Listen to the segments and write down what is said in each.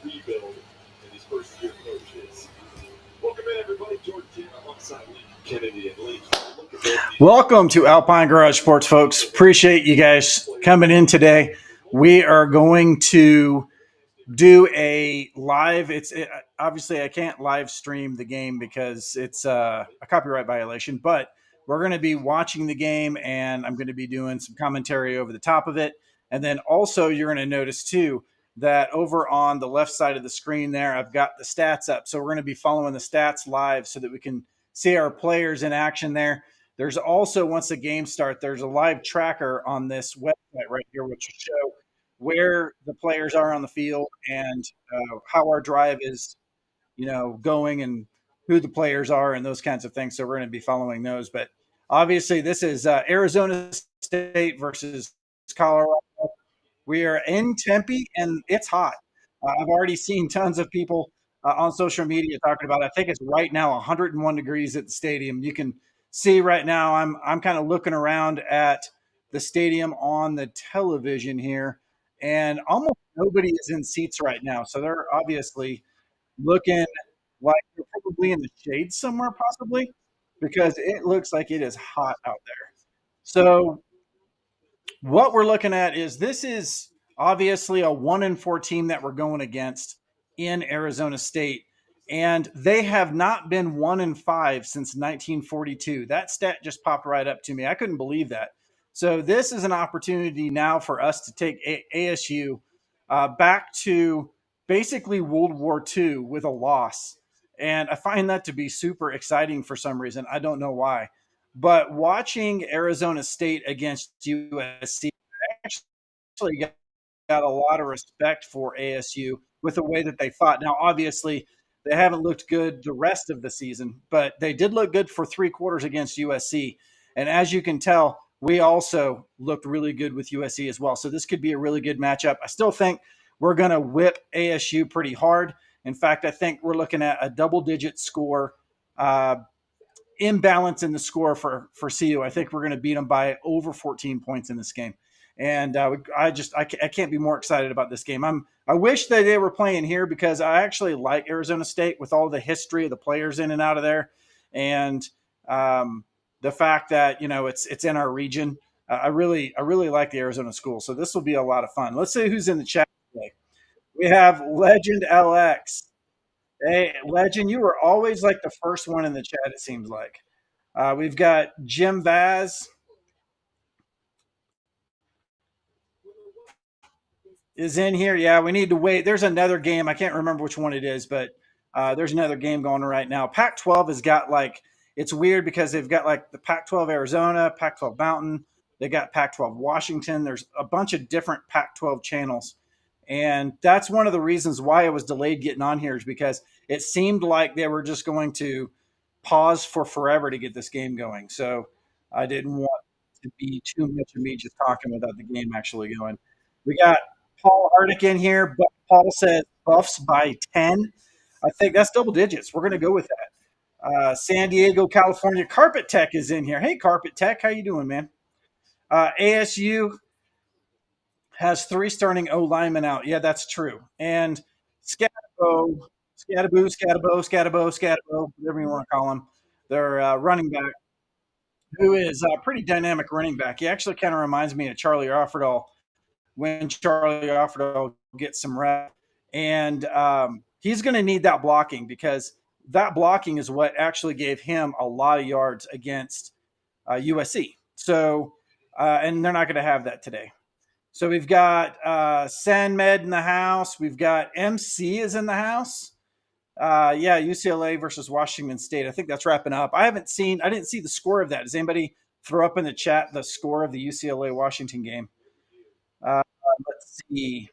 rebuild in his first year coaches. Welcome in, everybody. Jordan King alongside Lee Kennedy and Lee. Welcome to Alpine Garage Sports, folks. Appreciate you guys coming in today. We are going to do a live. Obviously I can't live stream the game because it's a copyright violation, but we're going to be watching the game and I'm going to be doing some commentary over the top of it. And then also you're going to notice too that over on the left side of the screen there, I've got the stats up. So we're going to be following the stats live so that we can see our players in action there. There's also, once the game starts, there's a live tracker on this website right here, which will show where the players are on the field and how our drive is, going and who the players are and those kinds of things. So we're going to be following those. But obviously, this is Arizona State versus Colorado. We are in Tempe and it's hot. I've already seen tons of people on social media talking about it. I think it's right now 101 degrees at the stadium. You can see right now I'm kind of looking around at the stadium on the television here, and almost nobody is in seats right now. So they're obviously looking like they're probably in the shade somewhere, possibly, because it looks like it is hot out there. So what we're looking at is this is obviously a 1-4 team that we're going against in Arizona State. And they have not been 1-5 since 1942. That stat just popped right up to me. I couldn't believe that. So this is an opportunity now for us to take ASU back to basically World War II with a loss. And I find that to be super exciting for some reason. I don't know why. But watching Arizona State against USC, I actually got a lot of respect for ASU with the way that they fought. Now, obviously, they haven't looked good the rest of the season, but they did look good for 3 quarters against USC. And as you can tell, we also looked really good with USC as well. So this could be a really good matchup. I still think we're going to whip ASU pretty hard. In fact, I think we're looking at a double-digit score, imbalance in the score for CU. I think we're going to beat them by over 14 points in this game. And I can't be more excited about this game. I wish that they were playing here because I actually like Arizona State with all the history of the players in and out of there, and the fact that it's in our region. I really like the Arizona school. So this will be a lot of fun. Let's see who's in the chat today. We have Legend LX. Hey, Legend, you were always like the first one in the chat, it seems like. We've got Jim Vaz is in here. Yeah, we need to wait. There's another game. I can't remember which one it is, but there's another game going right now. Pac-12 has got it's weird because they've got like the Pac-12 Arizona, Pac-12 Mountain. They got Pac-12 Washington. There's a bunch of different Pac-12 channels. And that's one of the reasons why I was delayed getting on here is because it seemed like they were just going to pause for forever to get this game going. So I didn't want to be too much of me just talking without the game actually going. We got Paul Hardick in here, but Paul says Buffs by 10. I think that's double digits. We're going to go with that. San Diego, California. Carpet Tech is in here. Hey, Carpet Tech. How you doing, man? ASU has 3 starting O linemen out. Yeah, that's true. And Scatabo, whatever you want to call him, their running back, who is a pretty dynamic running back. He actually kind of reminds me of Charlie Offerdahl when Charlie Offerdahl gets some rep. And he's going to need that blocking because that blocking is what actually gave him a lot of yards against USC. So, and they're not going to have that today. So we've got Sandmed in the house. We've got MC is in the house. UCLA versus Washington State. I think that's wrapping up. I didn't see the score of that. Does anybody throw up in the chat the score of the UCLA Washington game? Let's see.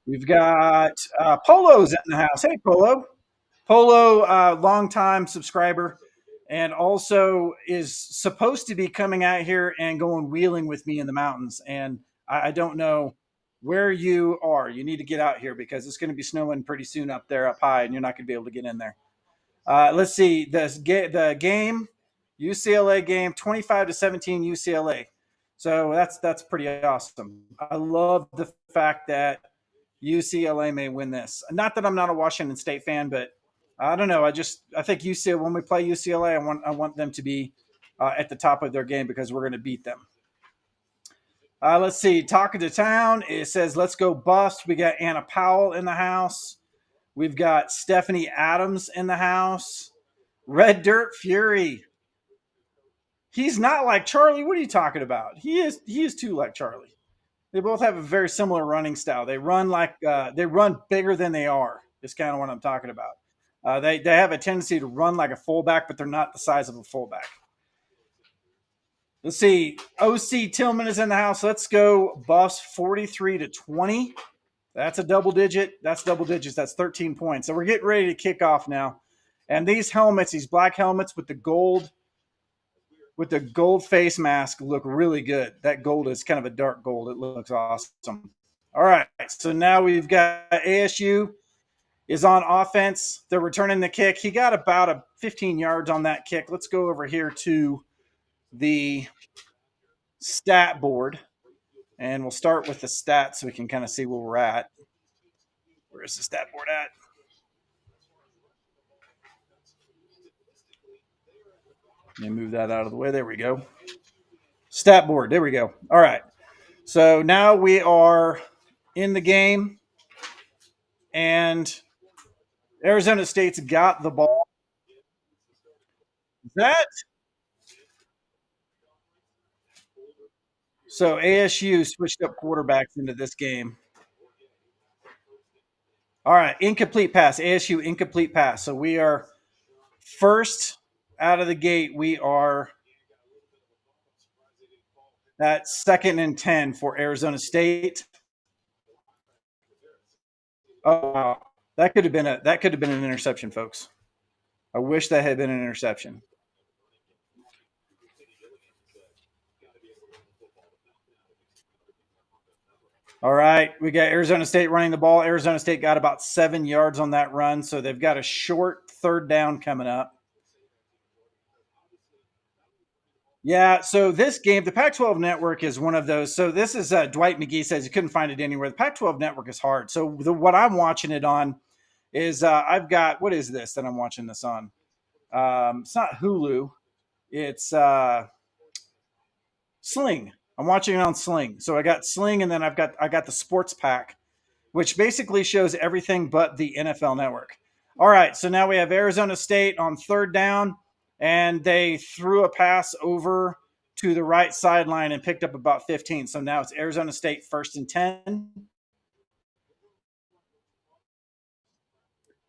We've got Polo's in the house. Hey, Polo. Polo, longtime subscriber, and also is supposed to be coming out here and going wheeling with me in the mountains. And I don't know where you are. You need to get out here because it's going to be snowing pretty soon up there up high, and you're not going to be able to get in there. Let's see. The game, UCLA game, 25-17 UCLA. So that's pretty awesome. I love the fact that UCLA may win this. Not that I'm not a Washington State fan, but I don't know. I think UCLA, when we play UCLA, I want them to be at the top of their game because we're going to beat them. Let's see. Talking to town, it says let's go Buffs. We got Anna Powell in the house. We've got Stephanie Adams in the house. Red Dirt Fury. He's not like Charlie. What are you talking about? He is too like Charlie. They both have a very similar running style. They run they run bigger than they are. Is kind of what I'm talking about. They have a tendency to run like a fullback, but they're not the size of a fullback. Let's see. OC Tillman is in the house. Let's go Buffs 43-20. That's a double digit. That's double digits. That's 13 points. So we're getting ready to kick off now. And these helmets, these black helmets with the gold face mask look really good. That gold is kind of a dark gold. It looks awesome. All right. So now we've got ASU is on offense. They're returning the kick. He got about a 15 yards on that kick. Let's go over here to the stat board, and we'll start with the stats so we can kind of see where we're at. Where is the stat board at? Let me move that out of the way. There we go. Stat board. There we go. All right. So now we are in the game, and Arizona State's got the ball. So ASU switched up quarterbacks into this game. All right, incomplete pass. ASU incomplete pass. So we are first out of the gate. We are at 2nd and 10 for Arizona State. Oh wow. That could have been an interception, folks. I wish that had been an interception. All right, we got Arizona State running the ball. Arizona State got about 7 yards on that run, so they've got a short third down coming up. Yeah, so this game, the Pac-12 network is one of those. So this is Dwight McGee says he couldn't find it anywhere. The Pac-12 network is hard. So what I'm watching it on is I've got, what is this that I'm watching this on? It's not Hulu. It's Sling. I'm watching it on Sling. So I got Sling, and then I got the Sports Pack, which basically shows everything but the NFL network. All right, so now we have Arizona State on third down, and they threw a pass over to the right sideline and picked up about 15. So now it's Arizona State 1st and 10.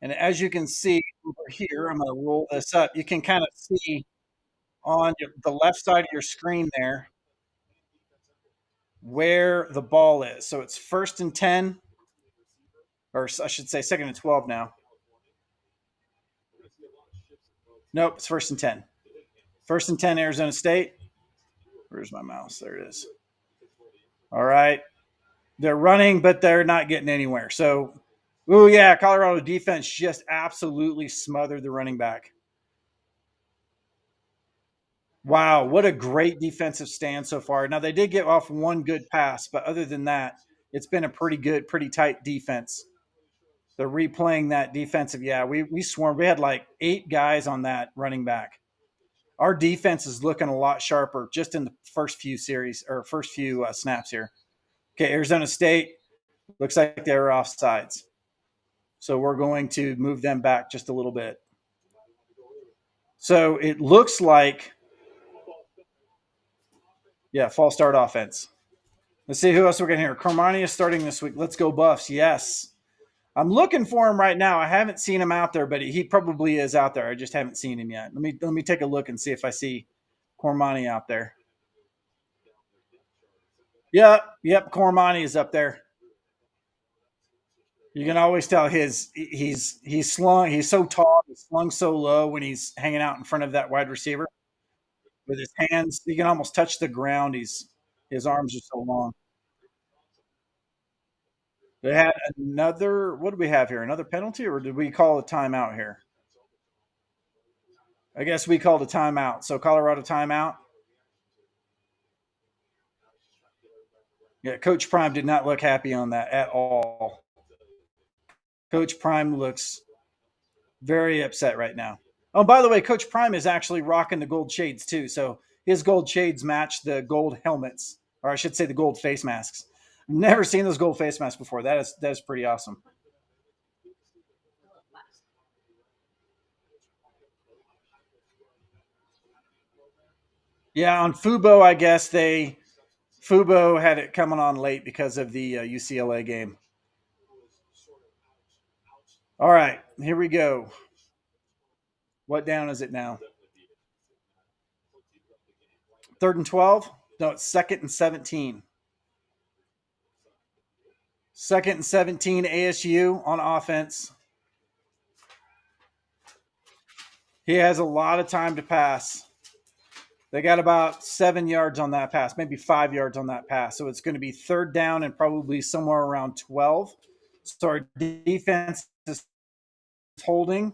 And as you can see over here, I'm going to roll this up. You can kind of see on the left side of your screen there where the ball is. So it's 1st and 10, or I should say 2nd and 12 now. Nope, it's 1st and 10. 1st and 10, Arizona State. Where's my mouse? There it is. All right. They're running, but they're not getting anywhere. So, oh, yeah, Colorado defense just absolutely smothered the running back. Wow, what a great defensive stand so far. Now, they did get off one good pass, but other than that, it's been a pretty good, pretty tight defense. They're replaying that defensive. Yeah, we swarmed. We had like 8 guys on that running back. Our defense is looking a lot sharper just in the first few series or first few snaps here. Okay, Arizona State looks like they're offsides. So we're going to move them back just a little bit. So it looks like, yeah, false start offense. Let's see who else we're getting here. Carmani is starting this week. Let's go Buffs. Yes. I'm looking for him right now. I haven't seen him out there, but he probably is out there. I just haven't seen him yet. Let me take a look and see if I see Cormani out there. Yep, Cormani is up there. You can always tell he's slung. He's so tall, he's slung so low when he's hanging out in front of that wide receiver with his hands. He can almost touch the ground. His arms are so long. They had another. What do we have here? Another penalty, or did we call a timeout here? I guess we called a timeout. So Colorado timeout. Yeah, Coach Prime did not look happy on that at all. Coach Prime looks very upset right now. Oh, by the way, Coach Prime is actually rocking the gold shades too. So his gold shades match the gold helmets, or I should say the gold face masks. Never seen those gold face masks before. That is pretty awesome. Yeah, on Fubo, I guess Fubo had it coming on late because of the UCLA game. All right, here we go. What down is it now? Third and 12? No, it's second and 17. Second and 17, ASU on offense. He has a lot of time to pass. They got about 7 yards on that pass, maybe 5 yards on that pass. So it's going to be third down and probably somewhere around 12. So our defense is holding.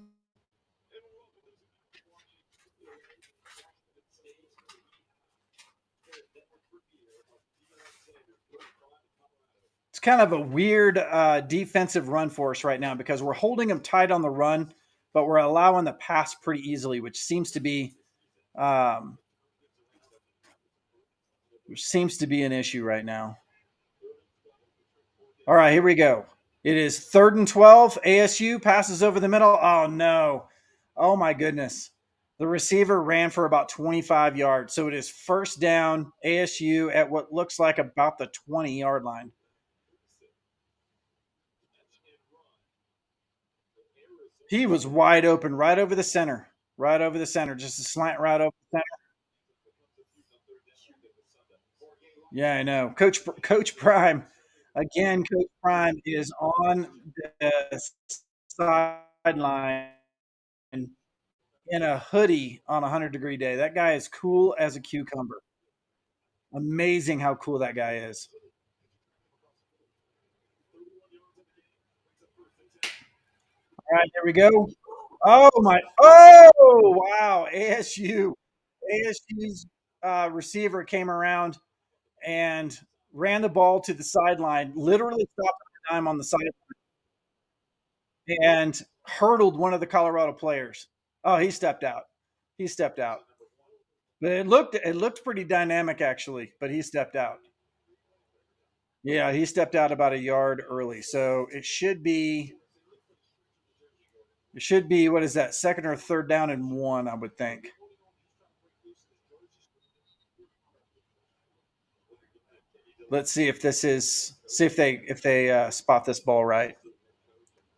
It's kind of a weird defensive run for us right now because we're holding them tight on the run, but we're allowing the pass pretty easily, um, which seems to be an issue right now. All right, here we go. It is third and 12. ASU passes over the middle. Oh, no. Oh, my goodness. The receiver ran for about 25 yards. So it is first down, ASU at what looks like about the 20-yard line. He was wide open right over the center. Right over the center. Just a slant right over the center. Yeah, I know. Coach Prime. Again, Coach Prime is on the sideline in a hoodie on a 100-degree day. That guy is cool as a cucumber. Amazing how cool that guy is. All right, here we go. Oh my! Oh wow! ASU's receiver came around and ran the ball to the sideline. Literally stopped the dime on the sideline and hurdled one of the Colorado players. Oh, he stepped out. He stepped out. But it looked pretty dynamic actually. But he stepped out. Yeah, he stepped out about a yard early. So it should be what is that, second or third down and one, I would think. Let's see if they spot this ball right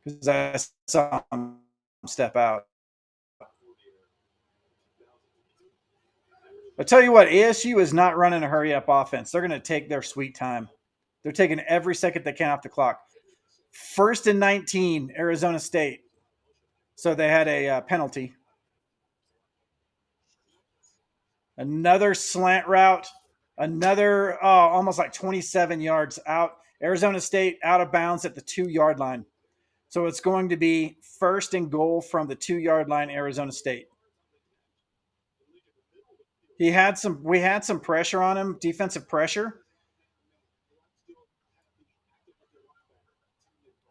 because I saw him step out. I tell you what, ASU is not running a hurry up offense. They're going to take their sweet time. They're taking every second they can off the clock. First and 19, Arizona State. So they had a penalty. Another slant route. Another almost like 27 yards out. Arizona State out of bounds at the 2 yard line. So it's going to be first and goal from the 2 yard line, Arizona State. We had some pressure on him, defensive pressure.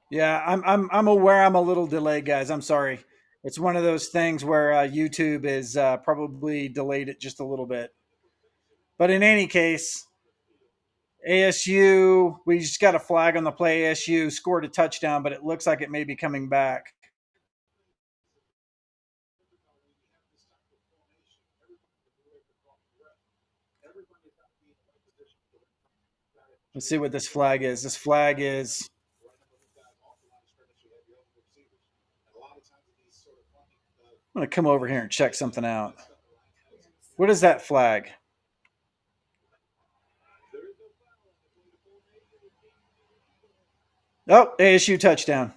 Yeah, I'm aware I'm a little delayed, guys. I'm sorry. It's one of those things where YouTube is probably delayed it just a little bit. But in any case, ASU, we just got a flag on the play. ASU scored a touchdown, but it looks like it may be coming back. Let's see what this flag is. This flag is. I'm going to come over here and check something out. What is that flag? Oh, ASU touchdown.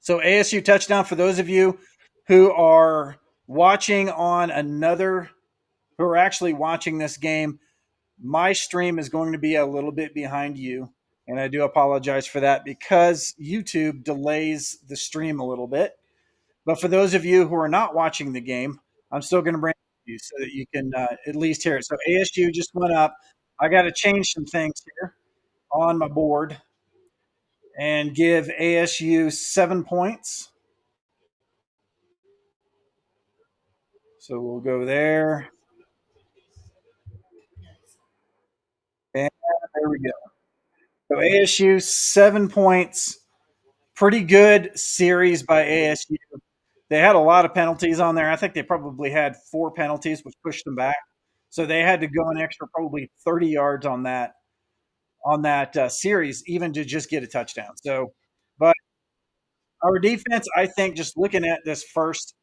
So ASU touchdown for those of you who are watching on another, who are actually watching this game. My stream is going to be a little bit behind you, and I do apologize for that because YouTube delays the stream a little bit. But for those of you who are not watching the game, I'm still going to bring it to you so that you can at least hear it. So ASU just went up. I got to change some things here on my board, and give ASU 7 points. So we'll go there. And there we go. So ASU 7 points. Pretty good series by ASU. They had a lot of penalties on there. I think they probably had 4 penalties, which pushed them back. So they had to go an extra probably 30 yards on that series, even to just get a touchdown. So, but our defense, I think, just looking at this first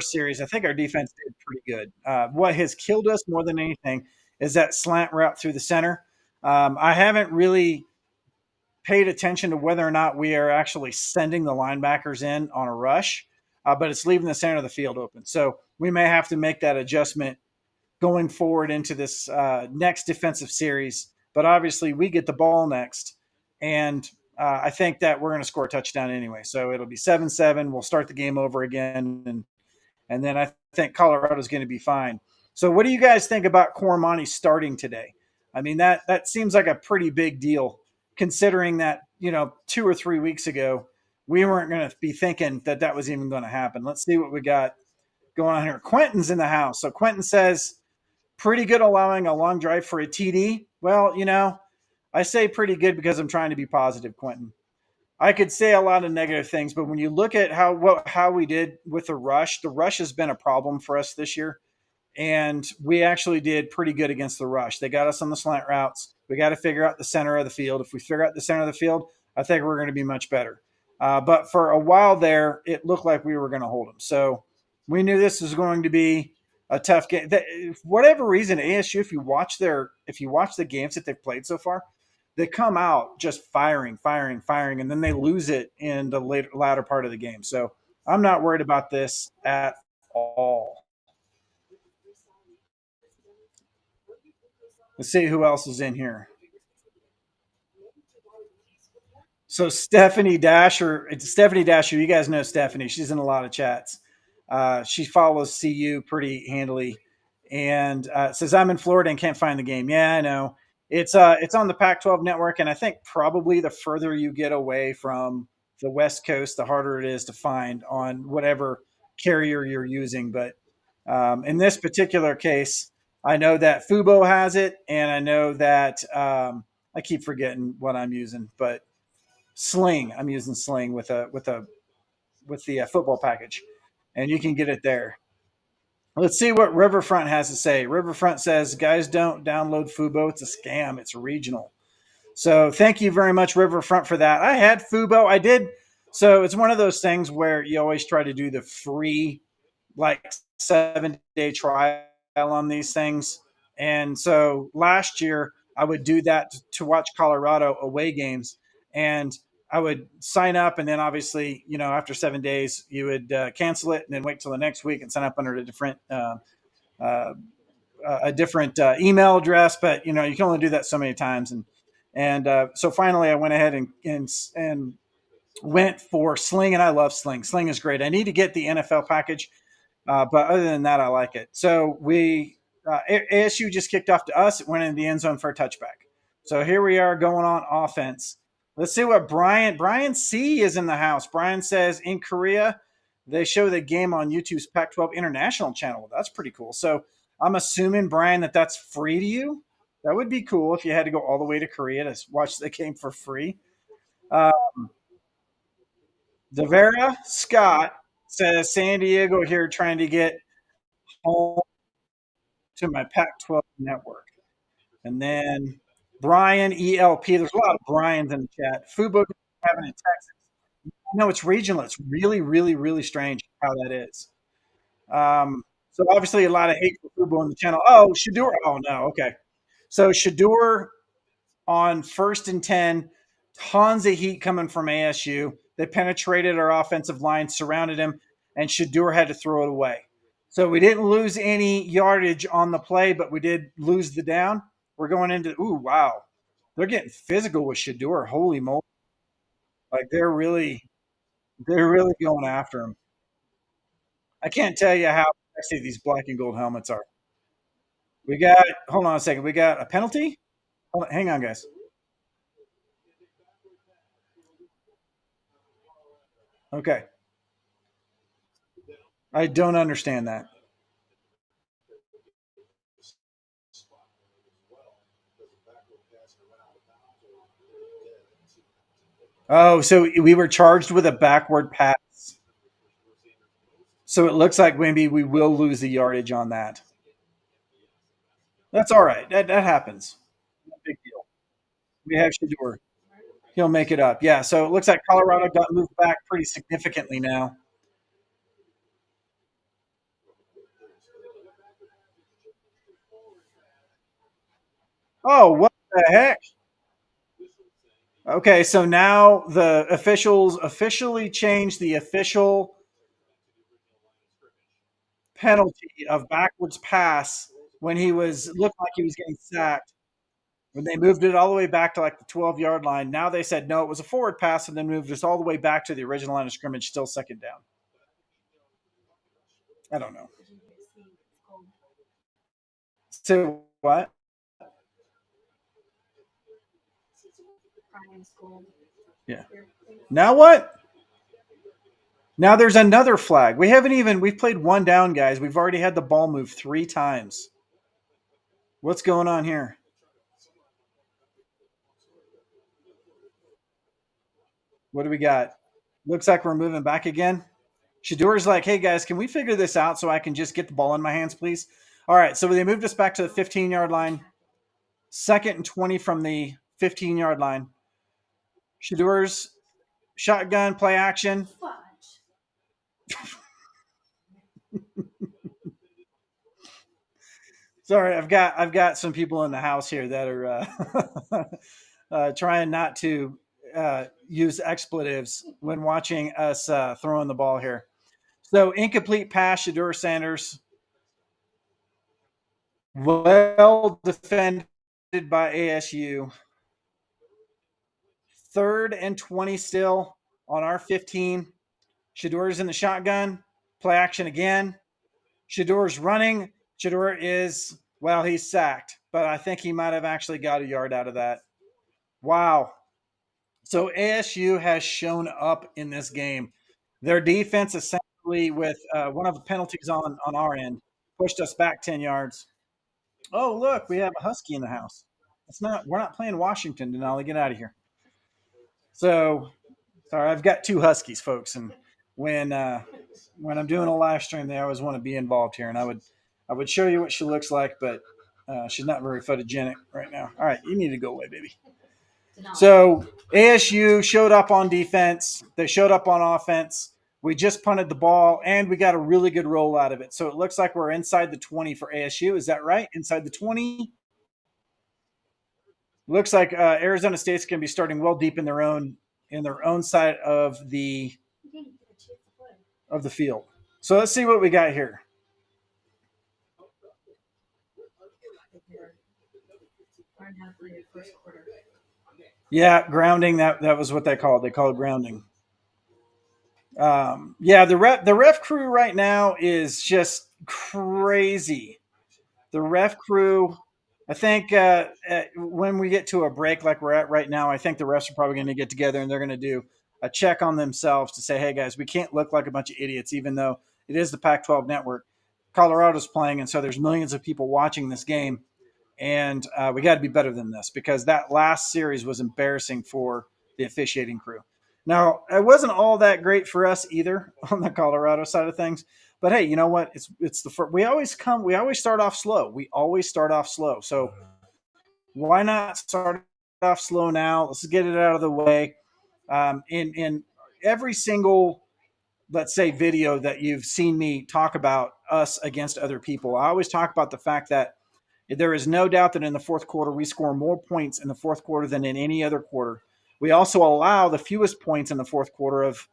series, I think our defense did pretty good. What has killed us more than anything is that slant route through the center. I haven't really paid attention to whether or not we are actually sending the linebackers in on a rush, but it's leaving the center of the field open. So we may have to make that adjustment going forward into this next defensive series. But obviously, we get the ball next, and I think that we're going to score a touchdown anyway. So it'll be 7-7. We'll start the game over again, and then I think Colorado's going to be fine. So what do you guys think about Cormani starting today? I mean, that seems like a pretty big deal, considering that 2 or 3 weeks ago we weren't going to be thinking that that was even going to happen. Let's see what we got going on here. Quentin's in the house. So Quentin says, pretty good allowing a long drive for a TD. Well, I say pretty good because I'm trying to be positive, Quentin. I could say a lot of negative things, but when you look at how we did with the rush has been a problem for us this year, and we actually did pretty good against the rush. They got us on the slant routes. We got to figure out the center of the field. If we figure out the center of the field, I think we're going to be much better. But for a while there, it looked like we were going to hold them. So we knew this was going to be a tough game. For whatever reason, ASU, if you watch the games that they've played so far, they come out just firing, firing, firing, and then they lose it in the latter part of the game. So I'm not worried about this at all. Let's see who else is in here. So Stephanie Dasher, you guys know Stephanie. She's in a lot of chats. She follows CU pretty handily, and says I'm in Florida and can't find the game. Yeah, I know. It's on the Pac-12 network, and I think probably the further you get away from the West Coast, the harder it is to find on whatever carrier you're using. But in this particular case, I know that Fubo has it, and I know that I keep forgetting what I'm using, but Sling. I'm using Sling with the football package, and you can get it there. Let's see what Riverfront has to say. Riverfront says, "Guys, don't download Fubo. It's a scam. It's regional." So thank you very much, Riverfront, for that. I had Fubo. I did. So it's one of those things where you always try to do the free, like 7-day trial on these things. And so last year I would do that to watch Colorado away games, and I would sign up, and then obviously, after 7 days, you would cancel it, and then wait till the next week and sign up under uh, a different email address. But you can only do that so many times, and so finally, I went ahead and went for Sling, and I love Sling. Sling is great. I need to get the NFL package, but other than that, I like it. So ASU just kicked off to us. It went in the end zone for a touchback. So here we are going on offense. Let's see what Brian C is in the house. Brian says in Korea they show the game on YouTube's Pac-12 International channel. That's pretty cool. So I'm assuming, Brian, that that's free to you. That would be cool if you had to go all the way to Korea to watch the game for free. Uh, Devera Scott says San Diego here trying to get home to my Pac-12 network. And then Brian ELP. There's a lot of Brian's in the chat. Fubo having in Texas. No, it's regional. It's really, really, really strange how that is. So obviously a lot of hate for Fubo on the channel. Oh, Shadur. Oh no. Okay. So Shadur on 1st and 10, tons of heat coming from ASU. They penetrated our offensive line, surrounded him, and Shadur had to throw it away. So we didn't lose any yardage on the play, but we did lose the down. We're going into, ooh, wow. They're getting physical with Shadur. Holy moly. Like they're really going after him. I can't tell you how sexy these black and gold helmets are. Hold on a second. We got a penalty? Hang on, guys. Okay. I don't understand that. Oh, so we were charged with a backward pass. So it looks like maybe we will lose the yardage on that. That's all right. That happens. No big deal. We have Shador. He'll make it up. Yeah. So it looks like Colorado got moved back pretty significantly now. Oh, what the heck? Okay, so now the officials officially changed the official penalty of backwards pass when he was looked like he was getting sacked. When they moved it all the way back to like the 12-yard line, now they said no, it was a forward pass, and then moved us all the way back to the original line of scrimmage, still second down. I don't know. So what? Yeah. Now what? Now there's another flag. We've played one down, guys. We've already had the ball move 3 times. What's going on here? What do we got? Looks like we're moving back again. Shador's like, hey guys, can we figure this out so I can just get the ball in my hands, please? All right, so they moved us back to the 15-yard line, 2nd and 20 from the 15-yard line. Shador's shotgun play action. Sorry, I've got some people in the house here that are trying not to use expletives when watching us throwing the ball here. So incomplete pass, Shador Sanders. Well defended by ASU. 3rd and 20 still on our 15. Shador's in the shotgun. Play action again. Shador's running. Shador is, well, he's sacked, but I think he might have actually got a yard out of that. Wow. So ASU has shown up in this game. Their defense essentially, with one of the penalties on our end, pushed us back 10 yards. Oh, look, we have a Husky in the house. We're not playing Washington, Denali. Get out of here. So sorry, I've got 2 Huskies, folks, and when uh, when I'm doing a live stream, they always want to be involved here, and I would show you what she looks like, but she's not very photogenic right now. All right, you need to go away, baby. So ASU showed up on defense. They showed up on offense. We just punted the ball, and we got a really good roll out of it. So it looks like we're inside the 20 for ASU. Is that right? Inside the 20. Looks like Arizona State's going to be starting well deep in their own side of the field. So let's see what we got here. Yeah, grounding. That was what they called. They called grounding. Yeah, the ref crew right now is just crazy. The ref crew. I think when we get to a break like we're at right now, I think the refs are probably going to get together and they're going to do a check on themselves to say, "Hey guys, we can't look like a bunch of idiots, even though it is the Pac-12 network. Colorado's playing, and so there's millions of people watching this game, and we got to be better than this because that last series was embarrassing for the officiating crew. Now, it wasn't all that great for us either on the Colorado side of things. But hey, you know what? It's the first, we always start off slow. We always start off slow. So why not start off slow now? Let's get it out of the way. In every single, let's say, video that you've seen me talk about us against other people, I always talk about the fact that there is no doubt that in the fourth quarter, we score more points in the fourth quarter than in any other quarter. We also allow the fewest points in the fourth quarter of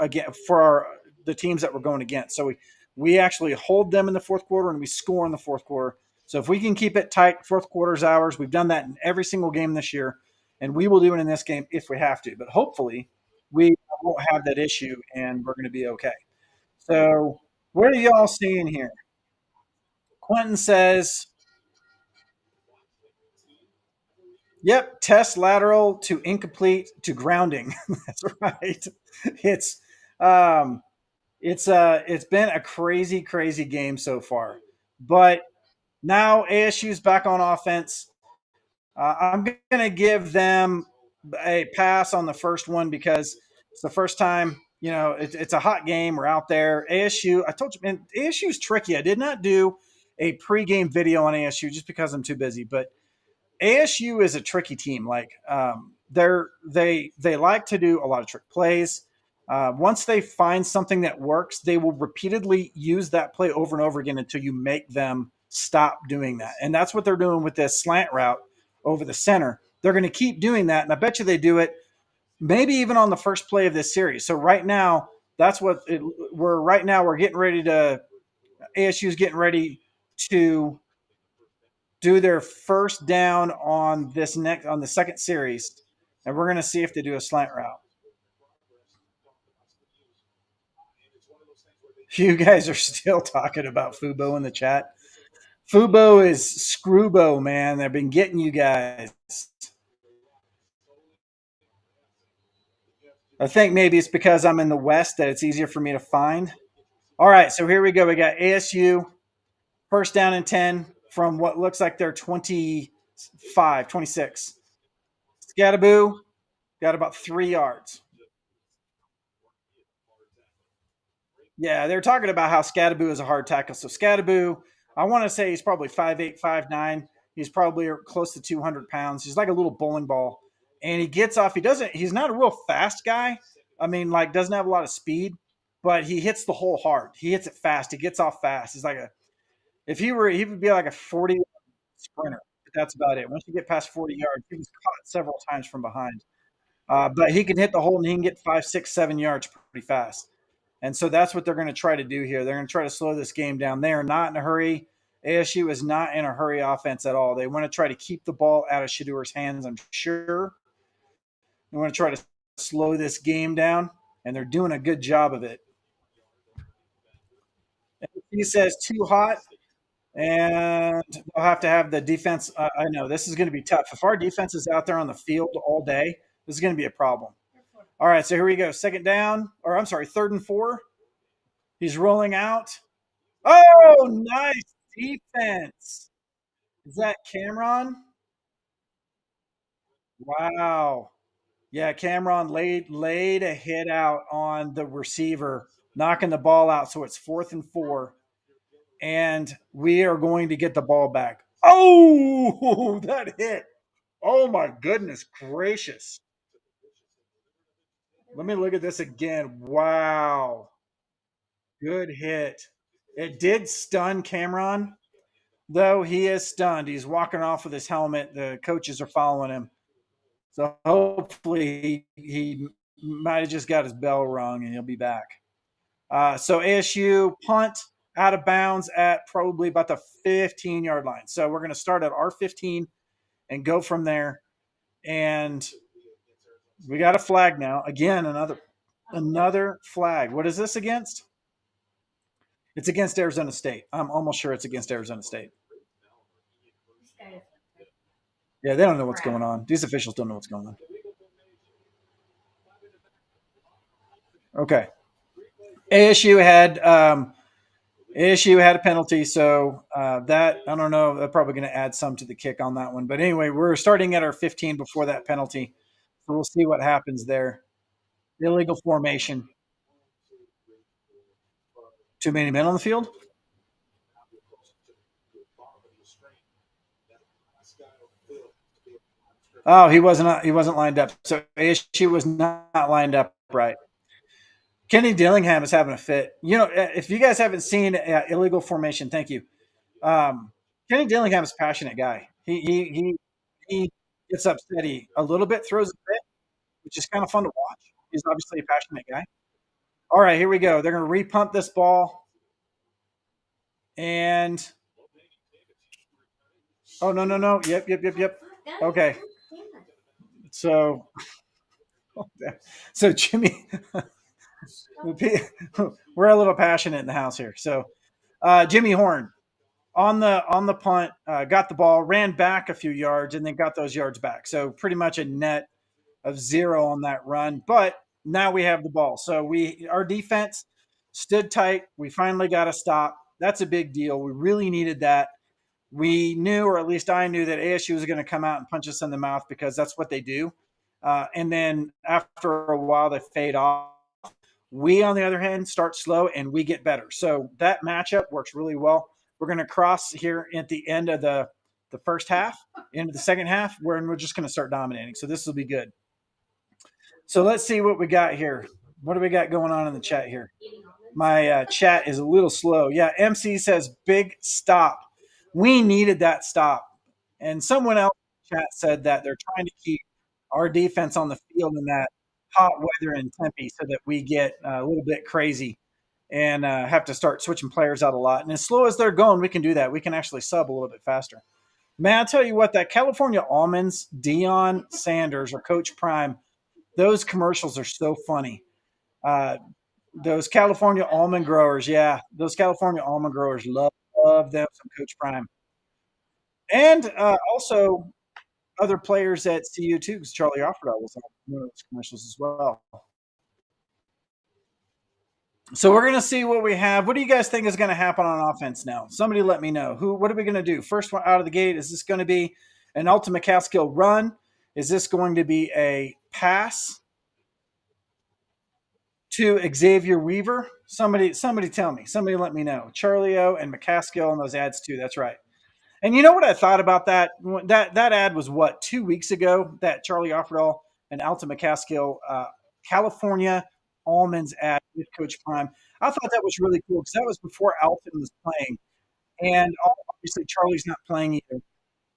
again for the teams that we're going against. So we actually hold them in the fourth quarter and we score in the fourth quarter. So if we can keep it tight, fourth quarter's ours. We've done that in every single game this year, and we will do it in this game if we have to. But hopefully, we won't have that issue, and we're going to be okay. So what are y'all seeing here? Quentin says Yep, test lateral to incomplete to grounding. That's right. It's um it's been a crazy crazy game so far. But now ASU's back on offense. I'm going to give them a pass on the first one because it's the first time, it's a hot game. We're out there. ASU, I told you, man, ASU is tricky. I did not do a pregame video on ASU just because I'm too busy, but ASU is a tricky team. Like they like to do a lot of trick plays. Once they find something that works, they will repeatedly use that play over and over again until you make them stop doing that. And that's what they're doing with this slant route over the center. They're going to keep doing that, and I bet you they do it maybe even on the first play of this series. So right now, that's we're right now. We're getting ready to ASU is getting ready to do their first down on the second series, and we're going to see if they do a slant route. You guys are still talking about Fubo in the chat. Fubo is Screwbo, man. They've been getting you guys. I think maybe it's because I'm in the West that it's easier for me to find. All right, so here we go. We got ASU first down and 10 from what looks like they're 25, 26. Scattaboo got about 3 yards. Yeah, they're talking about how Scattaboo is a hard tackle. So Scattaboo, I want to say he's probably 5'8", 5'9". He's probably close to 200 pounds. He's like a little bowling ball. And he gets off. He's not a real fast guy. I mean, like, doesn't have a lot of speed, but he hits the hole hard. He hits it fast. He gets off fast. He's like he would be like a 40 sprinter. But that's about it. Once you get past 40 yards, he was caught several times from behind. But he can hit the hole and he can get 5, 6, 7 yards pretty fast. And so that's what they're going to try to do here. They're going to try to slow this game down. They are not in a hurry. ASU is not in a hurry offense at all. They want to try to keep the ball out of Shadur's hands, I'm sure. They want to try to slow this game down, and they're doing a good job of it. He says too hot, and they'll have to have the defense. I know this is going to be tough. If our defense is out there on the field all day, this is going to be a problem. All right, so here we go. Second down, or I'm sorry, 3rd and 4. He's rolling out. Oh, nice defense. Is that Cameron? Wow. Yeah, Cameron laid a hit out on the receiver, knocking the ball out. So it's 4th and 4. And we are going to get the ball back. Oh, that hit. Oh my goodness gracious. Let me look at this again. Wow. Good hit. It did stun Cameron, though he is stunned. He's walking off with his helmet. The coaches are following him. So hopefully he might have just got his bell rung and he'll be back. So ASU punt out of bounds at probably about the 15-yard line. So we're going to start at our 15 and go from there. And we got a flag now. Again, another flag. What is this against? It's against Arizona State. I'm almost sure it's against Arizona State. Yeah, they don't know what's going on. These officials don't know what's going on. Okay. ASU had a penalty, so that I don't know. They're probably going to add some to the kick on that one. But anyway, we're starting at our 15 before that penalty, so we'll see what happens there. Illegal formation. Too many men on the field. Oh, he wasn't lined up. So ASU was not lined up right. Kenny Dillingham is having a fit. If you guys haven't seen illegal formation, thank you. Kenny Dillingham is a passionate guy. He gets upset. He a little bit throws a fit, which is kind of fun to watch. He's obviously a passionate guy. All right, here we go. They're going to repunt this ball, and oh no. Yep. Okay. So Jimmy, we're a little passionate in the house here. So Jimmy Horn on the punt, got the ball, ran back a few yards, and then got those yards back. So pretty much a net of 0 on that run. But now we have the ball. So our defense stood tight. We finally got a stop. That's a big deal. We really needed that. We knew, or at least I knew, that ASU was going to come out and punch us in the mouth because that's what they do. And then after a while, they fade off. We, on the other hand, start slow and we get better. So that matchup works really well. We're going to cross here at the end of the first half, into the second half, where we're just going to start dominating. So this will be good. So let's see what we got here. What do we got going on in the chat here? My chat is a little slow. Yeah, MC says big stop. We needed that stop. And someone else in the chat said that they're trying to keep our defense on the field in that hot weather in Tempe so that we get a little bit crazy and have to start switching players out a lot. And as slow as they're going, we can do that. We can actually sub a little bit faster. Man, I'll tell you what, that California Almonds, Deion Sanders or Coach Prime, those commercials are so funny. Those California almond growers, yeah, those California almond growers love them some Coach Prime, and also other players at CU too, because Charlie Offerdale was on one of those commercials as well. So we're gonna see what we have. What do you guys think is going to happen on offense now? Somebody let me know. What are we going to do? First one out of the gate, is this going to be an ultimate Catskill run? Is this going to be a pass to Xavier Weaver? Somebody tell me. Somebody let me know. Charlie O and McCaskill and those ads too. That's right. And you know what I thought about that? That ad was what, 2 weeks ago? That Charlie Offerdall and Alta McCaskill California Almonds ad with Coach Prime. I thought that was really cool because that was before Alton was playing, and obviously Charlie's not playing either.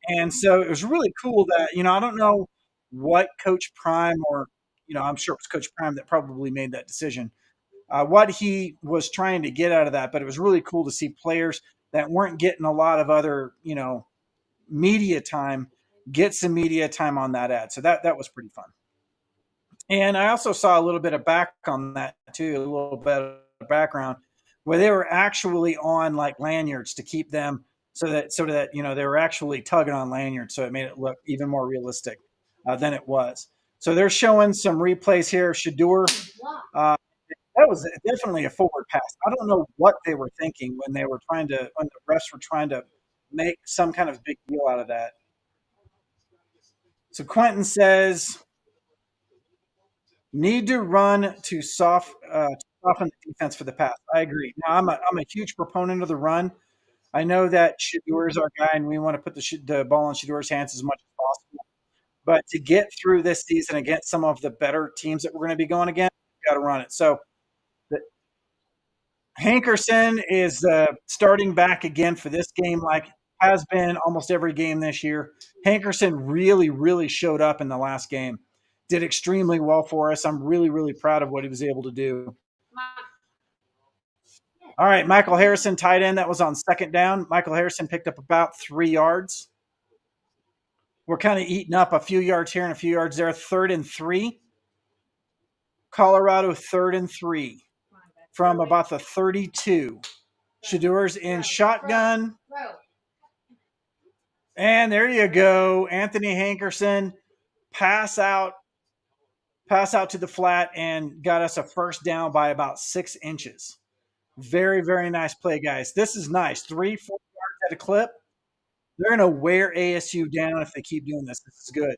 And so it was really cool that, I don't know what Coach Prime, or I'm sure it was Coach Prime that probably made that decision, what he was trying to get out of that. But it was really cool to see players that weren't getting a lot of other, media time get some media time on that ad. So that was pretty fun. And I also saw a little bit of back on that too, a little bit of background where they were actually on like lanyards to keep them so that they were actually tugging on lanyards, so it made it look even more realistic than it was. So they're showing some replays here. Shadur, that was definitely a forward pass. I don't know what they were thinking when the refs were trying to make some kind of big deal out of that. So Quentin says, need to run to soften the defense for the pass. I agree. Now I'm a huge proponent of the run. I know that Shadur is our guy, and we want to put the ball in Shadur's hands as much as possible. But to get through this season against some of the better teams that we're going to be going against, we've got to run it. So Hankerson is starting back again for this game, like has been almost every game this year. Hankerson really, really showed up in the last game. Did extremely well for us. I'm really, really proud of what he was able to do. All right, Michael Harrison, tight end. That was on second down. Michael Harrison picked up about 3 yards. We're kind of eating up a few yards here and a few yards there. 3rd and 3. Colorado 3rd and 3 from about the 32. Shadur's in shotgun. And there you go. Anthony Hankerson, pass out to the flat and got us a first down by about 6 inches. Very, very nice play, guys. This is nice. 3-4 yards at a clip. They're going to wear ASU down if they keep doing this. This is good.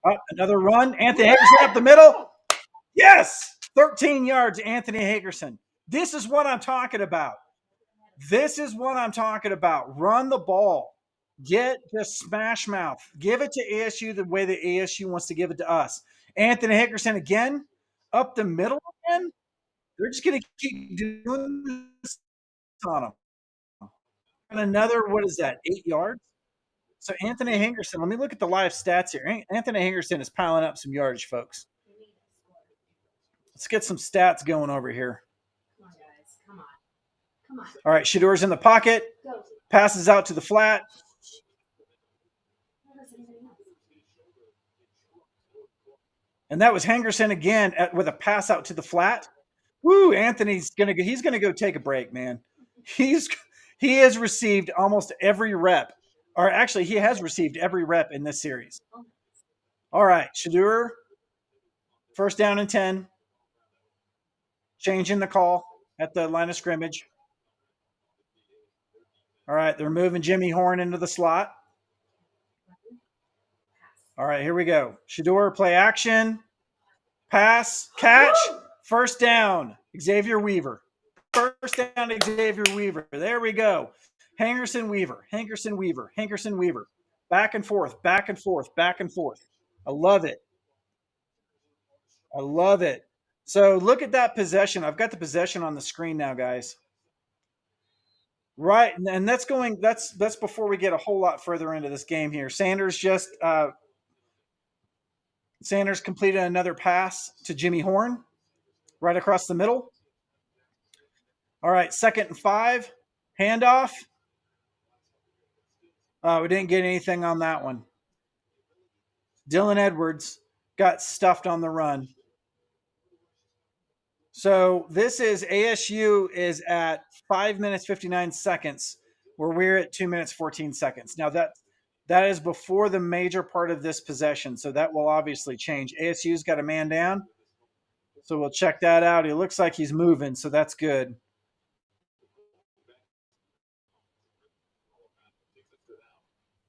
Oh, another run. Anthony Hankerson up the middle. Yes! 13 yards, Anthony Hankerson. This is what I'm talking about. Run the ball. Get just smash mouth. Give it to ASU the way that ASU wants to give it to us. Anthony Hankerson again, up the middle again. They're just going to keep doing this on them. And another, what is that, 8 yards? So Anthony Hankerson, let me look at the live stats here. Anthony Hankerson is piling up some yardage, folks. Let's get some stats going over here. Come on, guys. Come on. All right, Shadur's in the pocket. Passes out to the flat. And that was Hankerson again with a pass out to the flat. Woo, Anthony's he's gonna go take a break, man. He's He has received almost every rep, or actually, he has received every rep in this series. All right, Shadur, first down and 10, changing the call at the line of scrimmage. All right, they're moving Jimmy Horn into the slot. All right, here we go. Shadur, play action, pass, catch, first down, Xavier Weaver. First down, Xavier Weaver. There we go. Hankerson Weaver, Hankerson Weaver, Hankerson Weaver. Back and forth, back and forth, back and forth. I love it. I love it. So look at that possession. I've got the possession on the screen now, guys. Right, and that's going. That's before we get a whole lot further into this game here. Sanders completed another pass to Jimmy Horn right across the middle. All right, 2nd and 5, handoff. We didn't get anything on that one. Dylan Edwards got stuffed on the run. So this is ASU is at 5 minutes 59 seconds, where we're at 2 minutes 14 seconds. Now that is before the major part of this possession, so that will obviously change. ASU's got a man down, so we'll check that out. He looks like he's moving, so that's good.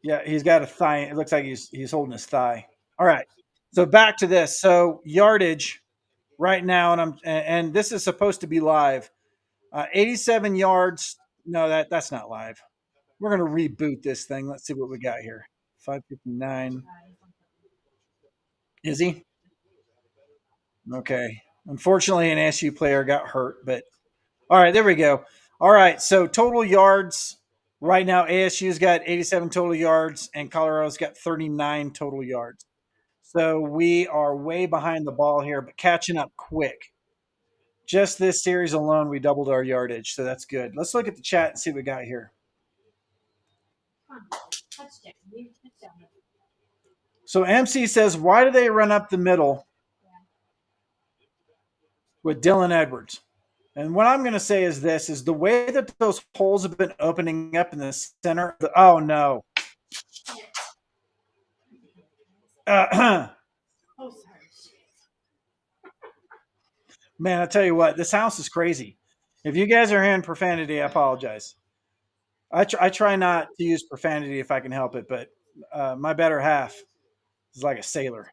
Yeah, he's got a thigh. It looks like he's holding his thigh. All right. So back to this. So yardage right now, and this is supposed to be live. 87 yards. No, that's not live. We're gonna reboot this thing. Let's see what we got here. 5:59. Is he? Okay. Unfortunately, an ASU player got hurt, but all right, there we go. All right, so total yards right now, ASU's got 87 total yards, and Colorado's got 39 total yards. So we are way behind the ball here, but catching up quick. Just this series alone, we doubled our yardage, so that's good. Let's look at the chat and see what we got here. So MC says, why do they run up the middle with Dylan Edwards? And what I'm going to say is this, is the way that those holes have been opening up in the center. Oh, no. Man, I tell you what, this house is crazy. If you guys are hearing profanity, I apologize. I try not to use profanity if I can help it, but my better half is like a sailor.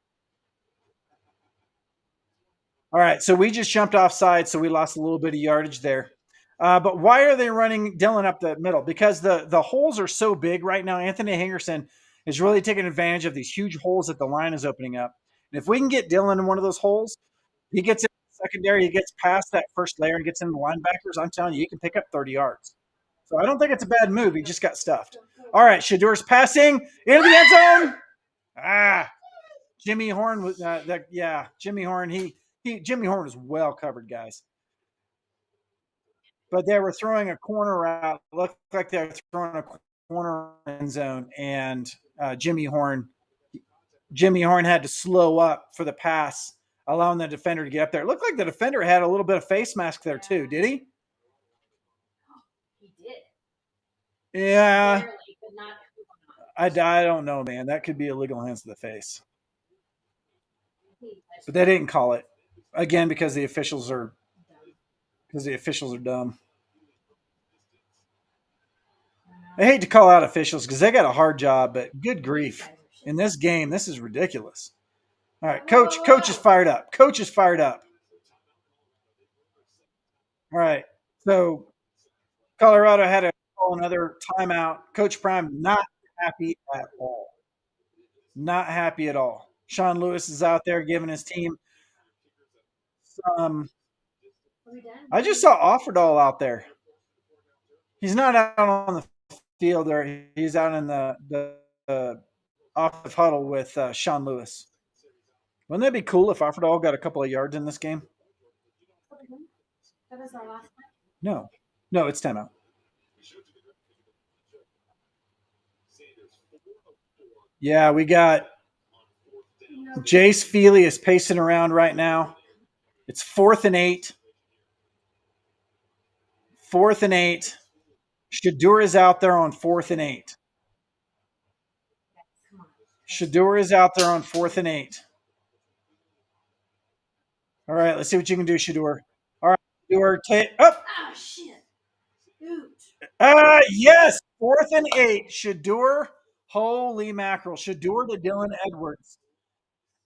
All right, so we just jumped offside, so we lost a little bit of yardage there. But why are they running Dylan up the middle? Because the holes are so big right now. Anthony Hankerson is really taking advantage of these huge holes that the line is opening up. And if we can get Dylan in one of those holes, he gets in the secondary, he gets past that first layer and gets in the linebackers. I'm telling you, he can pick up 30 yards. So I don't think it's a bad move. He just got stuffed. All right, Shadur's passing into the end zone. Jimmy Horn was Jimmy Horn. Jimmy Horn was well covered, guys. But they were throwing a corner out. Looked like they were throwing a corner end zone, and Jimmy Horn had to slow up for the pass, allowing the defender to get up there. It looked like the defender had a little bit of face mask there too. Did he? He did. Yeah. I don't know, man. That could be illegal hands to the face. But they didn't call it again because the officials are dumb. I hate to call out officials because they got a hard job, but good grief. In this game, this is ridiculous. All right, coach is fired up. Coach is fired up. All right. So Colorado had to call another timeout. Coach Prime not happy at all. Not happy at all. Sean Lewis is out there giving his team some. I just saw Offerdahl out there. He's not out on the field there. He's out in the off huddle with Sean Lewis. Wouldn't that be cool if Offerdahl got a couple of yards in this game? No, it's timeout. Yeah, we got Jace Feely is pacing around right now. It's 4th and 8. 4th and 8. Shadur is out there on 4th and 8. Shadur is out there on 4th and 8. All right, let's see what you can do, Shadur. All right, Shadur, take up. Yes, 4th and 8. Shadur, holy mackerel. Shadur to Dylan Edwards.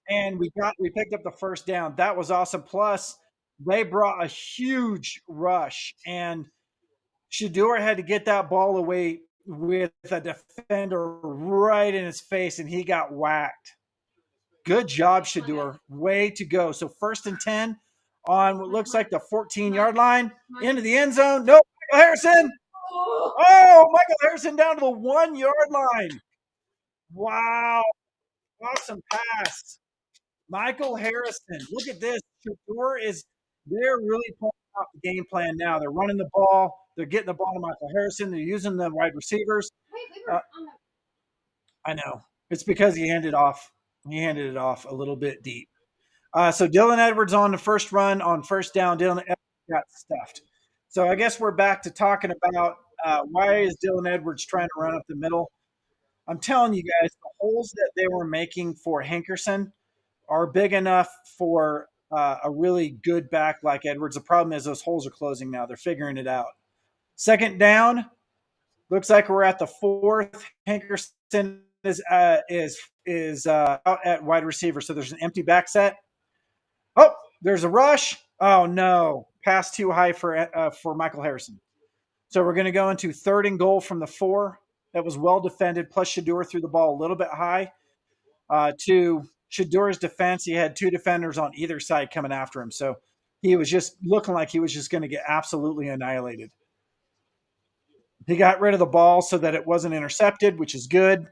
And we picked up the first down. That was awesome. Plus, they brought a huge rush, and Shador had to get that ball away with a defender right in his face, and he got whacked. Good job, Shador. Way to go. So 1st and 10 on what looks like the 14-yard line into the end zone. Nope. Michael Harrison. Oh, Michael Harrison down to the 1-yard line. Wow. Awesome pass. Michael Harrison. Look at this. Shador is they're really pulling out the game plan now. They're running the ball. They're getting the ball to Michael Harrison. They're using the wide receivers. Uh, I know. It's because he handed off. He handed it off a little bit deep. So Dylan Edwards on the first run on first down. Dylan Edwards got stuffed. So I guess we're back to talking about why is Dylan Edwards trying to run up the middle. I'm telling you guys, the holes that they were making for Hankerson are big enough for a really good back like Edwards. The problem is those holes are closing now. They're figuring it out. Second down, looks like we're at the 4th. Hankerson is out at wide receiver, so there's an empty back set. Oh, there's a rush. Oh no, pass too high for Michael Harrison. So we're going to go into 3rd-and-goal from the 4. That was well defended. Plus Shador threw the ball a little bit high. To Shador's defense, he had 2 defenders on either side coming after him. So he was just looking like he was just going to get absolutely annihilated. He got rid of the ball so that it wasn't intercepted, which is good.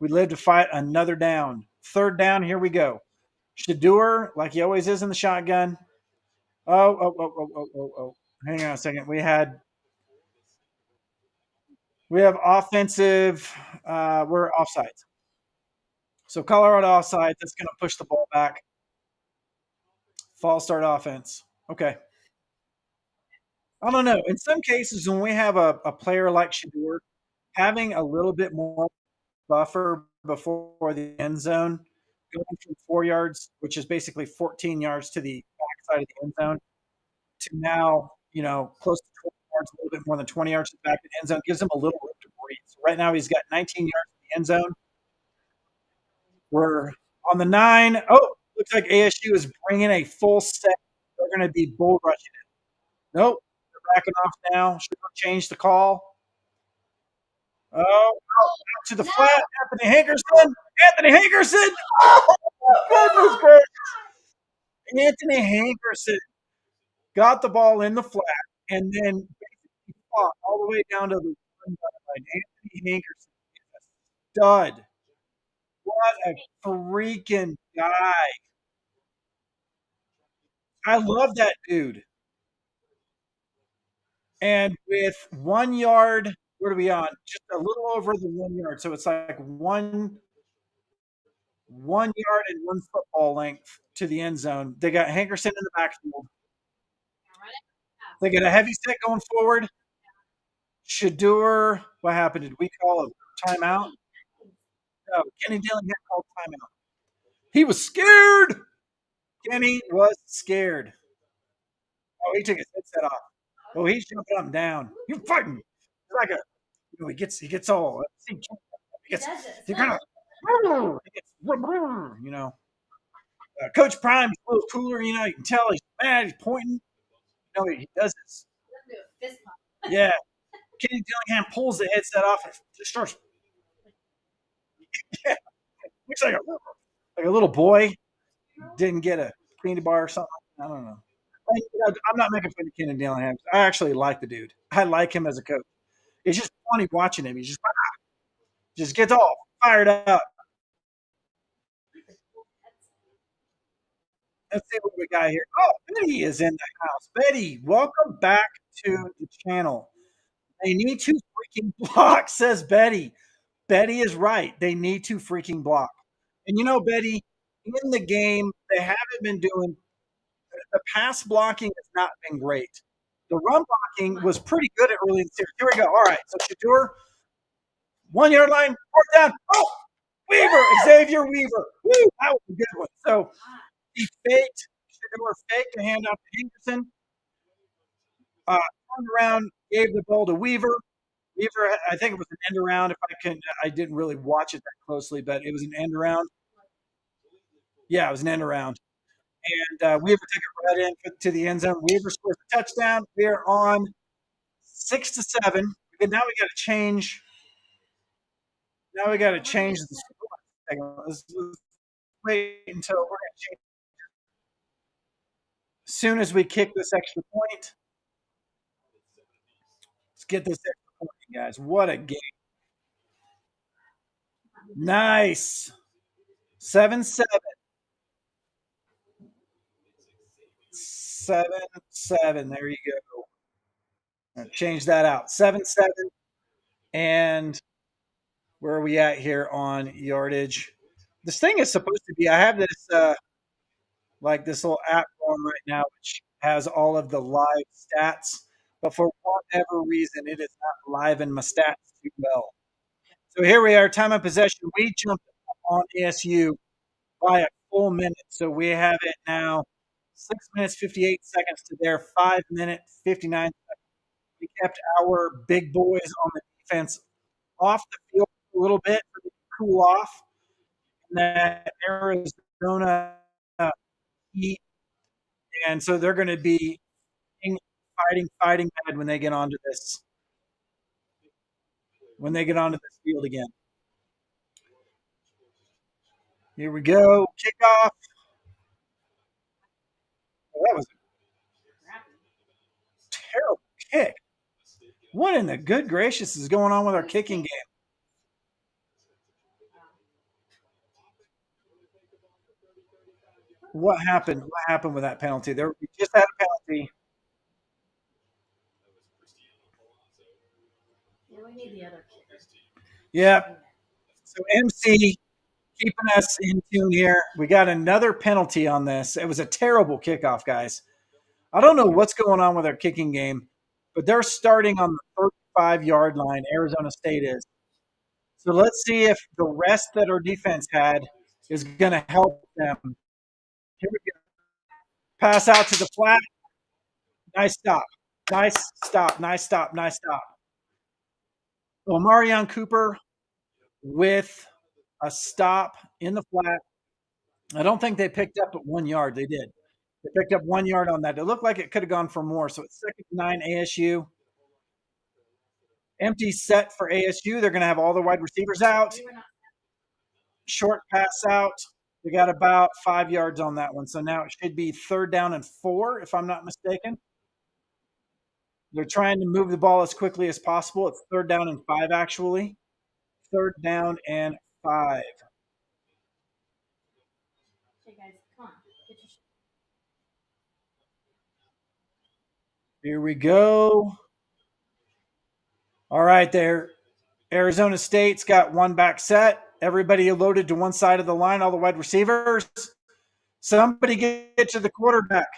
We live to fight another down. 3rd down, here we go. Shador, like he always is in the shotgun. Oh. Hang on a second. We have offensive. We're offsides. So Colorado offside. That's going to push the ball back. False start offense. Okay. I don't know. In some cases, when we have a player like Shador, having a little bit more buffer before the end zone, going from 4 yards, which is basically 14 yards to the backside of the end zone, to now, close to 20 yards, a little bit more than 20 yards to the back of the end zone, gives him a little room to breathe. So right now, he's got 19 yards in the end zone. We're on the 9. Oh, looks like ASU is bringing a full set. They're going to be bull rushing it. Nope. Backing off now. Should have changed the call. Oh, out to the flat. Anthony Hankerson. Anthony Hankerson. Oh, goodness gracious. Anthony Hankerson got the ball in the flat and then basically fought all the way down to the 1 yard line. Anthony Hankerson is a stud. What a freaking guy. I love that dude. And with 1 yard, what are we on? Just a little over the 1 yard. So it's like 1 yard and 1 football length to the end zone. They got Hankerson in the backfield. They get a heavy set going forward. Shadur, what happened? Did we call a timeout? No, Kenny Dillingham called timeout. He was scared. Kenny was scared. Oh, he took his headset off. Oh, he's jumping up and down. You fighting? It's like he gets all. He gets he kind of he gets Coach Prime's a little cooler. You can tell he's mad. He's pointing. He does this. Yeah. Kenny Dillingham pulls the headset off and just starts. Yeah, looks like a little boy didn't get a candy bar or something. I don't know. I'm not making fun of Kenny Dillingham. I actually like the dude. I like him as a coach. It's just funny watching him. He just gets all fired up. Let's see what we got here. Oh, Betty is in the house. Betty, welcome back to the channel. They need to freaking block, says Betty. Betty is right. They need to freaking block. And Betty, in the game, they haven't been doing the pass blocking has not been great. The run blocking was pretty good at early in the series. Here we go. All right. So Shadur, 1 yard line, fourth down. Oh, Weaver, Xavier Weaver. Woo, that was a good one. So he faked, Shadur faked a handoff to Henderson, turned around, gave the ball to Weaver. Weaver, I think it was an end around. If I can, I didn't really watch it that closely, but it was an end around. Yeah, it was an end around. And Weaver took it right in to the end zone. Weaver scores a touchdown. We're on 6-7. And now we got to change. Now we got to change the score. Let's wait until we're going to change. As soon as we kick this extra point, let's get this extra point, guys. What a game! Nice. 7-7. 7-7. There you go. Change that out. 7-7. And where are we at here on yardage? This thing is supposed to be. I have this like this little app on right now, which has all of the live stats, but for whatever reason, it is not live in my stats too well. So here we are, time of possession. We jumped on ASU by a full minute, so we have it now 6 minutes 58 seconds to their 5 minute 59 seconds. We kept our big boys on the defense off the field a little bit so they could cool off. And that Arizona heat, and so they're going to be fighting bad when they get onto this field again. Here we go, kickoff. Oh, that was a terrible kick. What in the good gracious is going on with our kicking game? What happened? What happened with that penalty? We just had a penalty. Yep. So MC keeping us in tune here. We got another penalty on this. It was a terrible kickoff, guys. I don't know what's going on with our kicking game, but they're starting on the 35-yard line. Arizona State is. So let's see if the rest that our defense had is going to help them. Here we go. Pass out to the flat. Nice stop. Nice stop. Nice stop. Nice stop. Omarion Cooper with a stop in the flat. I don't think they picked up at 1 yard. They did. They picked up 1 yard on that. It looked like it could have gone for more. So it's 2nd and 9 ASU. Empty set for ASU. They're going to have all the wide receivers out. Short pass out. They got about 5 yards on that one. So now it should be 3rd down and 4, if I'm not mistaken. They're trying to move the ball as quickly as possible. It's 3rd down and 5, actually. 3rd down and 5. Hey guys, come on. Here we go. All right, there. Arizona State's got one back set. Everybody loaded to one side of the line, all the wide receivers. Somebody get to the quarterback.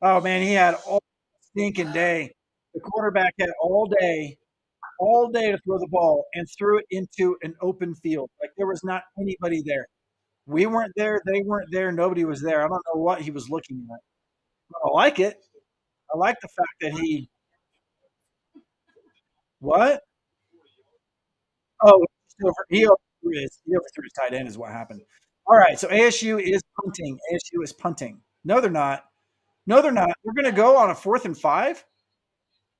Oh, man, he had all stinking day. The quarterback had all day to throw the ball and threw it into an open field. Like there was not anybody there. We weren't there. They weren't there. Nobody was there. I don't know what he was looking at. But I like it. I like the fact that he – what? Oh, he overthrew his tight end is what happened. All right, so ASU is punting. ASU is punting. No, they're not. No, they're not. They're going to go on a 4th and 5?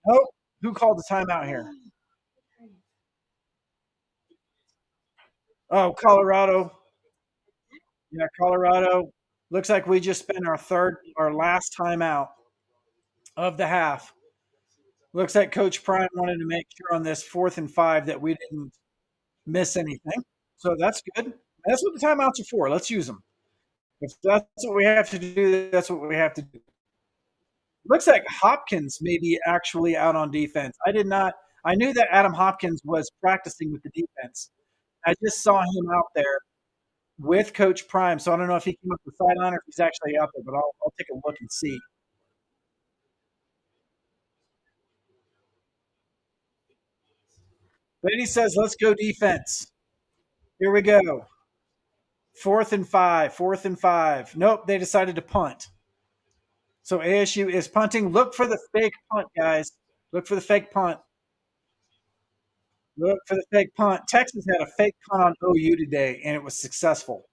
Oh, who called the timeout here? Oh, Colorado. Yeah, Colorado. Looks like we just spent our last timeout of the half. Looks like Coach Prime wanted to make sure on this 4th and 5 that we didn't miss anything. So that's good. That's what the timeouts are for. Let's use them. If that's what we have to do, that's what we have to do. Looks like Hopkins may be actually out on defense. I knew that Adam Hopkins was practicing with the defense. I just saw him out there with Coach Prime. So I don't know if he came up the sideline or if he's actually out there, but I'll take a look and see. Then he says, let's go defense. Here we go. 4th and 5. 4th and 5. Nope, they decided to punt. So ASU is punting. Look for the fake punt, guys. Look for the fake punt. Look for the fake punt. Texas had a fake punt on OU today, and it was successful.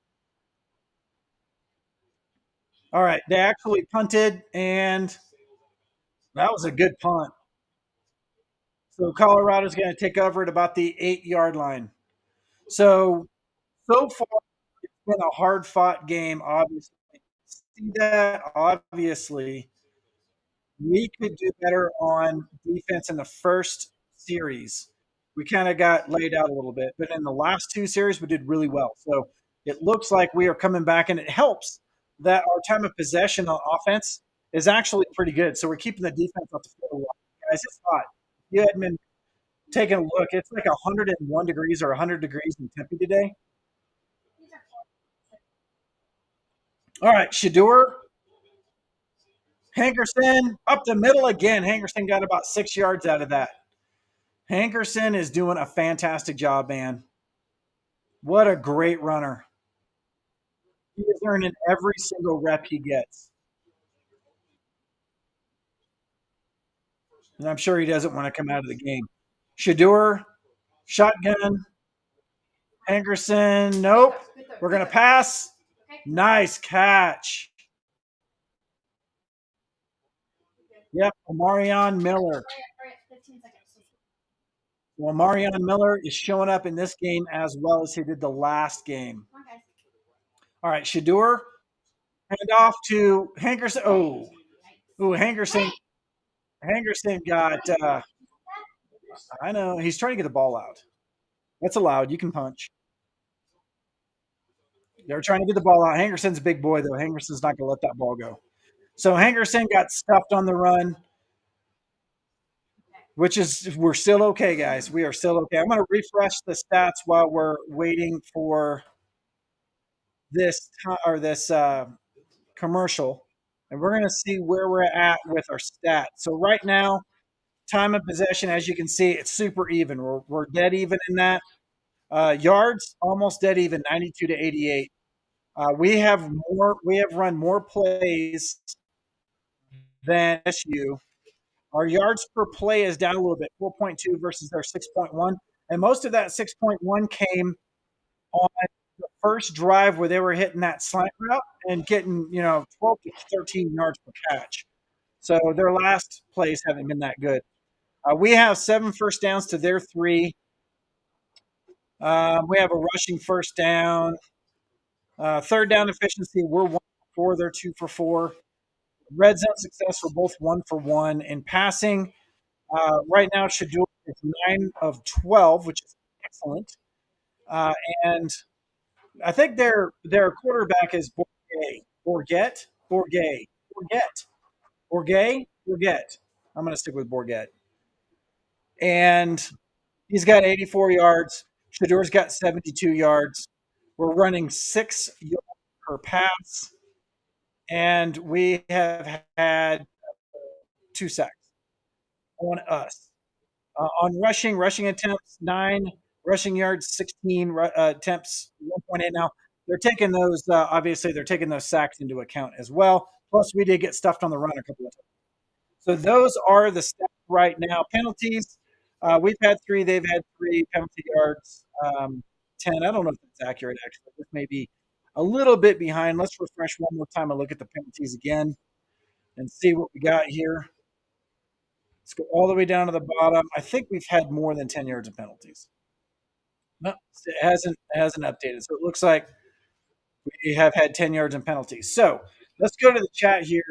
All right, they actually punted, and that was a good punt. So Colorado's going to take over at about the 8-yard line. So far, it's been a hard-fought game, obviously. See that, obviously. We could do better on defense in the first series. We kind of got laid out a little bit, but in the last 2 series, we did really well. So it looks like we are coming back, and it helps that our time of possession on offense is actually pretty good. So we're keeping the defense off the field a lot. Guys, it's hot. You had been taking a look. It's like 101 degrees or 100 degrees in Tempe today. All right, Shador, Hankerson up the middle again. Hankerson got about 6 yards out of that. Hankerson is doing a fantastic job, man. What a great runner. He is earning every single rep he gets. And I'm sure he doesn't want to come out of the game. Shador, shotgun. Hankerson, nope. We're going to pass. Nice catch. Yep, Omarion Miller. Well, Marion Miller is showing up in this game as well as he did the last game. All right, Shador, hand off to Hankerson. Hankerson got. I know he's trying to get the ball out. That's allowed. You can punch. They're trying to get the ball out. Hankerson's a big boy though. Hankerson's not going to let that ball go. So Hankerson got stuffed on the run, which is we're still okay, guys. We are still okay. I'm going to refresh the stats while we're waiting for this commercial, and we're going to see where we're at with our stats. So right now, time of possession, as you can see, it's super even. We're dead even in that. Yards, almost dead even, 92 to 88. We have run more plays than SU. Our yards per play is down a little bit, 4.2 versus their 6.1. And most of that 6.1 came on the first drive where they were hitting that slant route and getting, 12 to 13 yards per catch. So their last plays haven't been that good. We have 7 first downs to their 3. We have a rushing first down. Third down efficiency, we're 1 for 4. They're 2 for 4. Red zone success, we're both 1 for 1. In passing, right now, Shador is 9 of 12, which is excellent. And I think their quarterback is Bourget. I'm going to stick with Bourget. And he's got 84 yards. Shador's got 72 yards. We're running 6 yards per pass. And we have had 2 sacks on us. On rushing attempts, 9. Rushing yards, 16. Attempts, 1.8. Now, they're taking those, obviously, they're taking those sacks into account as well. Plus, we did get stuffed on the run a couple of times. So those are the stats right now. Penalties, we've had 3. They've had 3 penalty yards. 10. I don't know if that's accurate, actually. This may be a little bit behind. Let's refresh one more time and look at the penalties again and see what we got here. Let's go all the way down to the bottom. I think we've had more than 10 yards of penalties. No, it hasn't updated. So it looks like we have had 10 yards in penalties. So let's go to the chat here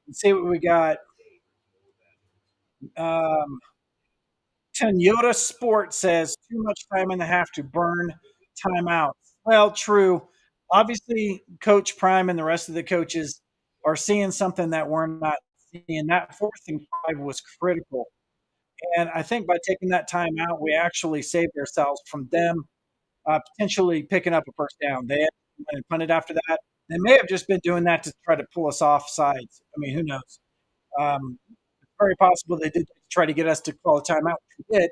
and see what we got. Toyota Sport says too much time in the half to burn timeouts. Well, true. Obviously, Coach Prime and the rest of the coaches are seeing something that we're not seeing. That 4th and 5 was critical. And I think by taking that time out, we actually saved ourselves from them potentially picking up a first down. They had punted after that. They may have just been doing that to try to pull us off sides. I mean, who knows? It's very possible they did try to get us to call a timeout, which we did.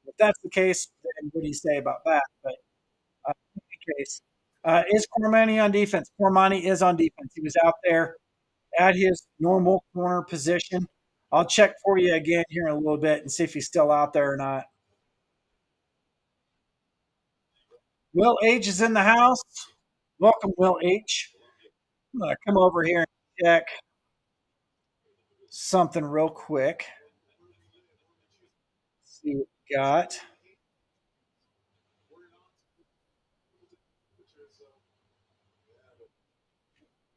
The If that's the case, then what do you say about that? But in any case, is Cormani on defense? Cormani is on defense. He was out there at his normal corner position. I'll check for you again here in a little bit and see if he's still out there or not. Will H is in the house. Welcome, Will H. I'm going to come over here and check something real quick. See what we got.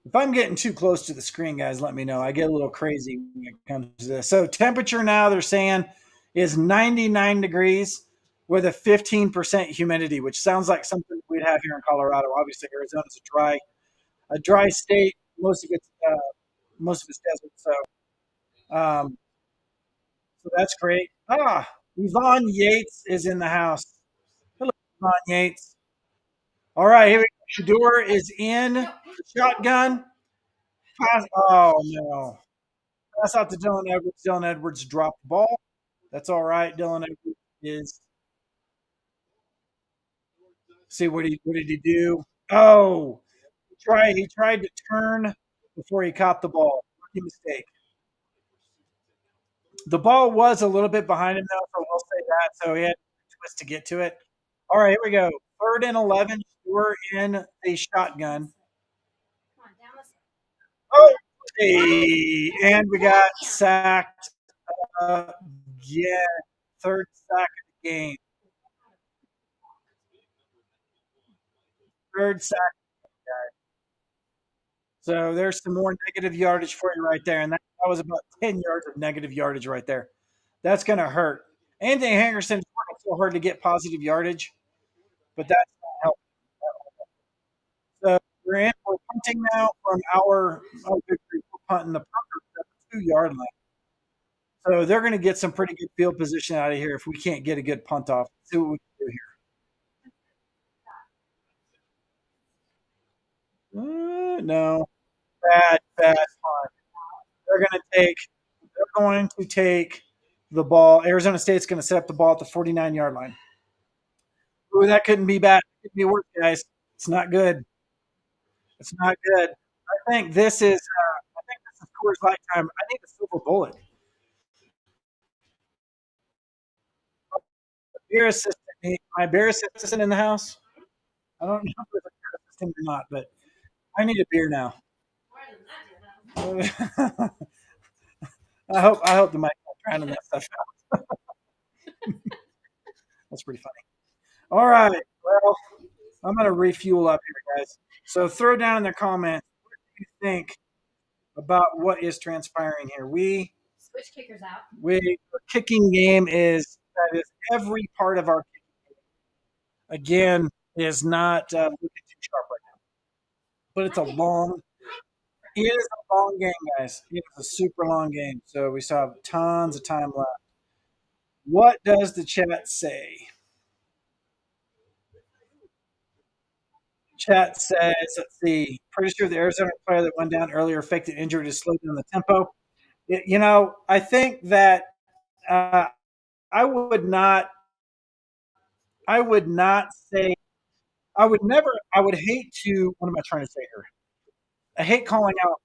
If I'm getting too close to the screen, guys, let me know. I get a little crazy when it comes to this. So temperature now they're saying is 99 degrees with a 15% humidity, which sounds like something we'd have here in Colorado. Obviously, Arizona's a dry state. Most of it's desert. So that's great. Yvonne Yates is in the house. Hello, Yvonne Yates. All right, here we go. Shador is in the shotgun. Oh no. Pass out to Dylan Edwards. Dylan Edwards dropped the ball. That's all right. Dylan Edwards is. See what did he do? Oh, he tried to turn before he caught the ball. Rookie mistake. The ball was a little bit behind him though, so we'll say that. So he had to twist to get to it. All right, here we go. 3rd and 11. We're in the shotgun. Oh, hey, and we got sacked again. 3rd sack of the game. 3rd sack. So there's some more negative yardage for you right there. And that was about 10 yards of negative yardage right there. That's going to hurt. Anthony Henderson is working so hard to get positive yardage, but that's not helping. So we're punting now from our victory. We're punting the punter at the 2-yard line. So they're going to get some pretty good field position out of here if we can't get a good punt off. Let's see what we can do here. No, bad punt. They're going to take the ball. Arizona State's going to set up the ball at the 49-yard line. Ooh, that couldn't be bad. It could be worse, guys. It's not good. It's not good. I think this is Coors Lifetime. I need a silver bullet. Beer assistant. My beer assistant in the house. I don't know if there's a beer assistant or not, but I need a beer now. I hope the mic's not drowning that stuff out. That's pretty funny. All right. Well, I'm going to refuel up here, guys. So throw down in the comments what do you think about what is transpiring here. The kicking game that is every part of our kicking game. Again, is not looking too sharp right now. But it is a long game, guys. It is a super long game. So we still have tons of time left. What does the chat say? Chat says, let's see, pretty sure the Arizona player that went down earlier faked an injury to slow down the tempo. I think that uh, I would not, I would not say, I would hate to, what am I trying to say here? I hate calling out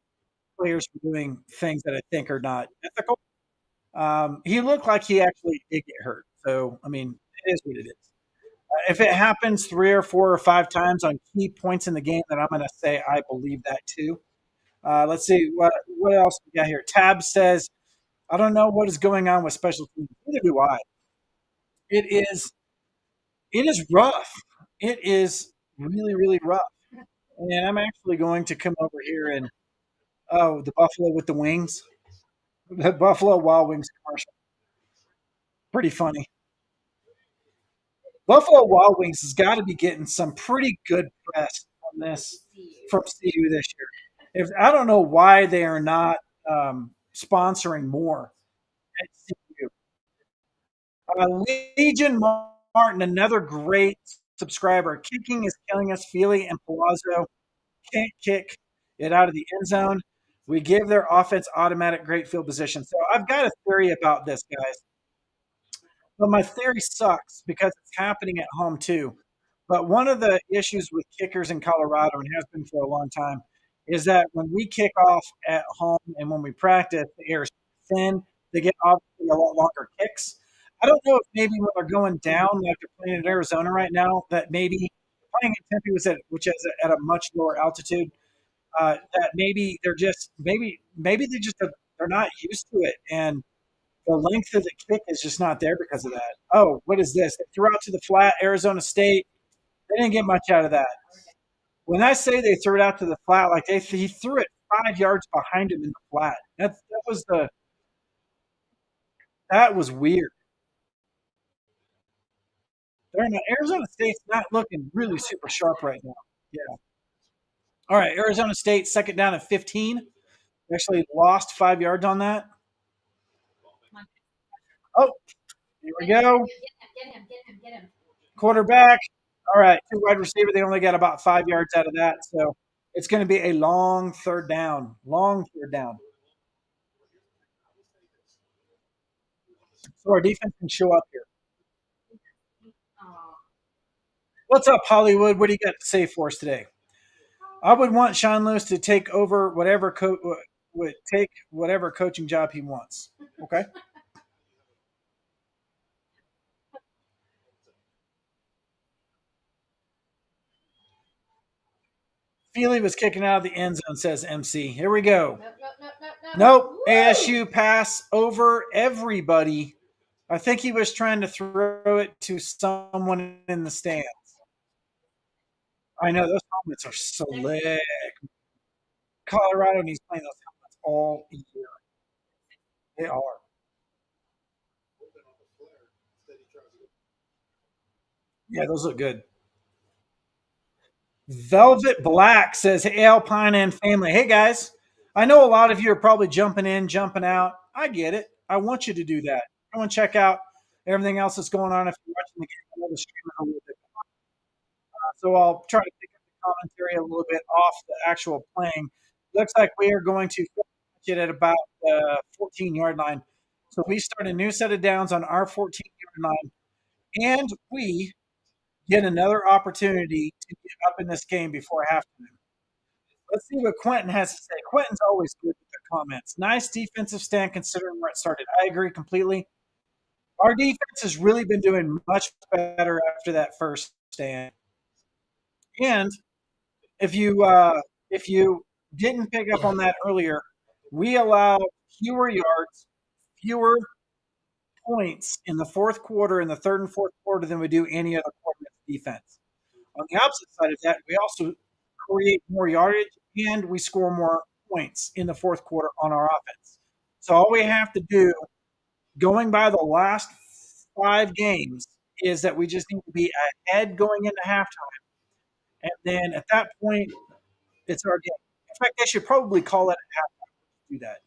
players for doing things that I think are not ethical. He looked like he actually did get hurt. So, I mean, it is what it is. If it happens 3 or 4 or 5 times on key points in the game, then I'm going to say I believe that too. Let's see what else we got here. Tab says, I don't know what is going on with special teams. Neither do I. It is it is rough. It is really really rough. And I'm actually going to come over here and the Buffalo with the wings, the Buffalo Wild Wings commercial. Pretty funny. Buffalo Wild Wings has got to be getting some pretty good press on this from CU this year. If I don't know why they are not sponsoring more at CU. Legion Martin, another great subscriber. Kicking is killing us. Feely and Palazzo can't kick it out of the end zone. We give their offense automatic great field position. So I've got a theory about this, guys. But my theory sucks because it's happening at home too. But one of the issues with kickers in Colorado, and has been for a long time, is that when we kick off at home and when we practice, the air is thin. They get obviously a lot longer kicks. I don't know if maybe when they're going down, like they're playing in Arizona right now, that maybe playing in Tempe was which is at a much lower altitude. That maybe they're just maybe they just they're not used to it, and the length of the kick is just not there because of that. Oh, what is this? They threw out to the flat, Arizona State. They didn't get much out of that. When I say they threw it out to the flat, like he threw it 5 yards behind him in the flat. That was weird. Arizona State's not looking really super sharp right now. Yeah. All right, Arizona State second down at 15. Actually lost 5 yards on that. Oh, here we go. Quarterback. All right, two wide receiver. They only got about 5 yards out of that, so it's going to be a long third down. Long third down. So our defense can show up here. What's up, Hollywood? What do you got to say for us today? I would want Sean Lewis to take over would take whatever coaching job he wants. Okay. Feely was kicking out of the end zone, says MC. Here we go. Nope. ASU pass over everybody. I think he was trying to throw it to someone in the stands. I know those helmets are slick. Colorado needs playing those helmets all year. They are. Yeah, those look good. Velvet Black says, "Hey, Alpine and family. Hey, guys. I know a lot of you are probably jumping in, jumping out. I get it. I want you to do that. I want to check out everything else that's going on if you're watching the game. I know the stream is a little bit. So I'll try to pick up the commentary a little bit off the actual playing. Looks like we are going to finish it at about the 14-yard line. So we start a new set of downs on our 14-yard line, and we get another opportunity to get up in this game before halftime. Let's see what Quentin has to say. Quentin's always good with the comments. Nice defensive stand considering where it started. I agree completely. Our defense has really been doing much better after that first stand. And if you didn't pick up on that earlier, we allow fewer yards, fewer points in the fourth quarter, in the third and fourth quarter than we do any other quarter defense. On the opposite side of that, we also create more yardage and we score more points in the fourth quarter on our offense. So all we have to do, going by the last 5 games, is that we just need to be ahead going into halftime. And then at that point, it's our game. In fact, they should probably call it at halftime to do that.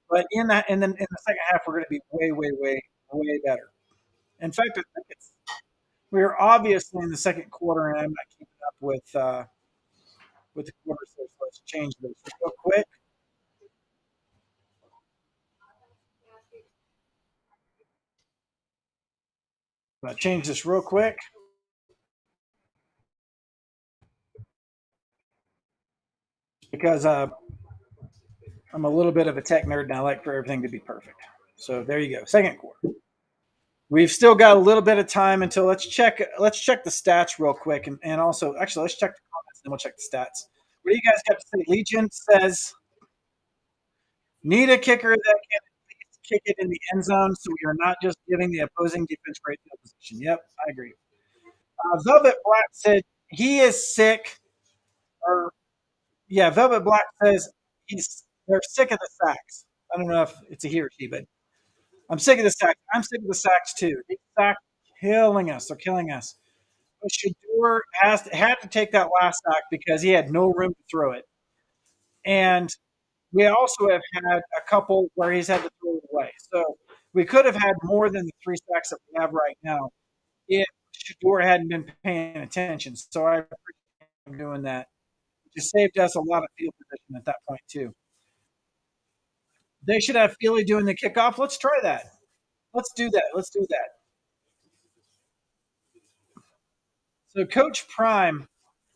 But and then in the second half, we're going to be way, way, way, way better. In fact, I think we're obviously in the second quarter, and I'm not keeping up with the quarter. So let's change this real quick. I'm going to change this real quick because I'm a little bit of a tech nerd and I like for everything to be perfect. So there you go. Second quarter. We've still got a little bit of time until let's check the stats real quick and also actually let's check the comments and then we'll check the stats. What do you guys got to say? Legion says need a kicker that can kick it in the end zone so we are not just giving the opposing defense great field position. Yep, I agree. Velvet Black said he is sick. Or yeah, Velvet Black says they're sick of the sacks. I don't know if it's a he or she, but I'm sick of the sacks. I'm sick of the sacks too. These sacks killing us. They're killing us. But Shador had to take that last sack because he had no room to throw it. And we also have had a couple where he's had to throw it away. So we could have had more than the 3 sacks that we have right now if Shador hadn't been paying attention. So I appreciate him doing that. It just saved us a lot of field position at that point too. They should have Feely doing the kickoff. Let's try that. Let's do that. Let's do that. So Coach Prime,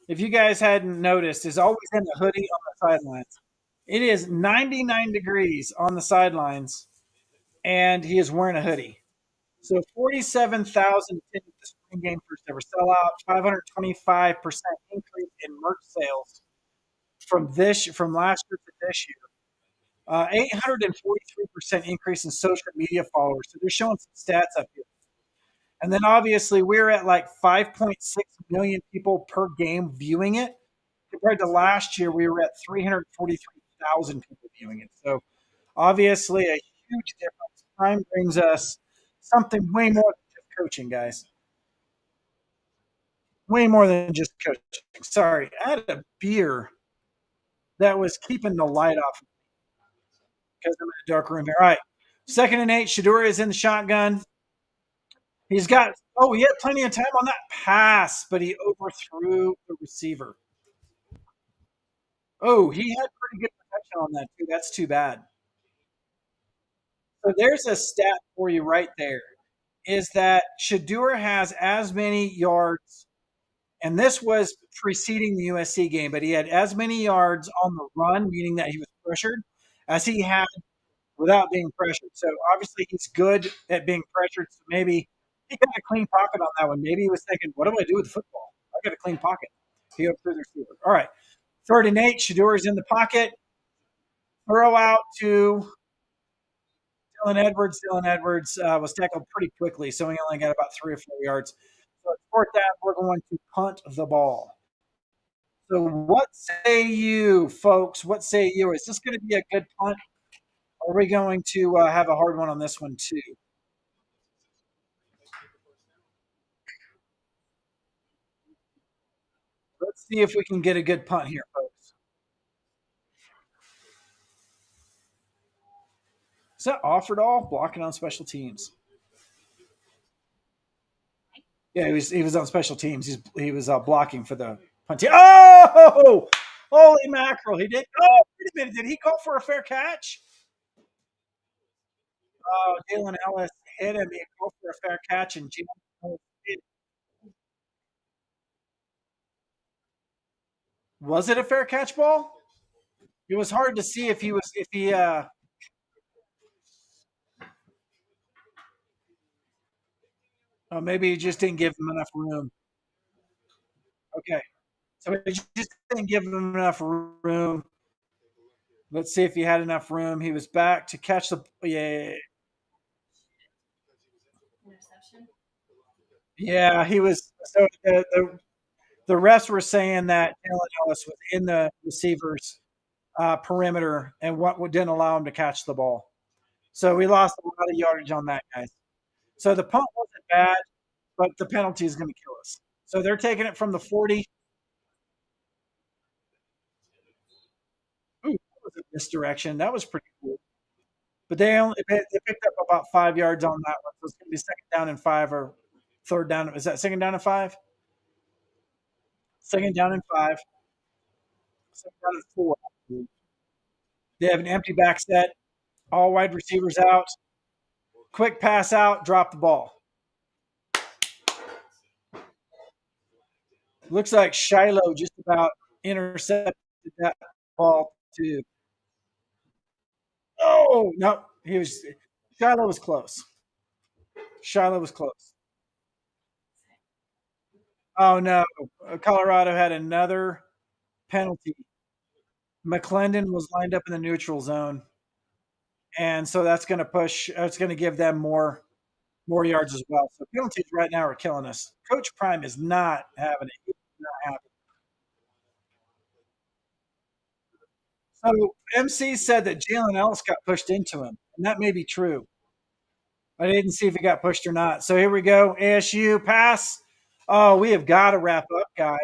if you guys hadn't noticed, is always in a hoodie on the sidelines. It is 99 degrees on the sidelines, and he is wearing a hoodie. So 47,000 attended the spring game first ever sellout, 525% increase in merch sales from last year to this year. 843% increase in social media followers. So they're showing some stats up here. And then obviously we're at like 5.6 million people per game viewing it. Compared to last year, we were at 343,000 people viewing it. So obviously a huge difference. Prime brings us something way more than just coaching, guys. Way more than just coaching. Sorry, I had a beer that was keeping the light off because I'm in a dark room here. All right. 2nd and 8. Shadura is in the shotgun. He had plenty of time on that pass, but he overthrew the receiver. Oh, he had pretty good protection on that, too. That's too bad. So there's a stat for you right there is that Shadur has as many yards, and this was preceding the USC game, but he had as many yards on the run, meaning that he was pressured, as he had without being pressured. So obviously he's good at being pressured. So maybe he got a clean pocket on that one. Maybe he was thinking, what do I do with the football? I got a clean pocket. He overthrew the receiver. All right. 3rd and 8. Shadur is in the pocket. Throw out to Dylan Edwards. Dylan Edwards was tackled pretty quickly, so he only got about 3 or 4 yards. So it's 4th down. We're going to punt the ball. So what say you, folks? What say you? Is this going to be a good punt? Or are we going to have a hard one on this one too? Let's see if we can get a good punt here, folks. Is that Offerdahl blocking on special teams? Yeah, he was on special teams. He was blocking for the punt team. Oh, holy mackerel! He did. Oh, wait a minute. Did he call for a fair catch? Oh, Jalen Ellis hit him. He called for a fair catch, and Jalen Ellis hit. Was it a fair catch ball? It was hard to see if he. Oh, maybe he just didn't give him enough room. Okay, so he just didn't give him enough room. Let's see if he had enough room. He was back to catch the. Yeah, yeah, he was. So the refs were saying that Jalen Ellis was in the receiver's perimeter and what didn't allow him to catch the ball. So we lost a lot of yardage on that, guys. So the punt wasn't bad, but the penalty is going to kill us. So they're taking it from the 40. Ooh, that was a misdirection. That was pretty cool. But they picked up about 5 yards on that one. So it's going to be 2nd down and 5 or 3rd down. Is that 2nd down and 5? 2nd down and 5. 2nd down and 4. They have an empty back set. All wide receivers out. Quick pass out. Drop the ball. Looks like Shiloh just about intercepted that ball too. Oh no, Shiloh was close. Shiloh was close. Oh no, Colorado had another penalty. McClendon was lined up in the neutral zone, and so that's going to push. It's going to give them more yards as well. So penalties right now are killing us. Coach Prime is not having it. He's not happy. So MC said that Jalen Ellis got pushed into him, and that may be true. I didn't see if it got pushed or not. So here we go. ASU pass. Oh, we have got to wrap up, guys.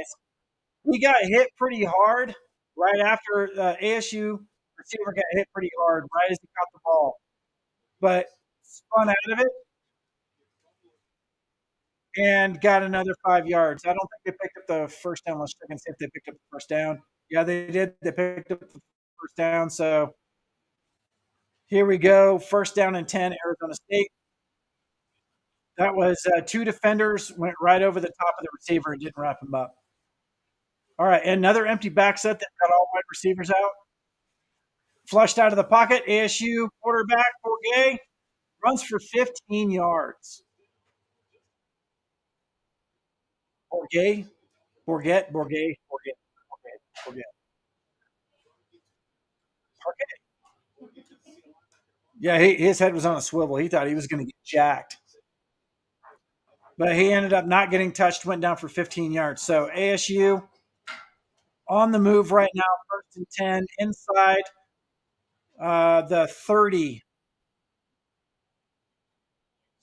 We got hit pretty hard right after ASU receiver got hit pretty hard right as he caught the ball, but spun out of it and got another 5 yards. I don't think they picked up the first down. Let's check and see if they picked up the first down. Yeah, they did. They picked up the first down. So here we go. 1st down and 10, Arizona State. That was two defenders went right over the top of the receiver and didn't wrap him up. All right, another empty back set that got all wide receivers out. Flushed out of the pocket. ASU quarterback Pregame runs for 15 yards. Bourget, Bourget. Yeah, his head was on a swivel. He thought he was going to get jacked. But he ended up not getting touched, went down for 15 yards. So ASU on the move right now, first and 10, inside the 30.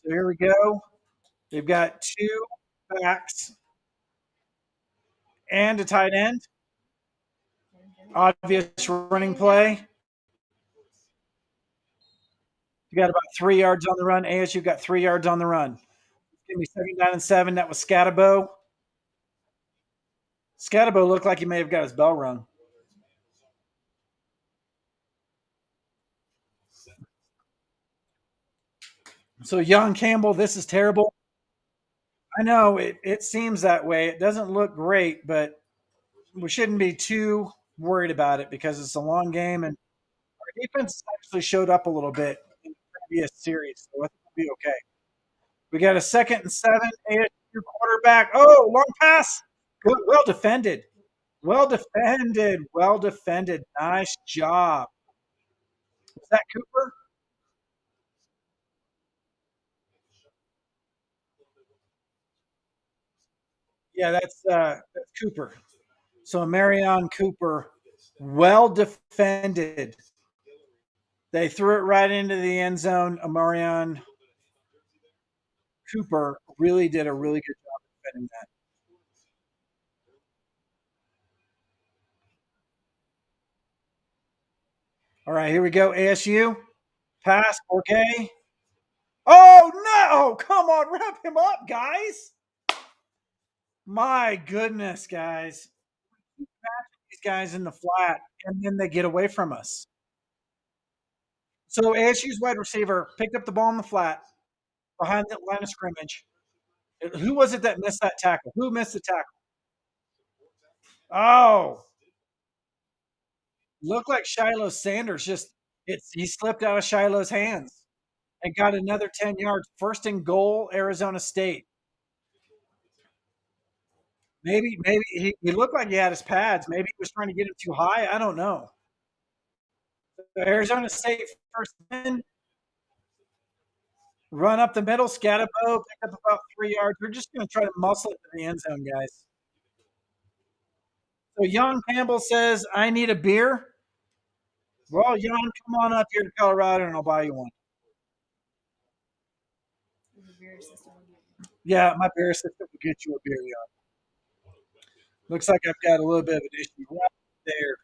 So here we go. They've got two backs and a tight end. Obvious running play. You got about 3 yards on the run. ASU got 3 yards on the run. Give me 2nd down and 7. That was Scatabo. Scatabo looked like he may have got his bell rung. So young Campbell, this is terrible. I know it seems that way. It doesn't look great, but we shouldn't be too worried about it because it's a long game and our defense actually showed up a little bit in the previous series, so I think we'll be okay. We got a 2nd and 7. ASU quarterback. Oh, long pass. Good, well defended. Well defended. Well defended. Nice job. Was that Cooper? Yeah, that's Cooper. So Marion Cooper, well defended. They threw it right into the end zone. Marion Cooper really did a really good job defending that. All right, here we go. ASU pass. Okay. Oh no! Come on, wrap him up, guys. My goodness, guys. These guys in the flat, and then they get away from us. So ASU's wide receiver picked up the ball in the flat behind the line of scrimmage. Who was it that missed that tackle? Who missed the tackle? Oh, looked like Shiloh Sanders he slipped out of Shiloh's hands and got another 10 yards. First and goal, Arizona State. Maybe he looked like he had his pads. Maybe he was trying to get him too high. I don't know. Arizona State first in, run up the middle, Scatabo, pick up about 3 yards. We're just going to try to muscle it to the end zone, guys. So Young Campbell says, I need a beer. Well, Young, come on up here to Colorado and I'll buy you one. Yeah, my beer system will get you a beer, Young. Looks like I've got a little bit of an issue right there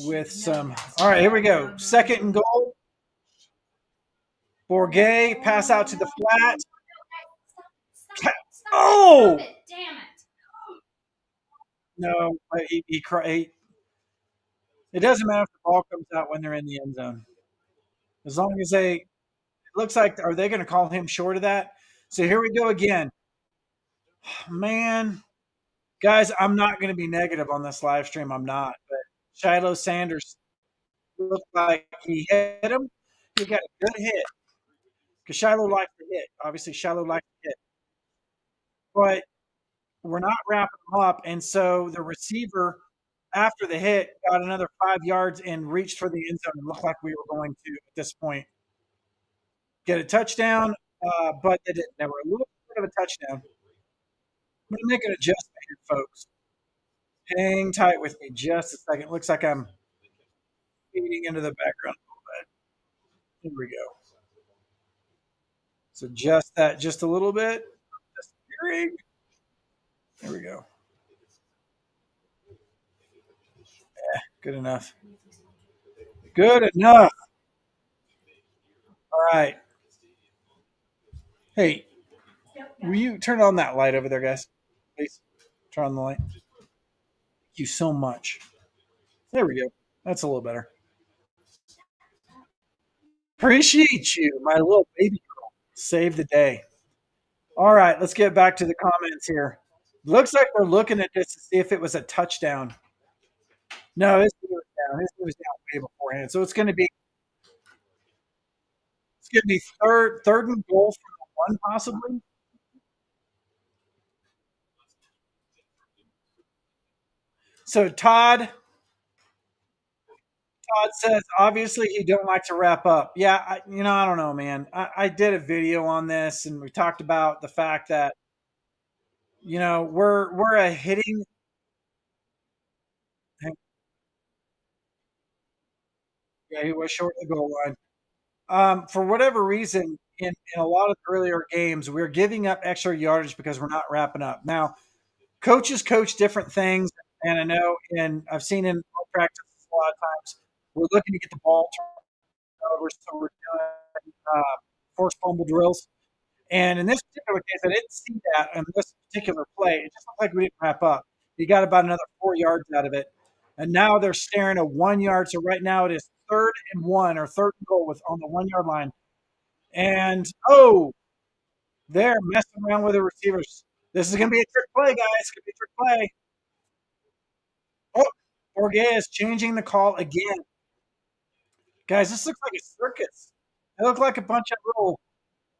with some. All right, here we go. 2nd and goal. Bourget, pass out to the flat. Oh! Damn it. No, he cried. It doesn't matter if the ball comes out when they're in the end zone. As long as it looks like, are they going to call him short of that? So here we go again. Man, guys, I'm not going to be negative on this live stream. I'm not. But Shiloh Sanders looked like he hit him. He got a good hit because Shiloh likes to hit. Obviously, Shiloh likes to hit. But we're not wrapping them up. And so the receiver, after the hit, got another 5 yards and reached for the end zone. It looked like we were going to, at this point, get a touchdown, but they didn't. They were a little bit of a touchdown. I'm going to make an adjustment here, folks. Hang tight with me just a second. Looks like I'm feeding into the background a little bit. Here we go. So adjust that just a little bit. There we go. Yeah, good enough. Good enough. All right. Hey, will you turn on that light over there, guys? Please turn on the light. Thank you so much. There we go. That's a little better. Appreciate you, my little baby girl. Save the day. All right, let's get back to the comments here. Looks like we're looking at this to see if it was a touchdown. No, his knee was down. His knee was down way beforehand. So it's gonna be third and goal from the one possibly. So Todd says obviously he don't like to wrap up. Yeah, I don't know, man. I did a video on this and we talked about the fact that we're a hitting. Yeah, he was short of the goal line. For whatever reason, in a lot of the earlier games, we're giving up extra yardage because we're not wrapping up. Now, coaches coach different things, and I know, and I've seen in practice a lot of times, we're looking to get the ball turned over, so we're doing forced fumble drills. And in this particular case, I didn't see that in this particular play. It just looked like we didn't wrap up. He got about another 4 yards out of it. And now they're staring at 1 yard. So right now it is third and one or third and goal with on the 1 yard line. And they're messing around with the receivers. This is gonna be a trick play, guys. It's gonna be a trick play. Oh, Orge is changing the call again. Guys, this looks like a circus. It looked like a bunch of little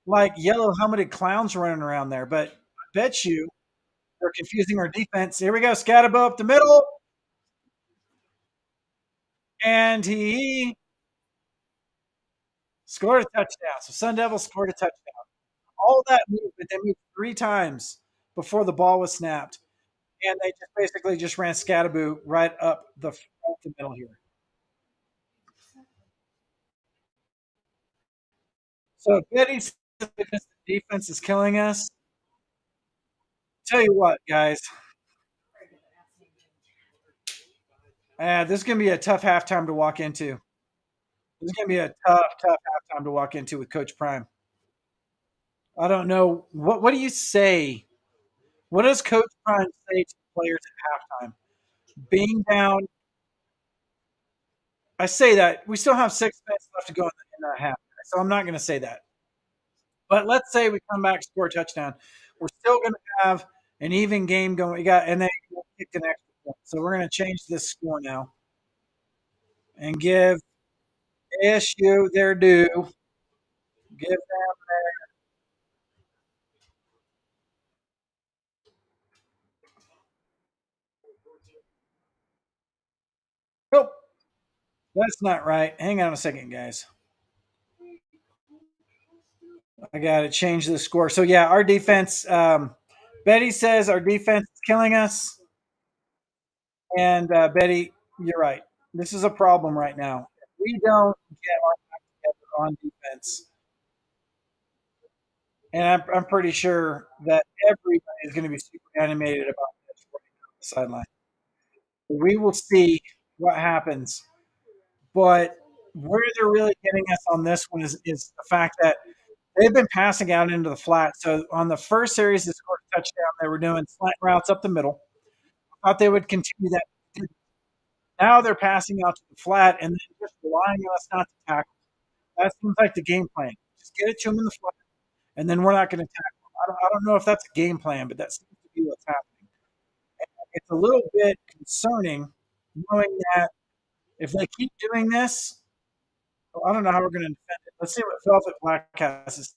like yellow helmeted clowns running around there, but I bet you they're confusing our defense. Here we go. Scatabo up the middle. And he scored a touchdown. So Sun Devils scored a touchdown. All that movement, they moved 3 times before the ball was snapped. And they just basically just ran Scattaboo right up the middle here. So Betty says the defense is killing us. Tell you what, guys. This is going to be a tough halftime to walk into. This is going to be a tough halftime to walk into with Coach Prime. I don't know. What do you say? What does Coach Prime say to the players at halftime? Being down, I say that we still have 6 minutes left to go in the half, so I'm not going to say that. But let's say we come back, score a touchdown. We're still going to have an even game going. We got, and then we'll kick an extra point. So we're going to change this score now and give ASU their due. Give them nope. That's not right. Hang on a second, guys. I got to change the score. So yeah, our defense. Betty says our defense is killing us, and Betty, you're right. This is a problem right now. If we don't get our act together on defense, and I'm pretty sure that everybody is going to be super animated about this right now on the sideline. We will see what happens, but where they're really getting us on this one is the fact that they've been passing out into the flat. So on the first series, they scored a touchdown. They were doing slant routes up the middle. I thought they would continue that. Now they're passing out to the flat and then just relying on us not to tackle. That seems like the game plan. Just get it to them in the flat, and then we're not going to tackle them. I don't know if that's a game plan, but that seems to be what's happening. And it's a little bit concerning knowing that if they keep doing this, well, I don't know how we're going to defend it. Let's see what Velvet Black has to say.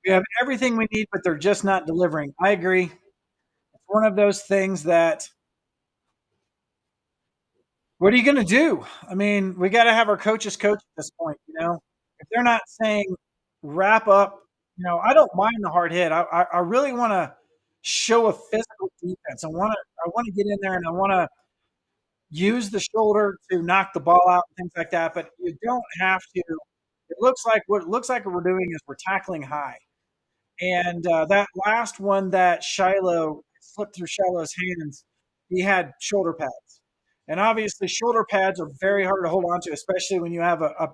We have everything we need, but they're just not delivering. I agree. It's one of those things that what are you going to do? I mean, we got to have our coaches coach at this point. If they're not saying wrap up, I don't mind the hard hit. I really want to show a physical defense. I want to get in there and I want to use the shoulder to knock the ball out and things like that. But you don't have to. What it looks like we're doing is we're tackling high. And that last one that Shiloh slipped through Shiloh's hands, he had shoulder pads. And obviously, shoulder pads are very hard to hold on to, especially when you have a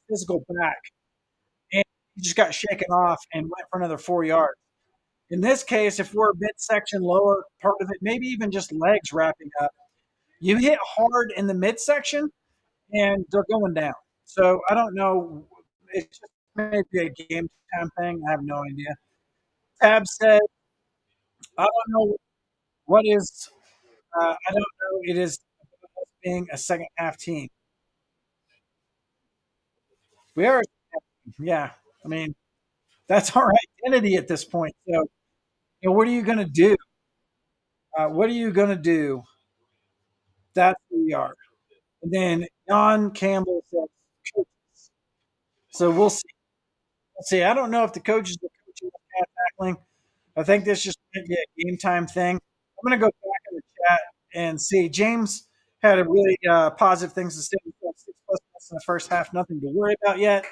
physical back. And he just got shaken off and went for another 4 yards. In this case, if we're midsection lower part of it, maybe even just legs wrapping up, you hit hard in the midsection and they're going down. So I don't know. It's just may be a game time thing. I have no idea. Tab said, I don't know what is, I don't know. It is being a second half team. We are, yeah. I mean, that's our identity at this point. So, what are you going to do? What are you going to do? That's who we are. And then John Campbell says, coaches. So we'll see. We'll see. I don't know if the coaches are coaching the tackling. I think this just might be a game time thing. I'm going to go back in the chat and see. James had a really positive things to say. 6+ minutes in the first half, nothing to worry about yet.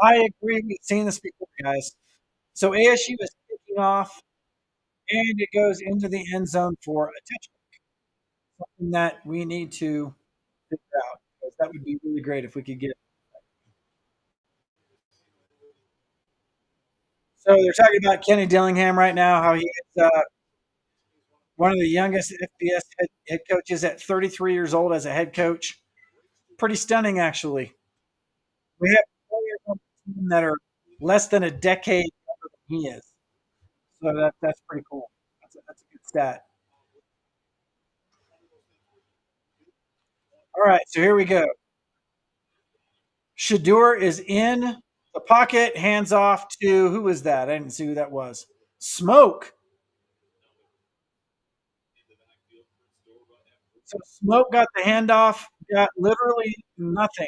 I agree. We've seen this before, guys. So ASU is kicking off, and it goes into the end zone for a touchdown. Something that we need to figure out because that would be really great if we could get. So they're talking about Kenny Dillingham right now, how he is one of the youngest FBS head coaches at 33 years old as a head coach. Pretty stunning, actually. We have players on the team that are less than a decade younger than he is. So that's pretty cool. That's a good stat. All right, so here we go. Shadur is in the pocket, hands off to who was that? I didn't see who that was. Smoke. So Smoke got the handoff, got literally nothing,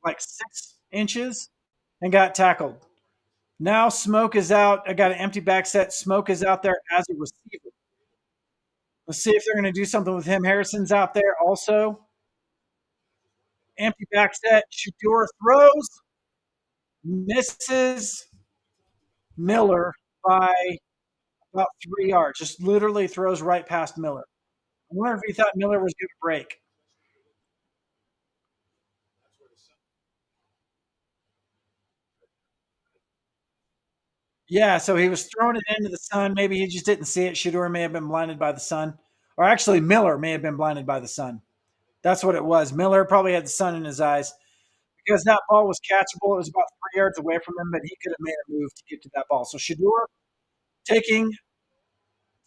like 6 inches, and got tackled. Now Smoke is out. I got an empty back set. Smoke is out there as a receiver. Let's see if they're going to do something with him. Harrison's out there also. Empty back set. Shadur throws, misses Miller by about 3 yards. Just literally throws right past Miller. I wonder if he thought Miller was going to break. Yeah, so he was throwing it into the sun. Maybe he just didn't see it. Shador may have been blinded by the sun. Or actually, Miller may have been blinded by the sun. That's what it was. Miller probably had the sun in his eyes because that ball was catchable. It was about 3 yards away from him, but he could have made a move to get to that ball. So Shador taking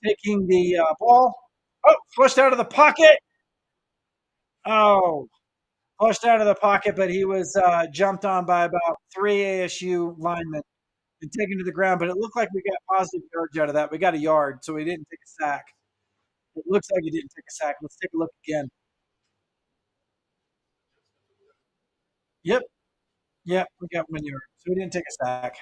the ball. Oh, flushed out of the pocket. Oh, flushed out of the pocket, but he was jumped on by about 3 ASU linemen and taken to the ground. But it looked like we got positive yards out of that. We got a yard, so we didn't take a sack. It looks like he didn't take a sack. Let's take a look again. Yep, yep, we got 1 yard, so we didn't take a sack.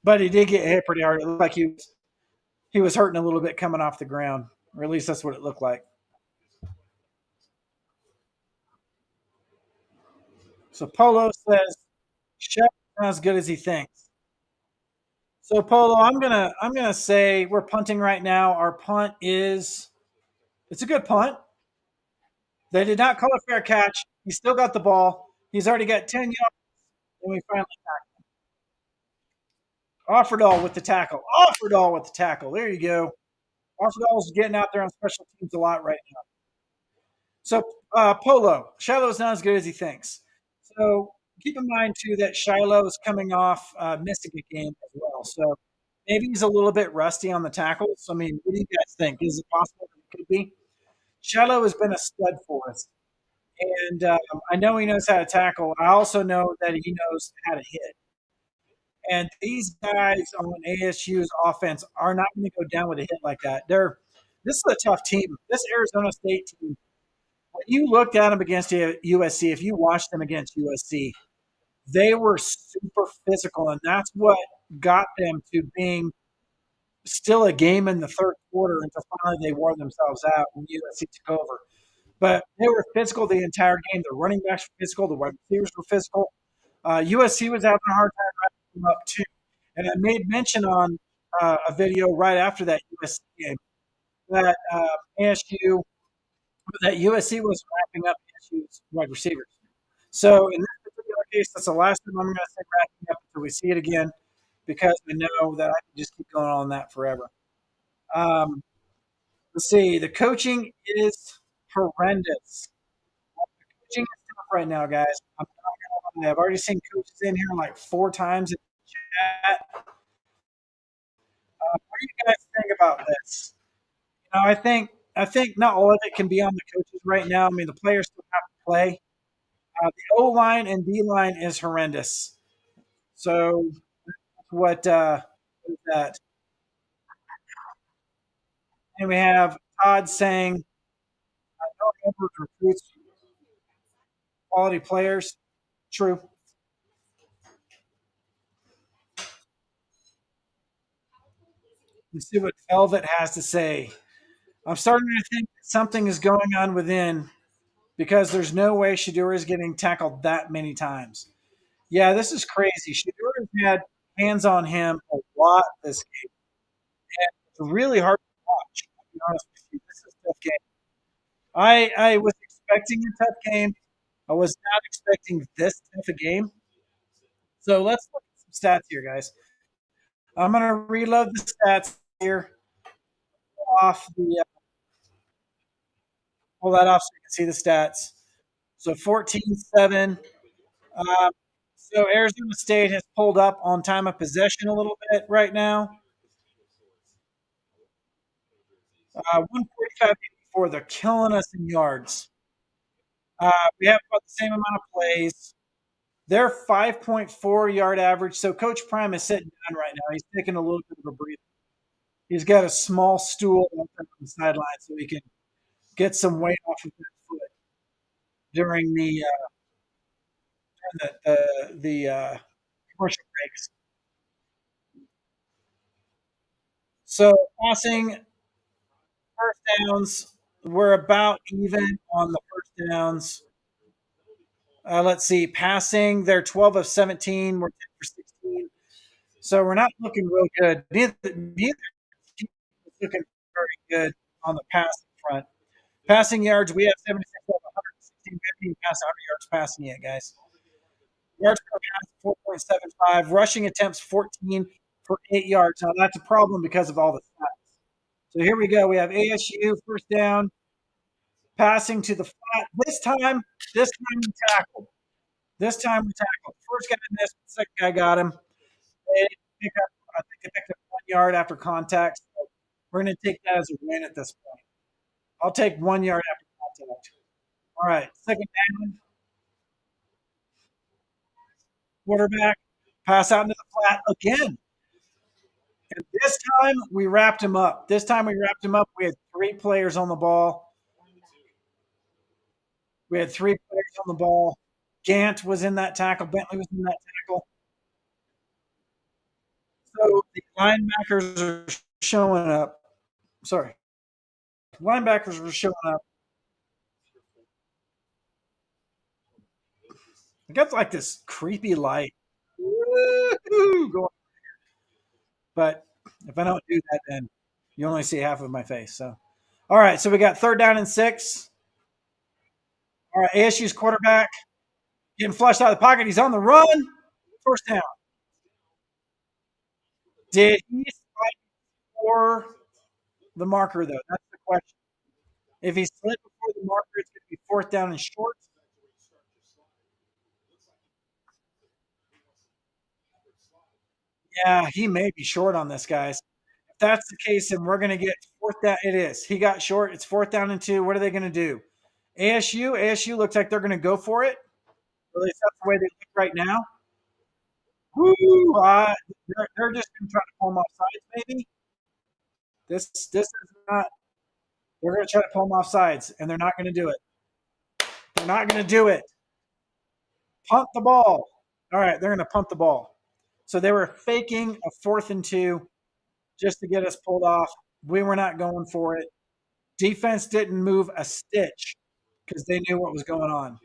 But he did get hit pretty hard. It looked like he was hurting a little bit coming off the ground, or at least that's what it looked like. So Polo says, "Shep not as good as he thinks." So Polo, I'm gonna say we're punting right now. Our punt is it's a good punt. They did not call a fair catch. He still got the ball. He's already got 10 yards, and we finally Offerdahl with the tackle. Offerdahl with the tackle. There you go. Offerdahl's getting out there on special teams a lot right now. So Polo, Shiloh's not as good as he thinks. So keep in mind too that Shiloh is coming off missing a game as well. So maybe he's a little bit rusty on the tackles. So, I mean, what do you guys think? Is it possible that it could be? Shiloh has been a stud for us, and I know he knows how to tackle. I also know that he knows how to hit. And these guys on ASU's offense are not going to go down with a hit like that. This is a tough team. This Arizona State team, when you looked at them against USC, if you watched them against USC, they were super physical, and that's what got them to being still a game in the third quarter until finally they wore themselves out when USC took over. But they were physical the entire game. The running backs were physical. The wide receivers were physical. USC was having a hard time wrapping them up too. And I made mention on a video right after that USC game that ASU that USC was wrapping up ASU's wide receivers. So in this particular case, that's the last time I'm going to say wrapping up until we see it again because I know that I can just keep going on that forever. Um, let's see. The coaching is horrendous. The coaching is tough right now, guys. I'm not I've already seen coaches in here like 4 times in chat. What do you guys think about this? I think not all of it can be on the coaches right now. I mean, the players still have to play. The O line and D line is horrendous. So what is that? And we have Todd saying, "No Edwards recruits quality players." True. Let's see what Velvet has to say. I'm starting to think that something is going on within because there's no way Shadura is getting tackled that many times. Yeah, this is crazy. Shadura's had hands on him a lot this game. It's really hard to watch. I'll be honest with you. This is a tough game. I was expecting a tough game. I was not expecting this tough a game. So let's look at some stats here, guys. I'm going to reload the stats here off the pull that off so you can see the stats. So 14-7. So Arizona State has pulled up on time of possession a little bit right now. 145-84. They're killing us in yards. We have about the same amount of plays. They're 5.4 yard average. So Coach Prime is sitting down right now. He's taking a little bit of a breather. He's got a small stool on the sideline so he can get some weight off of that foot during the commercial breaks. So passing first downs, we're about even on the first downs. Let's see, passing, they're 12 of 17. We're 10 for 16. So we're not looking real good. Neither team is looking very good on the passing front. Passing yards, we have 76 of 116. We haven't even passed 100 yards passing yet, guys. Yards per pass, 4.75. Rushing attempts, 14 for 8 yards. Now, that's a problem because of all the stats. So here we go. We have ASU, first down, passing to the flat. This time we tackled. This time we tackled. First guy missed, the second guy got him. They pick up, I think they picked up 1 yard after contact. So we're going to take that as a win at this point. I'll take 1 yard after contact. All right, second down, quarterback, pass out into the flat again. And this time we wrapped him up. This time we wrapped him up. We had 3 players on the ball. We had 3 players on the ball. Gant was in that tackle. Bentley was in that tackle. So the linebackers are showing up. Sorry. Linebackers were showing up. I got like this creepy light. Going. But if I don't do that, then you only see half of my face. So, all right. So we got third down and 6. All right. ASU's quarterback getting flushed out of the pocket. He's on the run. First down. Did he slide before the marker, though? That's the question. If he slid before the marker, it's going to be fourth down and short. Yeah, he may be short on this, guys. If that's the case, then we're going to get fourth down. It is. He got short. It's fourth down and 2. What are they going to do? ASU looks like they're going to go for it. At least that's the way they look right now. Woo! They're just going to try to pull him off sides, maybe. This is not. They're going to try to pull him off sides, and they're not going to do it. They're not going to do it. Punt the ball. All right, they're going to punt the ball. So they were faking a 4th and 2 just to get us pulled off. We were not going for it. Defense didn't move a stitch because they knew what was going on.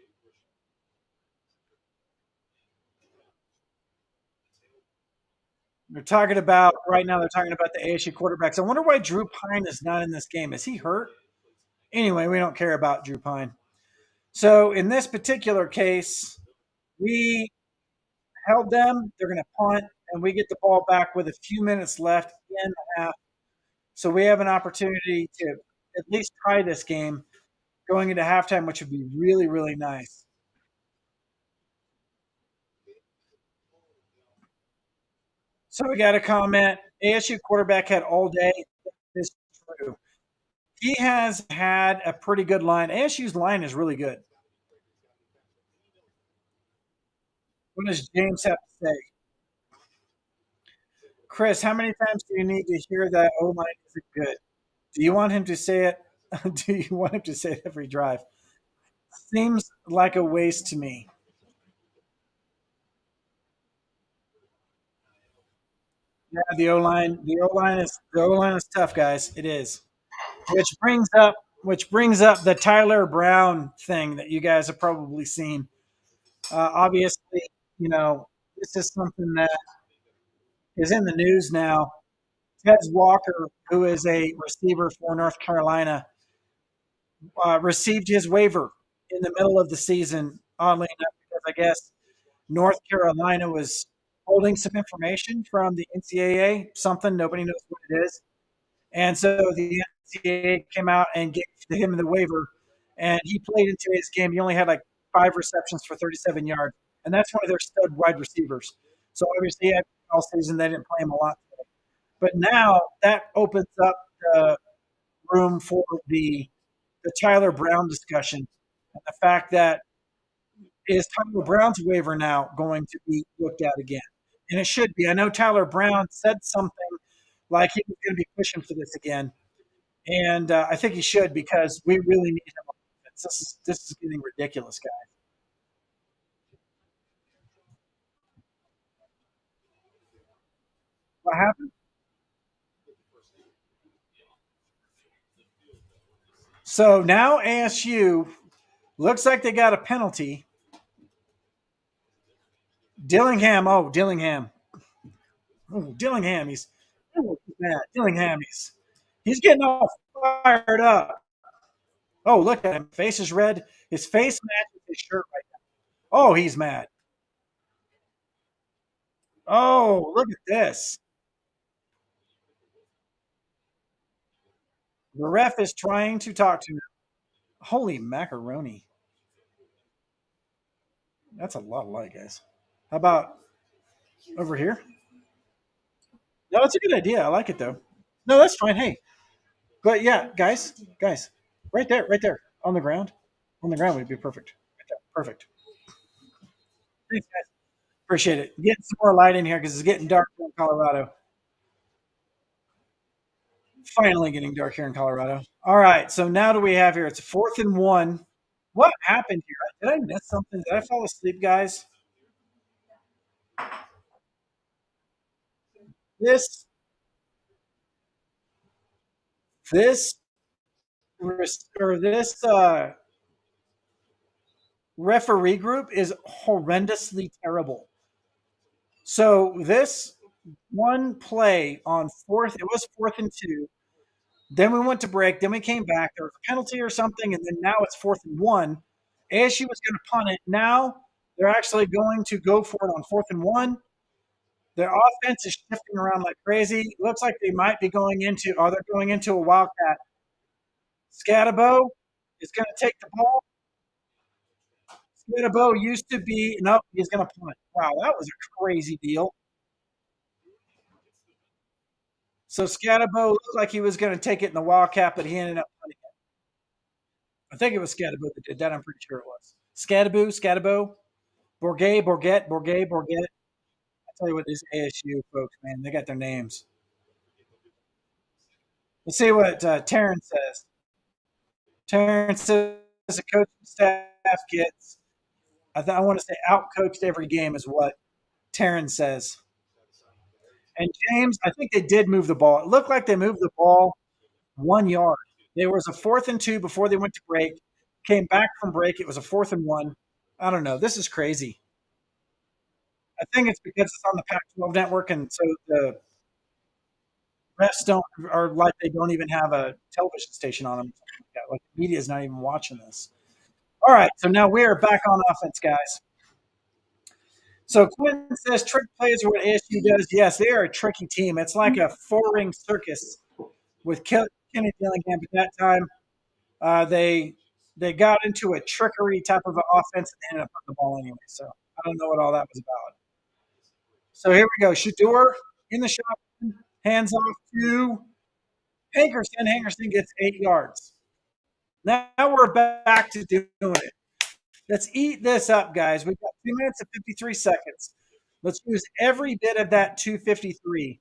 They're talking about right now. They're talking about the ASU quarterbacks. I wonder why Drew Pine is not in this game. Is he hurt? Anyway, we don't care about Drew Pine. So in this particular case, we held them. They're going to punt, and we get the ball back with a few minutes left in the half. So we have an opportunity to at least tie this game going into halftime, which would be really, really nice. So we got a comment. ASU quarterback had all day. This is true. He has had a pretty good line. ASU's line is really good. What does James have to say? Chris, how many times do you need to hear that O line isn't good? Do you want him to say it? Do you want him to say it every drive? Seems like a waste to me. Yeah, the O line is tough, guys. It is. Which brings up the Tyler Brown thing that you guys have probably seen. Obviously, you know this is something that is in the news now. Ted Walker, who is a receiver for North Carolina, received his waiver in the middle of the season. Oddly enough, because I guess North Carolina was holding some information from the NCAA, something nobody knows what it is. And so the NCAA came out and gave him the waiver, and he played into his game. He only had like 5 receptions for 37 yards, and that's one of their stud wide receivers. So obviously, all season they didn't play him a lot. But now that opens up the room for the Tyler Brown discussion and the fact that is Tyler Brown's waiver now going to be looked at again? And it should be. I know Tyler Brown said something like he was going to be pushing for this again, and I think he should because we really need him on defense. This is getting ridiculous, guys. What happened? So now ASU looks like they got a penalty. Dillingham, Dillingham, Dillingham, he's mad. Dillingham, he's getting all fired up. Oh, look at him, face is red. His face matches his shirt right now. Oh, he's mad. Oh, look at this. The ref is trying to talk to him. Holy macaroni. That's a lot of light, guys. How about over here? No, that's a good idea. I like it though. No, that's fine. Hey, but yeah, guys, right there, on the ground would be perfect. Right there, perfect. Thanks, guys. Appreciate it. Getting some more light in here because it's getting dark in Colorado. Finally, getting dark here in Colorado. All right, so now do we have here? It's 4th and 1. What happened here? Did I miss something? Did I fall asleep, guys? This this or this referee group is horrendously terrible. So this one play on fourth, it was 4th and 2. Then we went to break. Then we came back. There was a penalty or something, and then now it's 4th and 1. ASU was going to punt it. Now they're actually going to go for it on 4th and 1. Their offense is shifting around like crazy. Looks like they might be going into. Oh, they're going into a wildcat. Scatabo is going to take the ball. Scatabo used to be. Nope, he's going to punt. Wow, that was a crazy deal. So Scatabo looked like he was going to take it in the wildcat, but he ended up punting it. I think it was Scatabo that did that. I'm pretty sure it was. Scatabo, Bourget. I tell you what, these ASU folks, man, they got their names. Let's see what Taryn says. Taryn says the coaching staff gets, I want to say, outcoached every game is what Taryn says. And James, I think they did move the ball. It looked like they moved the ball 1 yard. There was a 4th and 2 before they went to break. Came back from break. It was a 4th and 1. I don't know. This is crazy. I think it's because it's on the Pac-12 network, and so the refs don't are like they don't even have a television station on them. Like the media is not even watching this. All right, so now we are back on offense, guys. So Quentin says trick plays are what ASU does. Yes, they are a tricky team. It's like a four-ring circus with Kenny Dillingham. At that time, they got into a trickery type of an offense and ended up putting the ball anyway. So I don't know what all that was about. So here we go. Shador in the shot, hands off to Hankerson. Hankerson gets 8 yards. Now we're back to doing it. Let's eat this up, guys. We've got 2 minutes and 53 seconds. Let's use every bit of that 253,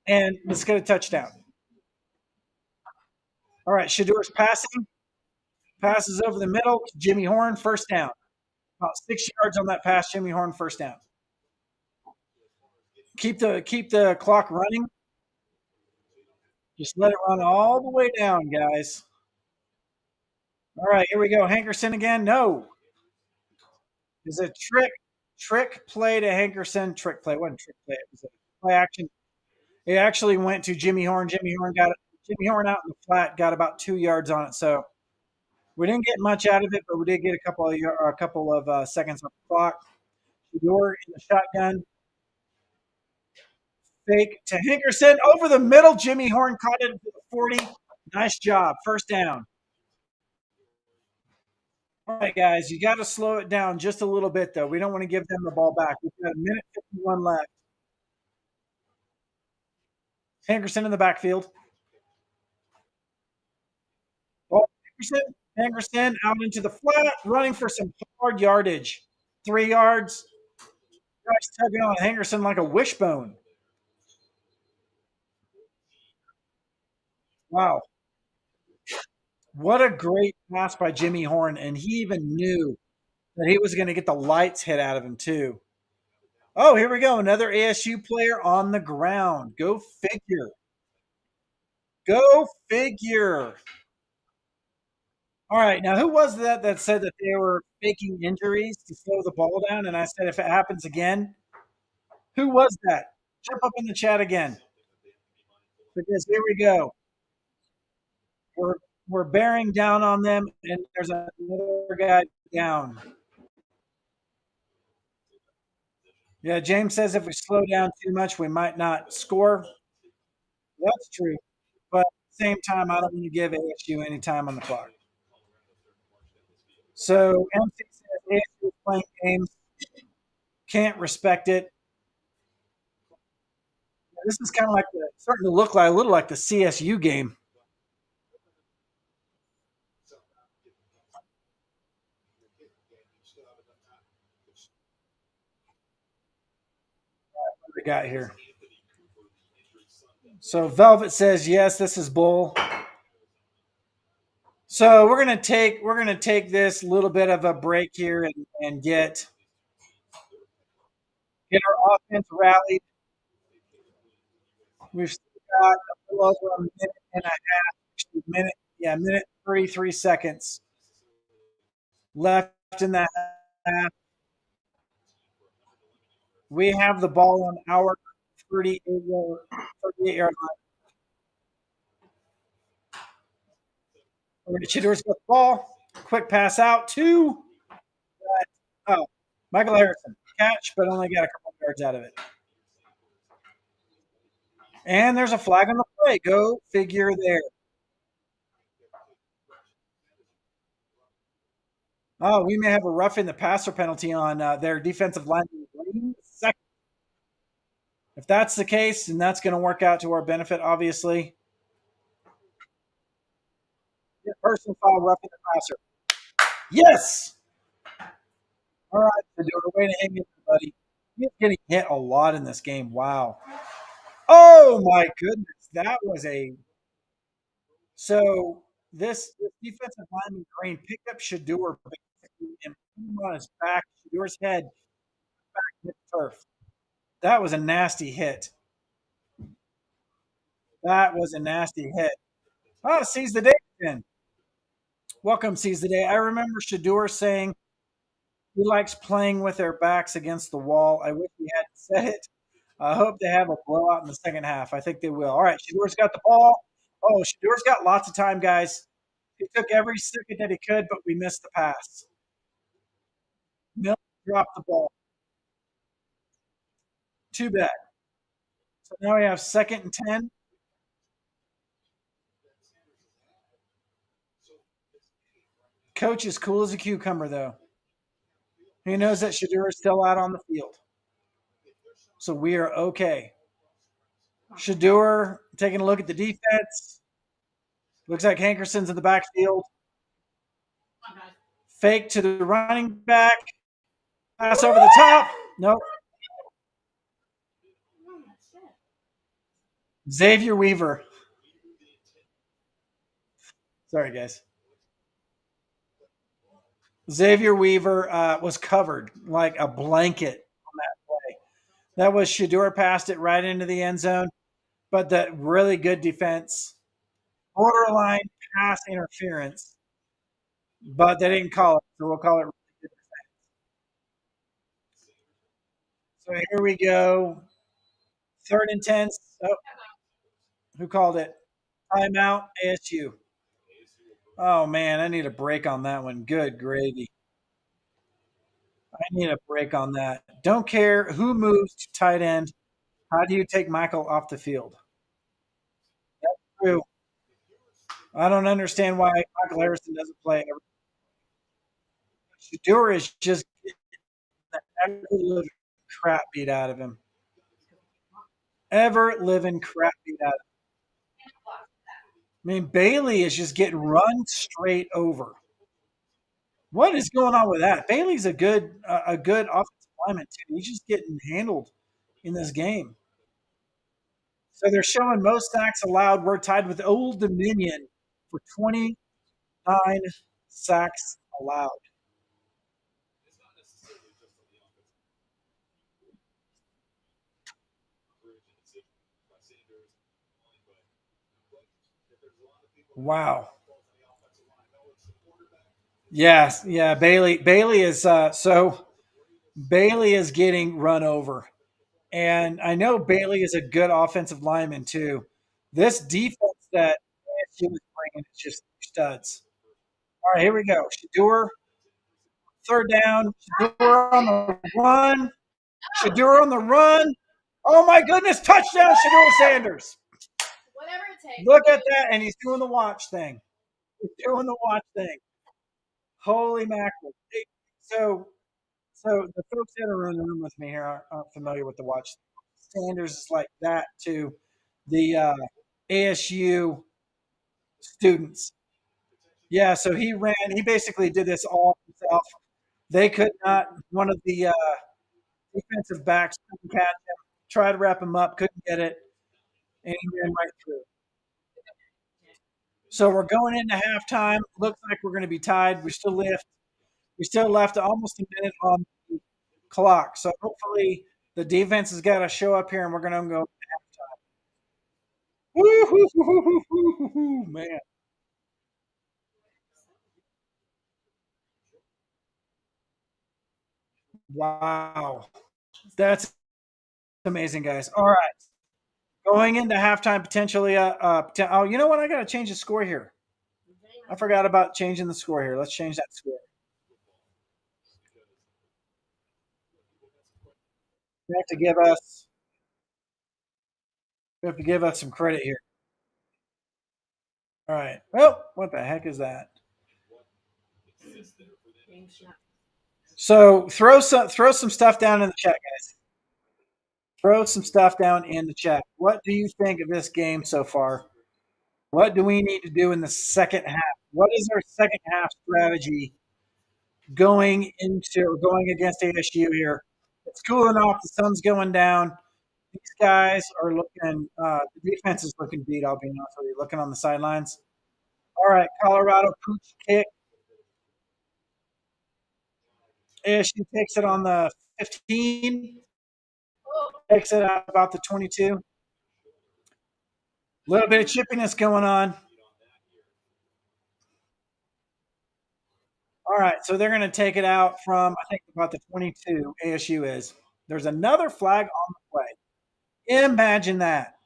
and let's get a touchdown. All right, Shadur's passing. Passes over the middle to Jimmy Horn, first down. About 6 yards on that pass, Jimmy Horn, first down. Keep the clock running. Just let it run all the way down, guys. All right, here we go. Hankerson again. No. It's a trick play to Hankerson. Trick play. It wasn't trick play. It was a play action. It actually went to Jimmy Horn. Jimmy Horn out in the flat, got about 2 yards on it. So we didn't get much out of it, but we did get a couple of seconds on the clock. Shador in the shotgun. Fake to Hankerson over the middle. Jimmy Horn caught it for the 40. Nice job. First down. All right, guys, you got to slow it down just a little bit, though. We don't want to give them the ball back. We've got a minute 51 left. Hankerson in the backfield. Ball Hankerson out into the flat, running for some hard yardage. 3 yards. Guys tugging on Hankerson like a wishbone. Wow. What a great pass by Jimmy Horn, and he even knew that he was going to get the lights hit out of him, too. Oh, here we go. Another ASU player on the ground. Go figure. Go figure. All right. Now, who was that said that they were faking injuries to slow the ball down? And I said, if it happens again, who was that? Jump up in the chat again. Because here we go. We're bearing down on them, and there's another guy down. Yeah, James says if we slow down too much, we might not score. That's true. But at the same time, I don't want to give ASU any time on the clock. So MC says ASU is playing games. Can't respect it. This is kind of like starting to look like a little like the CSU game. What we got here? So Velvet says yes, this is bull. So we're gonna take this little bit of a break here and get our offense rallied. We've still got a little over a minute and a half, minute 33 seconds left in that half. We have the ball on our 38-yard line. Chidor's got the ball. Quick pass out to Michael Harrison. Catch, but only got a couple of yards out of it. And there's a flag on the play. Go figure there. Oh, we may have a roughing the passer penalty on their defensive line. If that's the case, then that's going to work out to our benefit, obviously. Personal foul, roughing the passer. Yes. All right, Fedora, way to hang in, buddy. He's getting hit a lot in this game. Wow. Oh my goodness, that was a. So this defensive lineman Green picked up Shador and put him on his back. Shador's head back hit the turf. That was a nasty hit. That was a nasty hit. Oh, seize the day again. Welcome, seize the day. I remember Shador saying he likes playing with their backs against the wall. I wish he hadn't said it. I hope they have a blowout in the second half. I think they will. All right, Shador's got the ball. Oh, Shador's got lots of time, guys. He took every second that he could, but we missed the pass. Miller dropped the ball. Too bad. So now we have 2nd and 10. Coach is cool as a cucumber, though. He knows that Shador is still out on the field. So we are okay. Shador taking a look at the defense. Looks like Hankerson's in the backfield. Fake to the running back. Pass over the top. Nope. Xavier Weaver. Sorry, guys. Xavier Weaver was covered like a blanket on that play. That was Shador passed it right into the end zone, but that really good defense, borderline pass interference, but they didn't call it, so we'll call it. So here we go. Third and 10. Oh, who called it? Timeout, ASU. Oh, man, I need a break on that one. Good gravy. I need a break on that. Don't care who moves to tight end. How do you take Michael off the field? That's true. I don't understand why Michael Harrison doesn't play. Shador is just getting the ever living crap beat out of him. Ever living crap beat out of him. I mean, Bailey is just getting run straight over. What is going on with that? Bailey's a good offensive lineman too. He's just getting handled in this game. So they're showing most sacks allowed. We're tied with Old Dominion for 29 sacks allowed. Wow. Yes, yeah. Bailey is so Bailey is getting run over, and I know Bailey is a good offensive lineman too. This defense that ASU is bringing is just studs. All right, here we go. Shadur, third down. Shadur on the run. Shadur on the run. Oh my goodness! Touchdown, Shadur Sanders. Look at that, and he's doing the watch thing. He's doing the watch thing. Holy mackerel! So So the folks that are in the room with me here aren't familiar with the watch. Sanders is like that to the ASU students. Yeah, so he ran. He basically did this all himself. They could not. One of the defensive backs couldn't catch him. Tried to wrap him up, couldn't get it, and he ran right through. So we're going into halftime. Looks like we're going to be tied. We still left almost a minute on the clock. So hopefully the defense has got to show up here, and we're going to go. Woo-hoo-hoo-hoo-hoo-hoo, man. Wow. That's amazing, guys. All right. Going into halftime, potentially. Oh, you know what? I got to change the score here. I forgot about changing the score here. Let's change that score. We have to give us. We have to give us some credit here. All right. Well, what the heck is that? So throw some stuff down in the chat, guys. Throw some stuff down in the chat. What do you think of this game so far? What do we need to do in the second half? What is our second half strategy going against ASU here? It's cooling off. The sun's going down. These guys are looking. The defense is looking beat. I'll be honest with you. Looking on the sidelines. All right, Colorado pooch kick. ASU takes it on the 15. Takes it out about the 22. A little bit of chippiness going on. All right, so they're going to take it out from, I think, about the 22. ASU is. There's another flag on the play. Imagine that.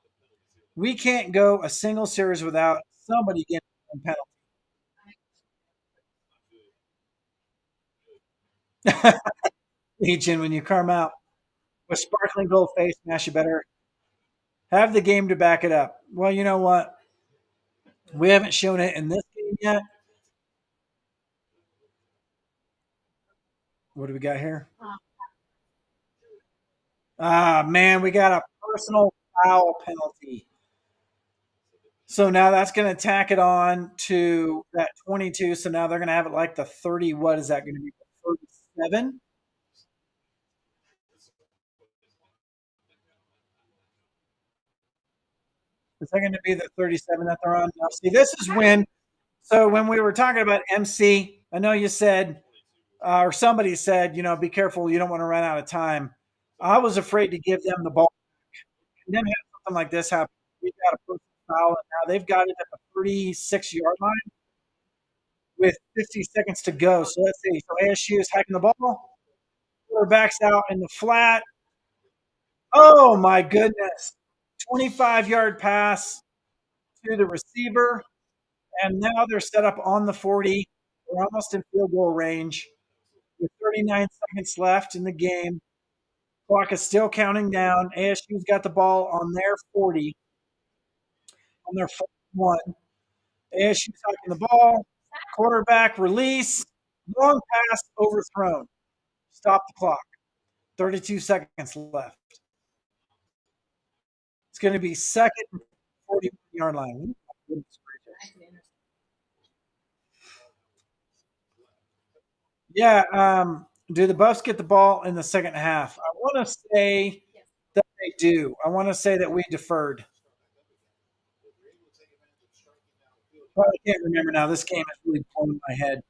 We can't go a single series without somebody getting a penalty. Legion, when you come out with sparkling gold face mask, you better have the game to back it up. Well, you know what? We haven't shown it in this game yet. What do we got here? Ah, man, we got a personal foul penalty. So now that's going to tack it on to that 22. So now they're going to have it like the 30. What is that going to be? 37? Is that going to be the 37 that they're on? Now, see, this is when. So when we were talking about MC, I know you said, or somebody said, be careful. You don't want to run out of time. I was afraid to give them the ball and then have something like this happen. We got a personal foul, and now they've got it at the 36-yard line with 50 seconds to go. So let's see. So ASU is hiking the ball. Quarterback's out in the flat. Oh my goodness. 25-yard pass to the receiver. And now they're set up on the 40. They're almost in field goal range with 39 seconds left in the game. Clock is still counting down. ASU's got the ball on their 40, on their 41. ASU's taking the ball. Quarterback release. Long pass overthrown. Stop the clock. 32 seconds left. It's going to be second 40-yard line. Yeah. Do the Buffs get the ball in the second half? I want to say that they do. I want to say that we deferred. But I can't remember now. This game has really blown my head.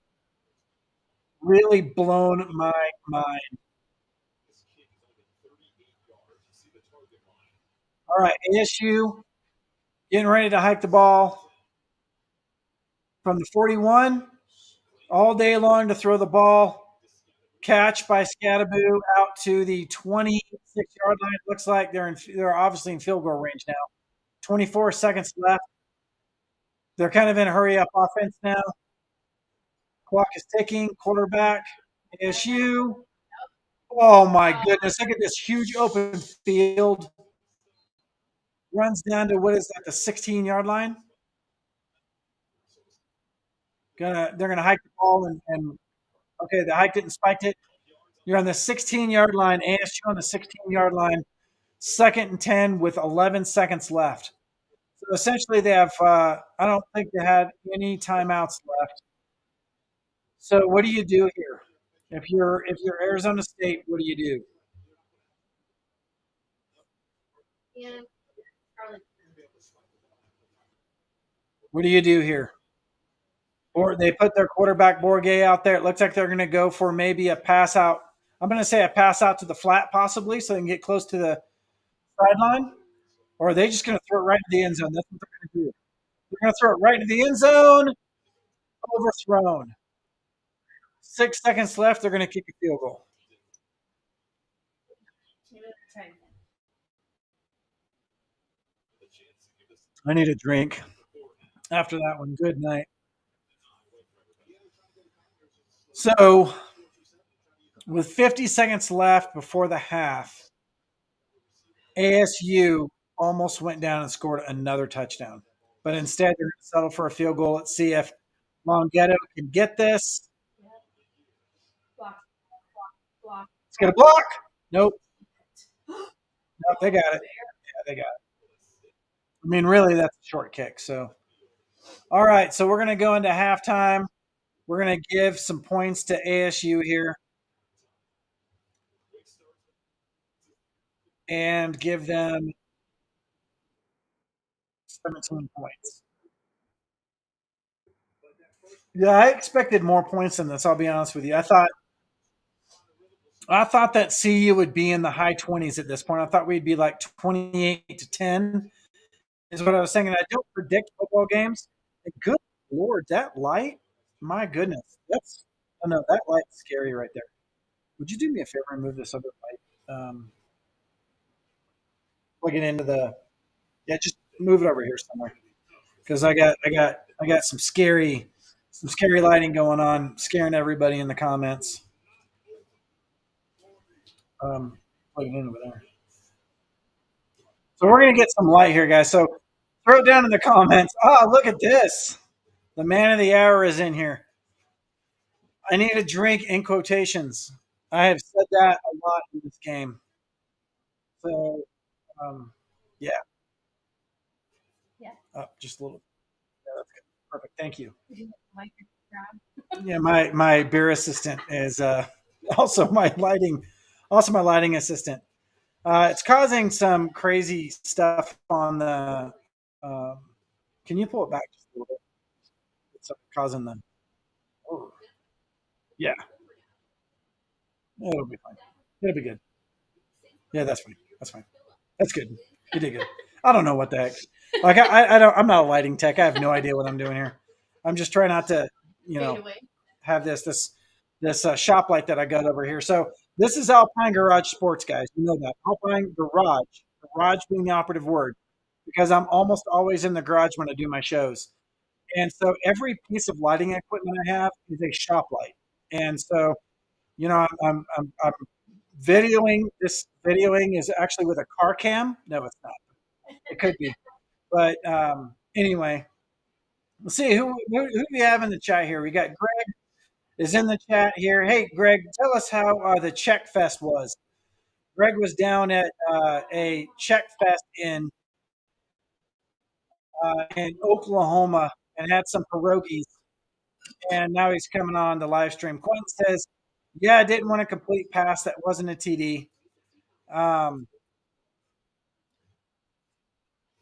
Really blown my mind. All right, ASU getting ready to hike the ball from the 41 all day long to throw the ball. Catch by Scadaboo out to the 26-yard line. Looks like they're obviously in field goal range now. 24 seconds left. They're kind of in a hurry up offense now. Clock is ticking. Quarterback ASU. Oh my goodness! Look at this huge open field. Runs down to what is that? The 16-yard line. They're gonna hike the ball and okay, they hiked it and spiked it. You're on the 16-yard line. ASU on the 16-yard line. Second and 10 with 11 seconds left. So essentially, they have. I don't think they had any timeouts left. So what do you do here? If you're Arizona State, what do you do? What do you do here? Or they put their quarterback Borgay out there. It looks like they're going to go for maybe a pass out. I'm going to say a pass out to the flat, possibly, so they can get close to the sideline. Or are they just going to throw it right to the end zone? That's what they're going to do. They're going to throw it right to the end zone. Overthrown. 6 seconds left. They're going to kick a field goal. I need a drink after that one. Good night. So, with 50 seconds left before the half, ASU almost went down and scored another touchdown. But instead, they're going to settle for a field goal. Let's see if Longhetto can get this. It's going to block. Nope. Nope, they got it. Yeah, they got it. I mean, really, that's a short kick. So, all right. So, we're going to go into halftime. We're going to give some points to ASU here and give them 17 points. Yeah, I expected more points than this. I'll be honest with you. I thought that CU would be in the high 20s at this point. I thought we'd be like 28-10 is what I was saying. And I don't predict football games. And good Lord, that light, my goodness. That light's scary right there. Would you do me a favor and move this other light? Plug it into yeah, just move it over here somewhere. Because I got some scary lighting going on, scaring everybody in the comments. Plug it in over there. So we're gonna get some light here, guys. So throw it down in the comments. Oh, look at this. The man of the hour is in here. I need a drink in quotations. I have said that a lot in this game. So Yeah. Just a little. Yeah, that's good. Perfect. Thank you. Yeah, my beer assistant is also my lighting, also my lighting assistant. It's causing some crazy stuff on the. Um, can you pull it back just a little bit? It's causing the. Oh, yeah, it'll be fine. It'll be good. Yeah, that's fine. That's fine. That's good. You did good. I don't know what the heck. Like I don't. I'm not a lighting tech. I have no idea what I'm doing here. I'm just trying not to, you know, have this shop light that I got over here. So this is Alpine Garage Sports, guys. You know that Alpine garage being the operative word, because I'm almost always in the garage when I do my shows. And so every piece of lighting equipment I have is a shop light. And so, I'm videoing. This videoing is actually with a car cam. No, it's not. It could be. But anyway, let's see who we have in the chat here. We got Greg is in the chat here. Hey, Greg, tell us how the Czech Fest was. Greg was down at a Czech Fest in Oklahoma and had some pierogies, and now he's coming on the live stream. Quinn says, "Yeah, I didn't want a complete pass. That wasn't a TD." Um,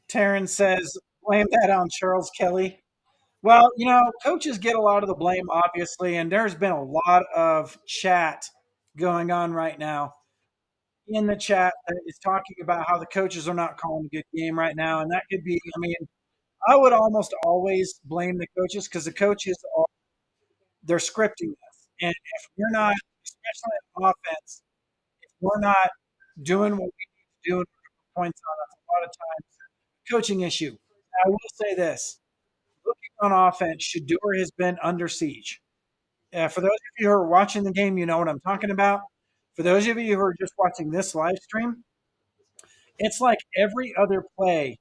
Taryn says, "Blame that on Charles Kelly." Well, coaches get a lot of the blame, obviously, and there's been a lot of chat going on right now in the chat that is talking about how the coaches are not calling a good game right now, and that could be. I mean, I would almost always blame the coaches because the coaches are they're scripting this, and if we're not, especially in offense, if we're not doing what we need to do and put points on us, a lot of times coaching issue. I will say this: looking on offense, Shador has been under siege. For those of you who are watching the game, you know what I'm talking about. For those of you who are just watching this live stream, it's like every other play,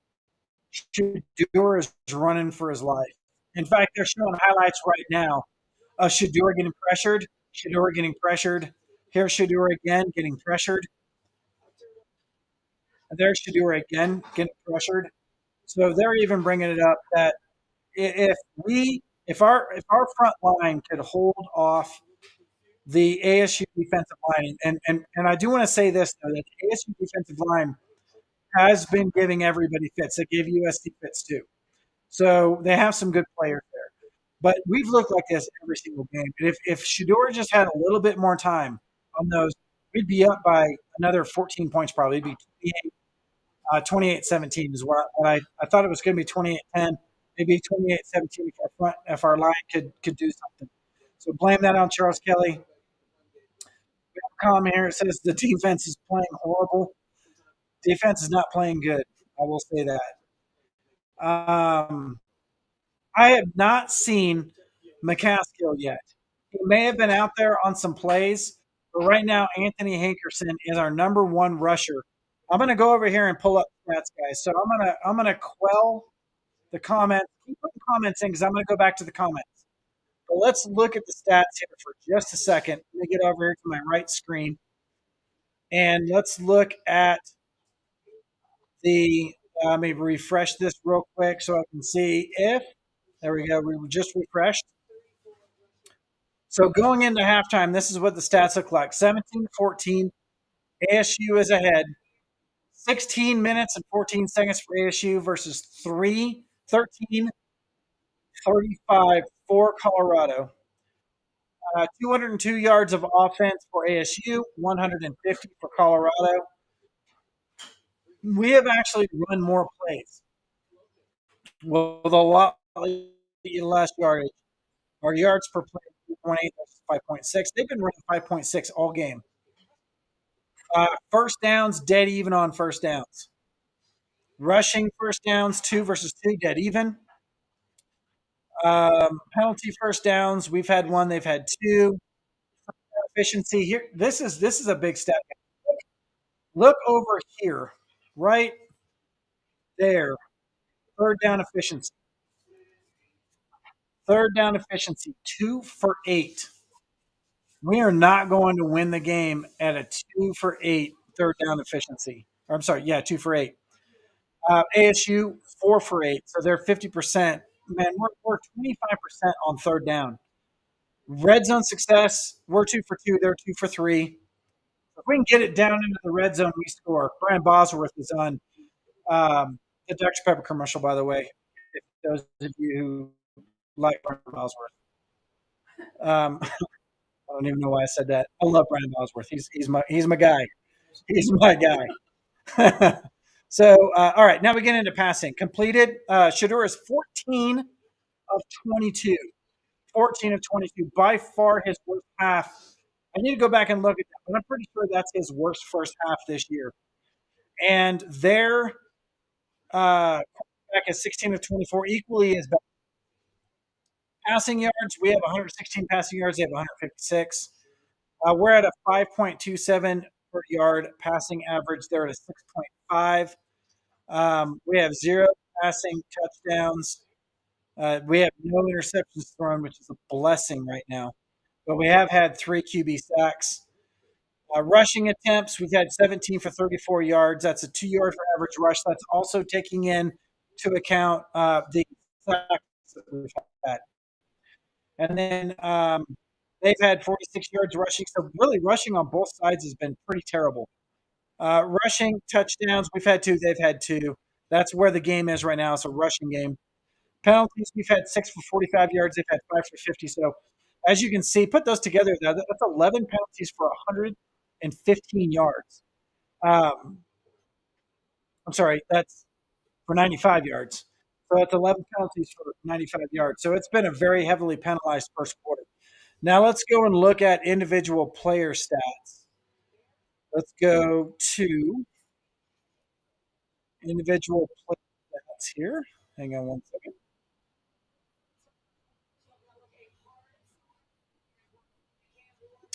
Shador is running for his life. In fact, they're showing highlights right now of Shador getting pressured, Shador getting pressured. Here's Shador again getting pressured. And there's Shador again getting pressured. So they're even bringing it up that if we if our front line could hold off the ASU defensive line, and I do want to say this though, that the ASU defensive line has been giving everybody fits. They gave USC fits too. So they have some good players there. But we've looked like this every single game. And if Shador just had a little bit more time on those, we'd be up by another 14 points probably. It'd be 28-17 is what I thought it was going to be 28-10, maybe 28-17 if our line could do something. So blame that on Charles Kelly. We have a comment here. It says the defense is playing horrible. Defense is not playing good. I will say that. I have not seen McCaskill yet. He may have been out there on some plays, but right now Anthony Hankerson is our number one rusher. I'm going to go over here and pull up stats, guys. So I'm gonna quell the comments. Keep putting comments in because I'm going to go back to the comments. But let's look at the stats here for just a second. Let me get over here to my right screen, and let's look at the. Let me refresh this real quick so I can see if. There we go. We were just refreshed. So going into halftime, this is what the stats look like: 17-14. ASU is ahead. 16 minutes and 14 seconds for ASU versus 13:35 for Colorado. 202 yards of offense for ASU, 150 for Colorado. We have actually run more plays with a lot less yardage. Our yards per play, 3.8 versus 5.6. They've been running 5.6 all game. First downs, dead even on first downs. Rushing first downs, 2 versus 2, dead even. Penalty first downs, we've had 1, they've had 2. Efficiency here. This is a big step. Look over here, right there. Third down efficiency. Third down efficiency, 2 for 8. We are not going to win the game at a 2 for 8 third down efficiency. Or I'm sorry, yeah, 2 for 8. ASU 4 for 8, so they're 50%. Man, we're 25% on third down. Red zone success, we're 2 for 2, they're 2 for 3. If we can get it down into the red zone, we score. Brian Bosworth is on the Dr. Pepper commercial, by the way. If those of you who like Brian Bosworth, I don't even know why I said that. I love Brian Bosworth. He's my guy. He's my guy. So, all right, now we get into passing. Completed. Shador is 14 of 22. 14 of 22. By far his worst half. I need to go back and look at that, but I'm pretty sure that's his worst first half this year. And their quarterback is 16 of 24, equally as bad. Passing yards, we have 116 passing yards. They have 156. We're at a 5.27 per yard passing average. They're at a 6.5. We have 0 passing touchdowns. We have no interceptions thrown, which is a blessing right now. But we have had 3 QB sacks. Rushing attempts, we've had 17 for 34 yards. That's a 2 yard for average rush. That's also taking into account the sacks that we've had. And then they've had 46 yards rushing. So really rushing on both sides has been pretty terrible. Rushing touchdowns, we've had 2. They've had 2. That's where the game is right now. It's a rushing game. Penalties, we've had 6 for 45 yards. They've had 5 for 50. So as you can see, put those together, that's 11 penalties for 115 yards. I'm sorry, that's for 95 yards. So that's 11 penalties for 95 yards. So it's been a very heavily penalized first quarter. Now let's go and look at individual player stats. Let's go to individual player stats here. Hang on one second.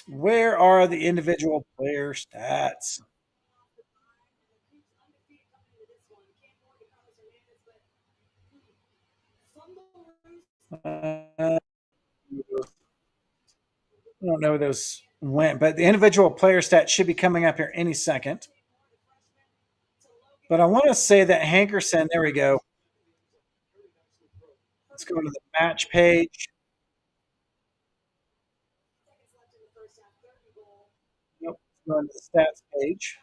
Where are the individual player stats? I don't know where those went, but the individual player stats should be coming up here any second. But I want to say that Hankerson, there we go. Let's go to the match page. Nope, let's go into the stats page.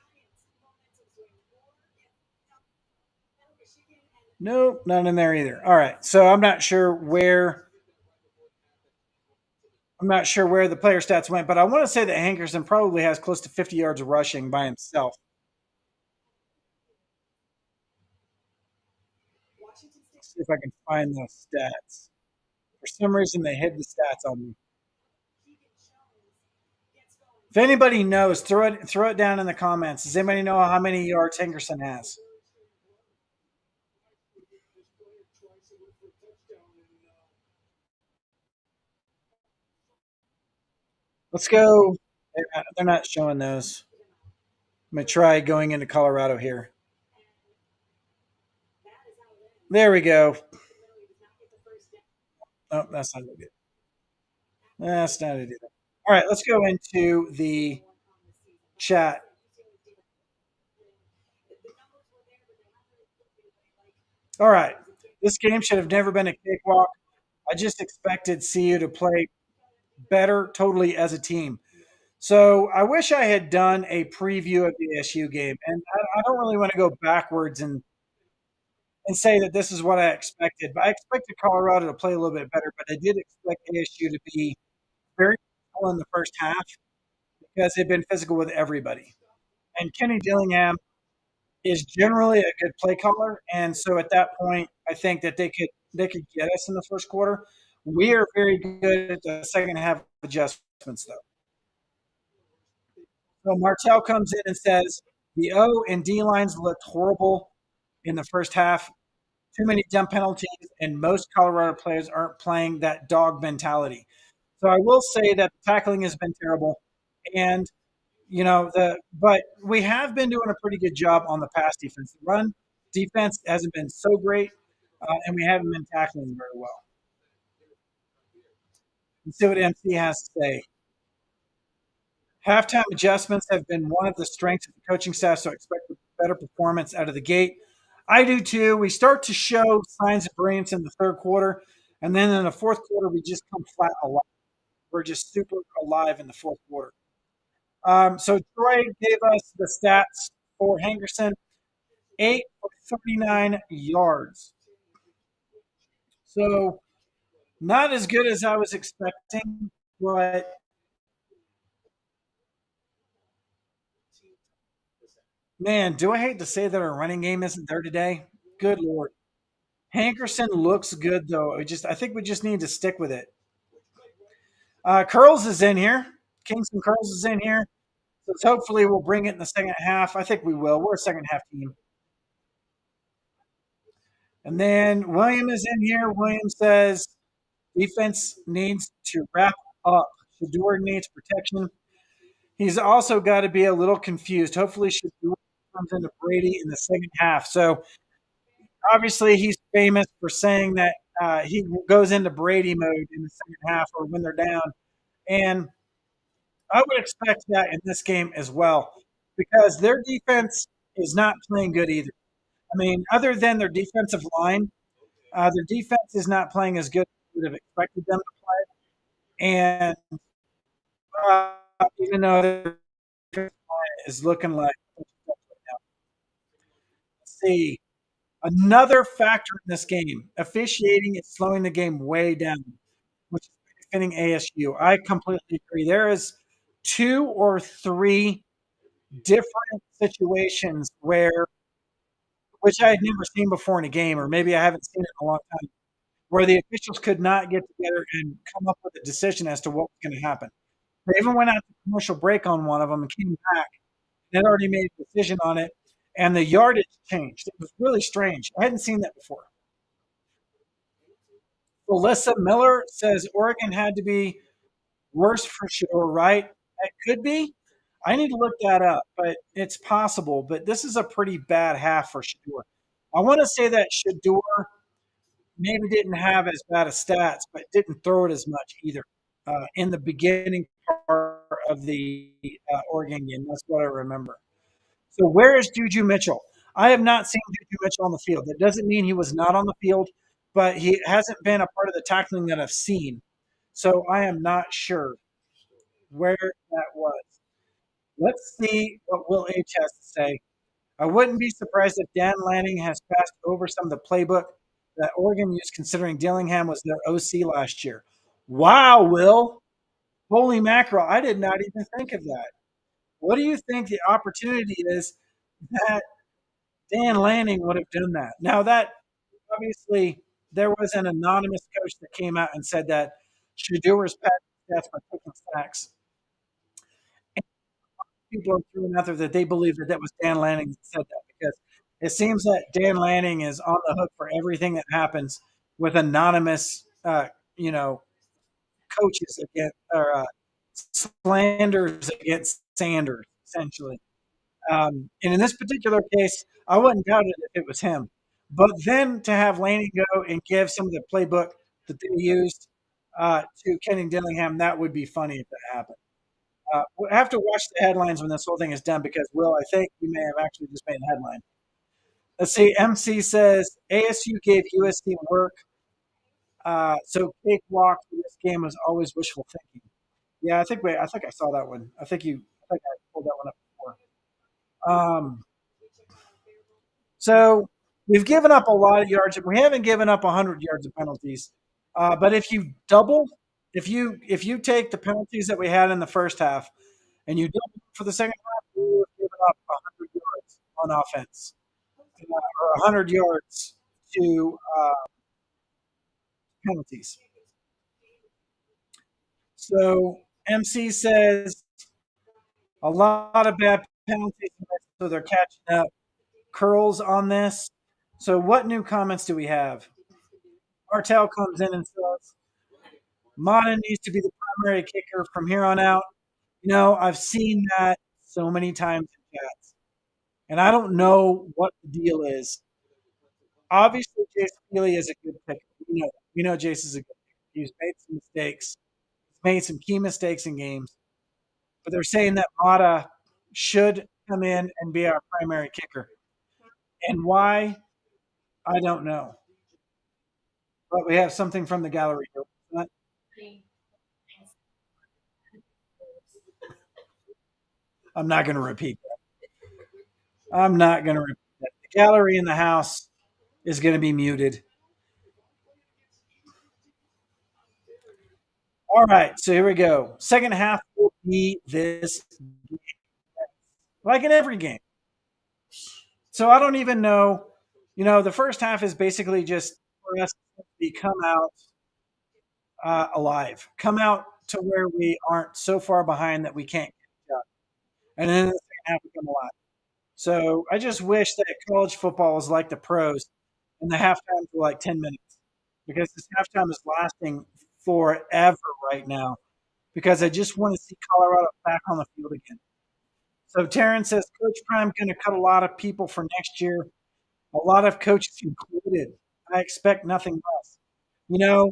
Nope, none in there either. All right, so I'm not sure where the player stats went, but I want to say that Hankerson probably has close to 50 yards of rushing by himself. Let's see if I can find those stats. For some reason, they hid the stats on me. If anybody knows, throw it down in the comments. Does anybody know how many yards Hankerson has? Let's go. They're not showing those. I'm going to try going into Colorado here. There we go. Oh, that's not good. That's not it either. All right, let's go into the chat. All right. This game should have never been a cakewalk. I just expected CU to play better totally as a team. So I wish I had done a preview of the ASU game. And I don't really want to go backwards and say that this is what I expected. But I expected Colorado to play a little bit better, but I did expect ASU to be very physical in the first half because they've been physical with everybody. And Kenny Dillingham is generally a good play caller, and so at that point, I think that they could get us in the first quarter. We are very good at the second half adjustments, though. So Martell comes in and says the O and D lines looked horrible in the first half. Too many dumb penalties, and most Colorado players aren't playing that dog mentality. So I will say that the tackling has been terrible, and but we have been doing a pretty good job on the pass defense. The run defense hasn't been so great, and we haven't been tackling very well. Let's see what MC has to say. Halftime adjustments have been one of the strengths of the coaching staff, so expect a better performance out of the gate. I do too. We start to show signs of brilliance in the third quarter, and then in the fourth quarter, we just come flat alive. We're just super alive in the fourth quarter. So Troy gave us the stats for Henderson: 8 for 39 yards. So not as good as I was expecting, but man, do I hate to say that our running game isn't there today? Good lord. Hankerson looks good though. I think we just need to stick with it. Curls is in here. Kingston Curls is in here. So hopefully we'll bring it in the second half. I think we will. We're a second half team. And then William is in here. William says defense needs to wrap up. Shador needs protection. He's also got to be a little confused. Hopefully Shador comes into Brady in the second half. So obviously he's famous for saying that he goes into Brady mode in the second half or when they're down. And I would expect that in this game as well because their defense is not playing good either. I mean, other than their defensive line, their defense is not playing as good as we would have expected them to play. And even though their defensive line is looking like, let's see, another factor in this game, officiating is slowing the game way down, which is benefiting ASU. I completely agree. There is two or three different situations where, which I had never seen before in a game, or maybe I haven't seen it in a long time, where the officials could not get together and come up with a decision as to what was going to happen. They even went out to commercial break on one of them and came back and had already made a decision on it, and the yardage changed. It was really strange. I hadn't seen that before. Alyssa Miller says Oregon had to be worse for sure, right? It could be. I need to look that up, but it's possible. But this is a pretty bad half for Shador. I want to say that Shador maybe didn't have as bad a stats, but didn't throw it as much either in the beginning part of the Oregon game. That's what I remember. So where is Juju Mitchell? I have not seen Juju Mitchell on the field. That doesn't mean he was not on the field, but he hasn't been a part of the tackling that I've seen. So I am not sure where that was. Let's see what Will H has to say. I wouldn't be surprised if Dan Lanning has passed over some of the playbook that Oregon used, considering Dillingham was their OC last year. Wow, Will. Holy mackerel. I did not even think of that. What do you think the opportunity is that Dan Lanning would have done that? Now, that obviously there was an anonymous coach that came out and said that Shadur's passing stats by taking sacks. People are throwing out there that they believe that that was Dan Lanning that said that because it seems that Dan Lanning is on the hook for everything that happens with anonymous, you know, coaches against or slanders against Sanders, essentially. And in this particular case, I wouldn't doubt it if it was him. But then to have Lanning go and give some of the playbook that they used to Kenny Dillingham, that would be funny if that happened. We'll have to watch the headlines when this whole thing is done because, Will, I think you may have actually just made a headline. Let's see. MC says ASU gave USC work, so cakewalk for this game was always wishful thinking. Yeah, I think I saw that one. I think I pulled that one up before. So we've given up a lot of yards. We haven't given up 100 yards of penalties. But if you double, if you take the penalties that we had in the first half and you double them for the second half, we would have given up 100 yards on offense or 100 yards to penalties. So MC says a lot of bad penalties, so they're catching up. Curls on this. So what new comments do we have? Martel comes in and says Mata needs to be the primary kicker from here on out. You know, I've seen that so many times in chats, and I don't know what the deal is. Obviously, Jace Feely is a good picker. We know Jace is a good picker. He's made some mistakes. He's made some key mistakes in games, but they're saying that Mata should come in and be our primary kicker. And why? I don't know, but we have something from the gallery here. I'm not going to repeat that. I'm not going to repeat that. The gallery in the house is going to be muted. All right, so here we go. Second half will be this, like in every game. So I don't even know. The first half is basically just for us to come out alive, come out to where we aren't so far behind that we can't catch up, and then in the second half we come alive. So I just wish that college football was like the pros, and the halftimes were like 10 minutes, because this halftime is lasting forever right now. Because I just want to see Colorado back on the field again. So Taryn says Coach Prime going to cut a lot of people for next year. A lot of coaches included. I expect nothing less. You know,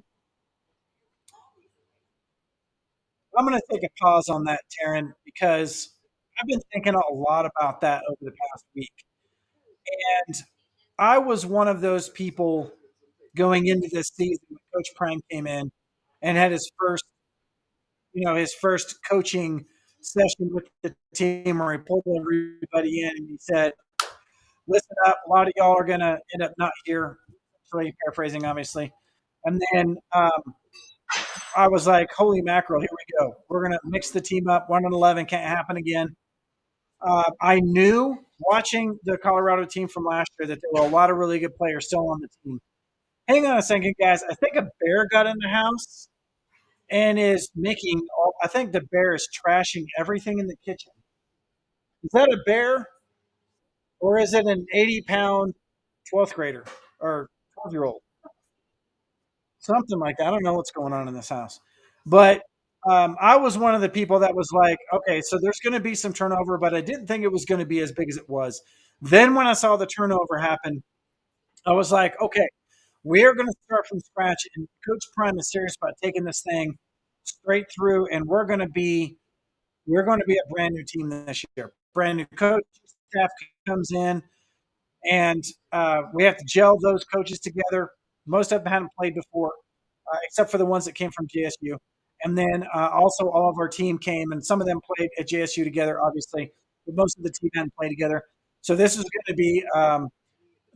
I'm going to take a pause on that, Taryn, because I've been thinking a lot about that over the past week. And I was one of those people going into this season when Coach Prime came in and had his first coaching session with the team where he pulled everybody in and he said, listen up, a lot of y'all are going to end up not here. Actually, paraphrasing, obviously. And then I was like, holy mackerel, here we go. We're going to mix the team up. 1-11 can't happen again. I knew watching the Colorado team from last year that there were a lot of really good players still on the team. Hang on a second, guys. I think a bear got in the house and is I think the bear is trashing everything in the kitchen. Is that a bear or is it an 80-pound 12th grader or 12-year-old? Something like that. I don't know what's going on in this house. But I was one of the people that was like, okay, so there's going to be some turnover, but I didn't think it was going to be as big as it was. Then when I saw the turnover happen, I was like, okay, we're going to start from scratch. And Coach Prime is serious about taking this thing straight through, and we're going to be a brand new team this year. Brand new coach staff comes in, and we have to gel those coaches together. Most of them hadn't played before, except for the ones that came from JSU. And then also all of our team came, and some of them played at JSU together, obviously, but most of the team hadn't played together. So this is going to be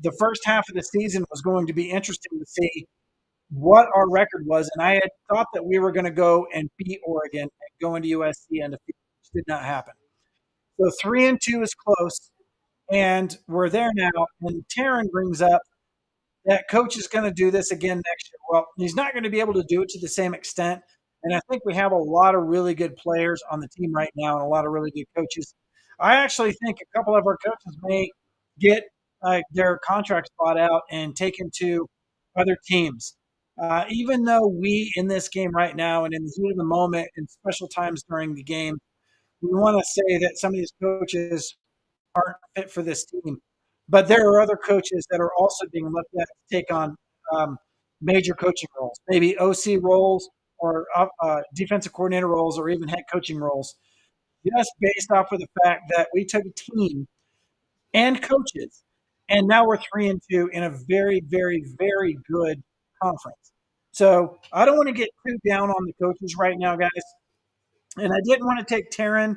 the first half of the season was going to be interesting to see what our record was. And I had thought that we were going to go and beat Oregon and go into USC undefeated, which did not happen. So 3-2 is close, and we're there now. And Taryn brings up that coach is going to do this again next year. Well, he's not going to be able to do it to the same extent. And I think we have a lot of really good players on the team right now and a lot of really good coaches. I actually think a couple of our coaches may get their contracts bought out and taken to other teams. Even though we, in this game right now and in the heat of the moment and special times during the game, we want to say that some of these coaches aren't fit for this team. But there are other coaches that are also being looked at to take on um, major coaching roles, maybe OC roles or defensive coordinator roles or even head coaching roles, just based off of the fact that we took a team and coaches, and now we're 3-2 in a very, very, very good conference. So I don't want to get too down on the coaches right now, guys. And I didn't want to take Taryn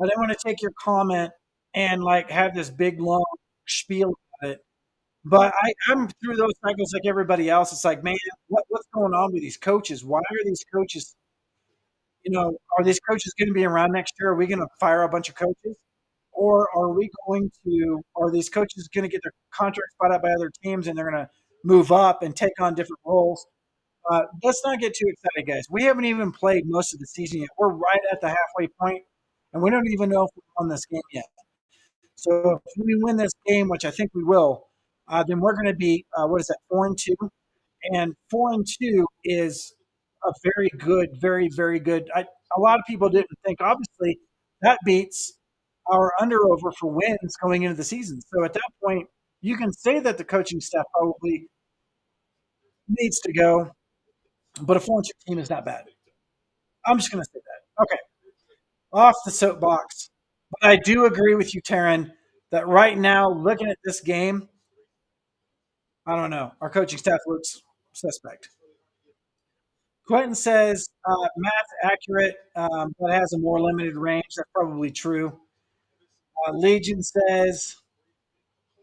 I didn't want to take your comment and like have this big long spiel about it. But I'm through those cycles like everybody else. It's like, man, what's going on with these coaches? Why are these coaches, are these coaches going to be around next year? Are we going to fire a bunch of coaches? Or are these coaches going to get their contracts bought out by other teams and they're going to move up and take on different roles? Let's not get too excited, guys. We haven't even played most of the season yet. We're right at the halfway point, and we don't even know if we won this game yet. So if we win this game, which I think we will, then we're going to be what is that, 4-2, and 4-2 is a very good, very very good. A lot of people didn't think. Obviously, that beats our under over for wins going into the season. So at that point, you can say that the coaching staff probably needs to go, but a 4-2 team is not bad. I'm just going to say that. Okay, off the soapbox. But I do agree with you, Taryn, that right now, looking at this game, I don't know. Our coaching staff looks suspect. Quentin says Matt's accurate, but has a more limited range. That's probably true. Legion says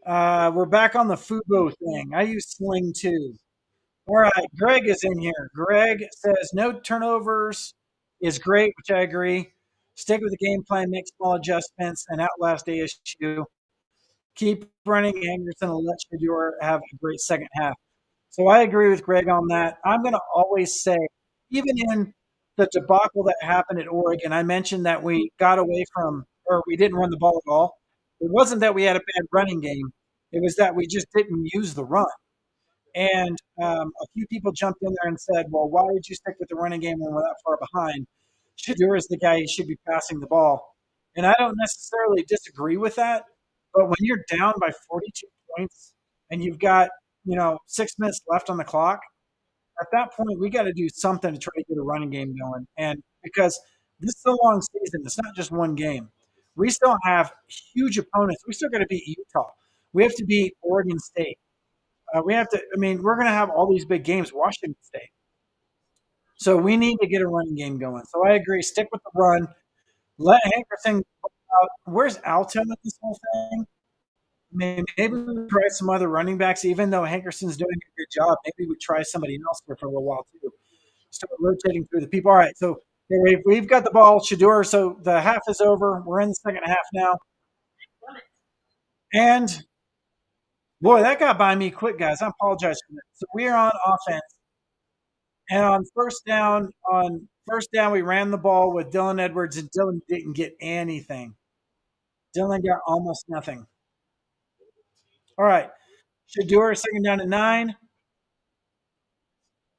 we're back on the Fubo thing. I use Sling too. All right, Greg is in here. Greg says no turnovers is great, which I agree. Stick with the game plan, make small adjustments, and outlast ASU. Keep running Anderson and let Shador have a great second half. So I agree with Greg on that. I'm going to always say, even in the debacle that happened at Oregon, I mentioned that we got away from, or we didn't run the ball at all. It wasn't that we had a bad running game. It was that we just didn't use the run. And a few people jumped in there and said, well, why would you stick with the running game when we're that far behind? Shadur is the guy who should be passing the ball. And I don't necessarily disagree with that. But when you're down by 42 points and you've got, 6 minutes left on the clock, at that point, we got to do something to try to get a running game going. And because this is a long season, it's not just one game. We still have huge opponents. We still got to beat Utah. We have to beat Oregon State. We have to. I mean, we're going to have all these big games. Washington State. So we need to get a running game going. So I agree. Stick with the run. Let Hankerson. Where's Alto in this whole thing? Maybe we try some other running backs, even though Hankerson's doing a good job. Maybe we try somebody else here for a little while too. Start rotating through the people. All right, so we've got the ball, Shador. So the half is over. We're in the second half now, and boy, that got by me quick, guys. I apologize for that. So we are on offense, and on first down, we ran the ball with Dylan Edwards, and Dylan didn't get anything. Dylan got almost nothing. All right, Shador, second down at 9.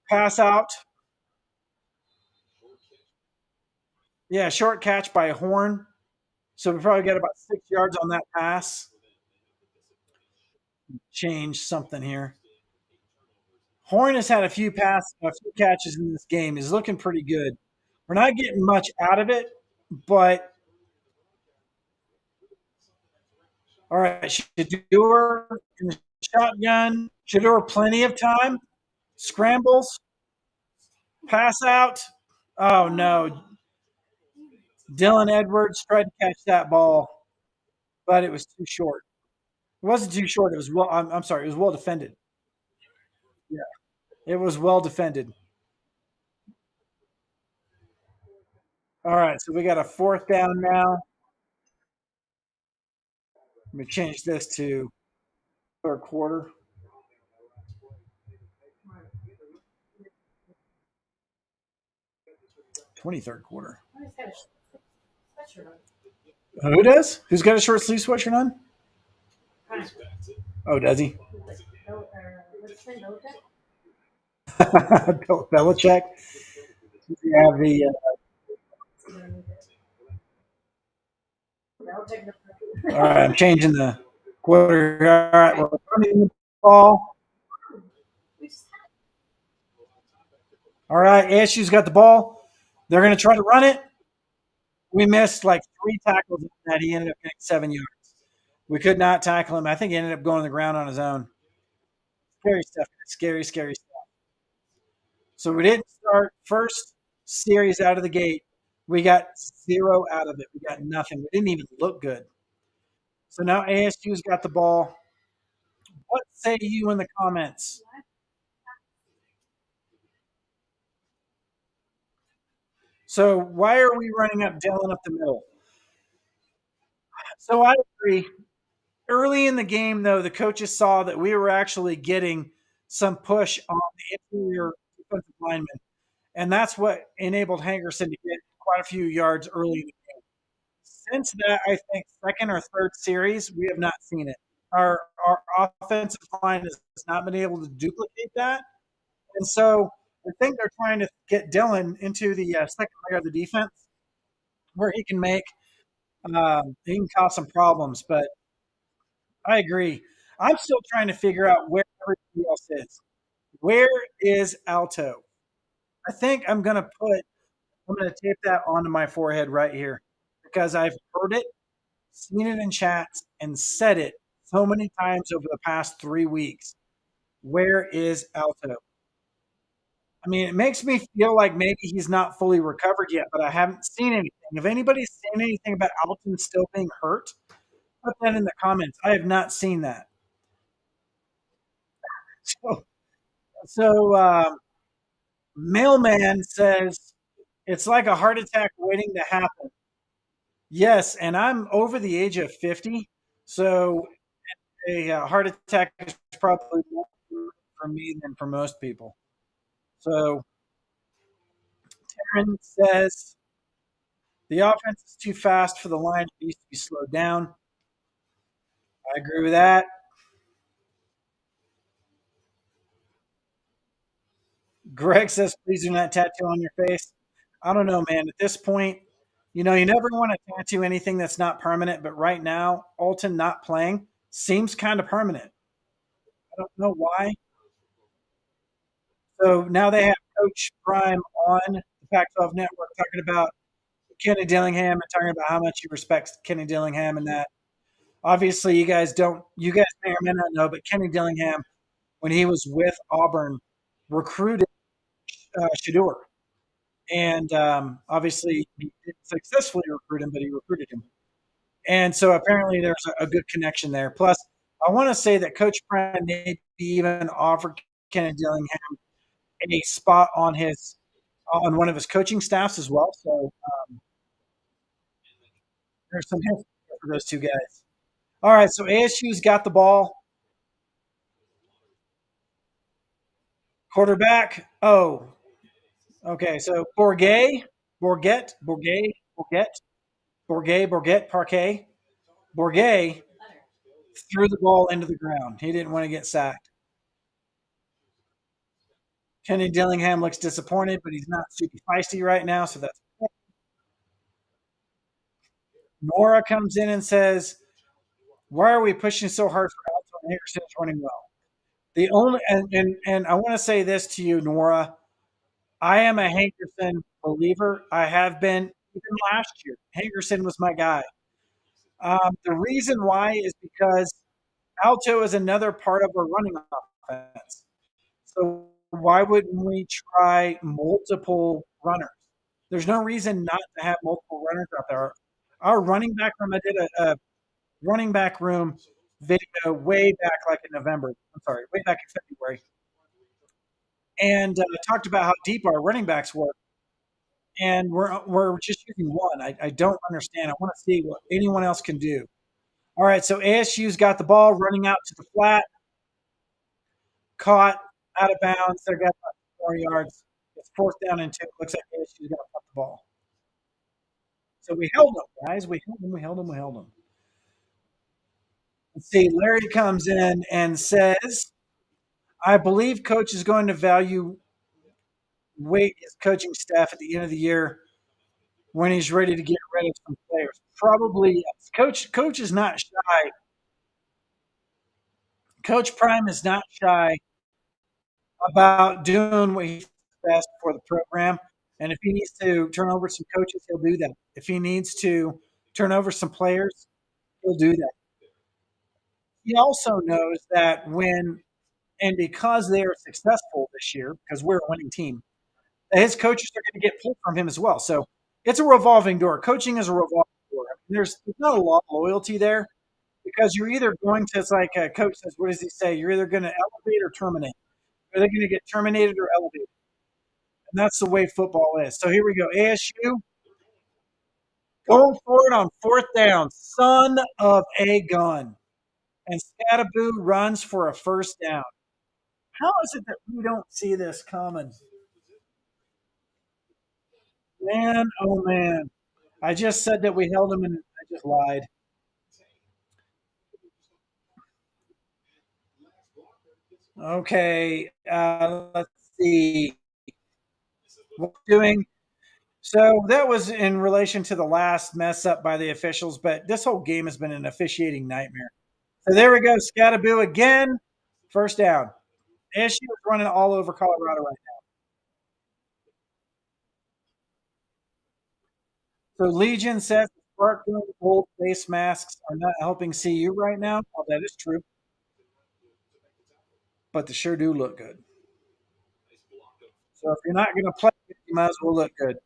Pass out. Yeah, short catch by Horn. So we probably got about 6 yards on that pass. Change something here. Horn has had a few catches in this game. He's looking pretty good. We're not getting much out of it, but all right. Shador in the shotgun. Shador plenty of time. Scrambles. Pass out. Oh no. Dylan Edwards tried to catch that ball, but it was too short. It wasn't too short. It was well. I'm sorry. It was well defended. Yeah, it was well defended. All right, so we got a fourth down now. Let me change this to third quarter. 23rd quarter. Who does? Who's got a short sleeve sweatshirt on? Oh, does he? Bill Belichick. We have the. All right, I'm changing the quarter. All right, we're running the ball. All right, ASU's got the ball. They're going to try to run it. We missed like 3 tackles that he ended up getting 7 yards. We could not tackle him. I think he ended up going to the ground on his own. Scary stuff. Scary, scary stuff. So we didn't start first series out of the gate. We got 0 out of it. We got nothing. We didn't even look good. So now ASU's got the ball. What say you in the comments? So why are we running up Dylan up the middle? So I agree. Early in the game, though, the coaches saw that we were actually getting some push on the interior defensive lineman, and that's what enabled Hankerson to get quite a few yards early in the game. Since that, I think second or third series, we have not seen it. Our offensive line has not been able to duplicate that, and so I think they're trying to get Dylan into the second layer of the defense where he can cause some problems. But I agree. I'm still trying to figure out where everybody else is. Where is Alto? I think I'm gonna tape that onto my forehead right here because I've heard it, seen it in chats, and said it so many times over the past 3 weeks. Where is Alto? I mean, it makes me feel like maybe he's not fully recovered yet, but I haven't seen anything. If anybody's seen anything about Alton still being hurt, put that in the comments. I have not seen that. So, so Mailman says it's like a heart attack waiting to happen. Yes, and I'm over the age of 50, so a heart attack is probably more for me than for most people. So Aaron says the offense is too fast for the line. It needs to be slowed down. I agree with that. Greg says, please do not tattoo on your face. I don't know, man. At this point, you never want to tattoo anything that's not permanent, but right now, Alton not playing seems kind of permanent. I don't know why. So now they have Coach Prime on the Pac-12 Network talking about Kenny Dillingham and talking about how much he respects Kenny Dillingham and that. Obviously, you guys may or may not know, but Kenny Dillingham, when he was with Auburn, recruited Shador. And obviously, he didn't successfully recruit him, but he recruited him. And so apparently there's a good connection there. Plus, I want to say that Coach Prime maybe even offered Kenny Dillingham a spot on one of his coaching staffs as well. So there's some hints for those two guys. All right, so ASU's got the ball. Quarterback. Oh, okay. So Bourget, Parquet. Bourget threw the ball into the ground. He didn't want to get sacked. Kenny Dillingham looks disappointed, but he's not super feisty right now, so that's okay. Nora comes in and says, "Why are we pushing so hard for Alto and Hickerson is running well?" The only and I want to say this to you, Nora. I am a Hankerson believer. I have been even last year. Hankerson was my guy. The reason why is because Alto is another part of our running offense. So why wouldn't we try multiple runners? There's no reason not to have multiple runners out there. Our running back room, I did a running back room video way back like in November. I'm sorry, way back in February. And talked about how deep our running backs were. And we're just using one. I don't understand. I want to see what anyone else can do. All right, so ASU's got the ball running out to the flat, caught out of bounds. They're got about 4 yards. It's fourth down and two. Looks like ASU's got to punt the ball. So we held them, guys. We held them. We held them. We held them. Let's see. Larry comes in and says, "I believe coach is going to value weight his coaching staff at the end of the year when he's ready to get rid of some players. Probably yes. Coach is not shy. Coach Prime is not shy about doing what he's best for the program. And if he needs to turn over some coaches, he'll do that. If he needs to turn over some players, he'll do that. He also knows that because they are successful this year, because we're a winning team, his coaches are going to get pulled from him as well. So it's a revolving door. Coaching is a revolving door. I mean, there's not a lot of loyalty there because you're either going to, it's like a coach says, what does he say? You're either going to elevate or terminate. Are they going to get terminated or elevated? And that's the way football is. So here we go. ASU going for it on fourth down. Son of a gun. And Scattaboo runs for a first down. How is it that we don't see this coming? Man, oh man. I just said that we held him and I just lied. Okay, let's see. What we're doing. So that was in relation to the last mess up by the officials, but this whole game has been an officiating nightmare. So there we go. Scattaboo again. First down. ASU is running all over Colorado right now. So Legion says the sparkling gold face masks are not helping CU right now. Oh, that is true. but they sure do look good. So if you're not going to play, you might as well look good.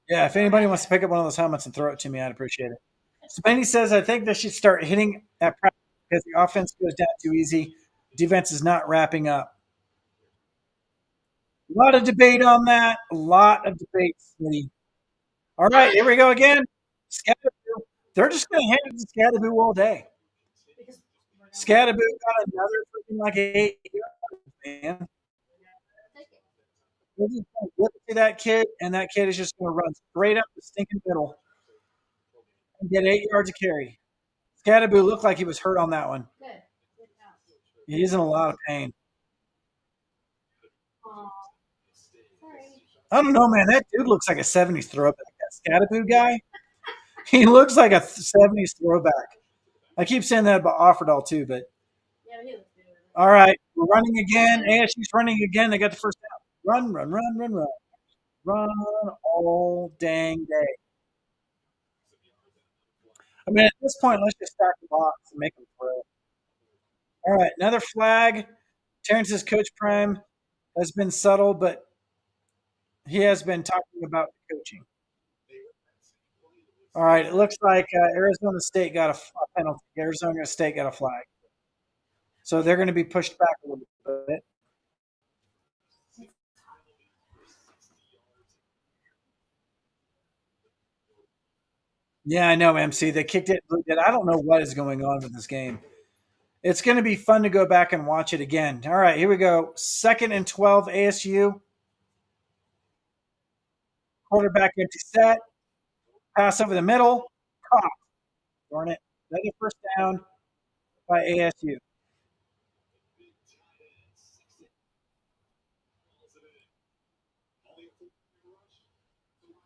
Yeah, if anybody wants to pick up one of those helmets and throw it to me, I'd appreciate it. Spenny says, I think they should start hitting at practice because the offense goes down too easy. Defense is not wrapping up. A lot of debate on that. A lot of debate, Smitty. All right, here we go again. Scatterboo. They're just going to hand it to Scatterboo all day. Scatterboo got another freaking like 8 yards, man. They're just going to give it to that kid, and that kid is just going to run straight up the stinking middle and get 8 yards of carry. Scatterboo looked like he was hurt on that one. He's in a lot of pain. I don't know, man. That dude looks like a 70s throwback. That Scatterboo guy, he looks like a 70s throwback. I keep saying that about Offerdahl too, but all right, we're running again. ASU's running again. They got the first down. Run, run, run, run, run. Run all dang day. I mean, at this point, let's just stack the box and make them throw. All right, another flag. Terrence's coach prime has been subtle, but he has been talking about the coaching. All right, it looks like Arizona State got a penalty. Arizona State got a flag. So they're going to be pushed back a little bit. Yeah, I know, MC. They kicked it. I don't know what is going on with this game. It's going to be fun to go back and watch it again. All right, here we go. 2nd and 12, ASU. Quarterback empty set. Pass over the middle. Caught. Darn it. Another first down by ASU.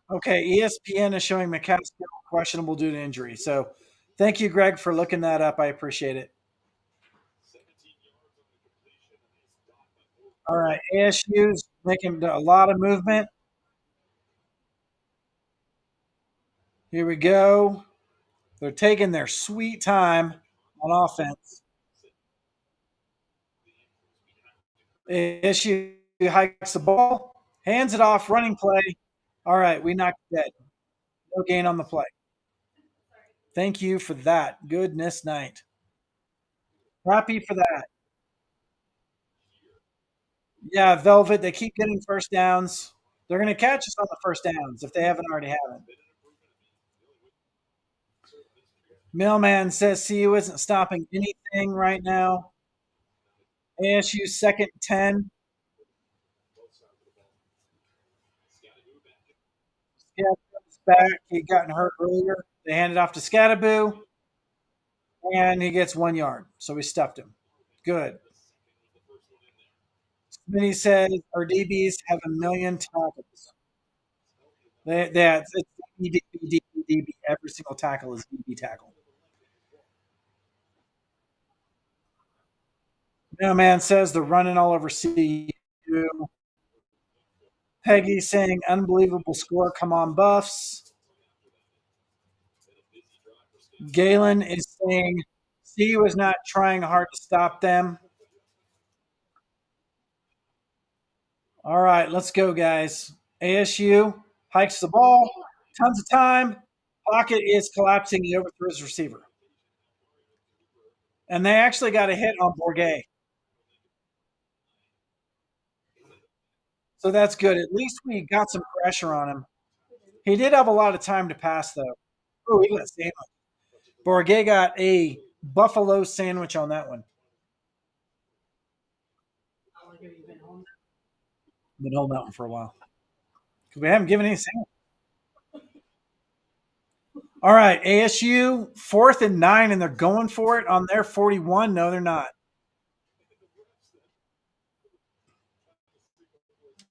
Okay, ESPN is showing McCaskill questionable due to injury. So thank you, Greg, for looking that up. I appreciate it. All right, ASU's making a lot of movement. Here we go. They're taking their sweet time on offense. ASU hikes the ball, hands it off, running play. All right, we knocked it dead. No gain on the play. Thank you for that. Goodness night. Happy for that. Yeah, Velvet, they keep getting first downs. They're going to catch us on the first downs if they haven't already haven't. Mailman says CU isn't stopping anything right now. ASU 2nd and 10. Scatterboo's back. He gotten hurt earlier. They hand it off to Scatterboo, and he gets 1 yard. So we stuffed him. Good. Smitty says our DBs have a million tackles. It's DB. Every single tackle is DB tackle. Mailman says they're running all over CU. Peggy saying unbelievable score. Come on, Buffs. Galen is saying CU is not trying hard to stop them. All right, let's go, guys. ASU hikes the ball. Tons of time. Pocket is collapsing. He overthrew his receiver. And they actually got a hit on Bourget. So that's good. At least we got some pressure on him. He did have a lot of time to pass, though. Oh, he got a sandwich. Bourget got a buffalo sandwich on that one. Been holding that one for a while because we haven't given any sandwich. All right, ASU 4th and 9, and they're going for it on their 41. No, they're not.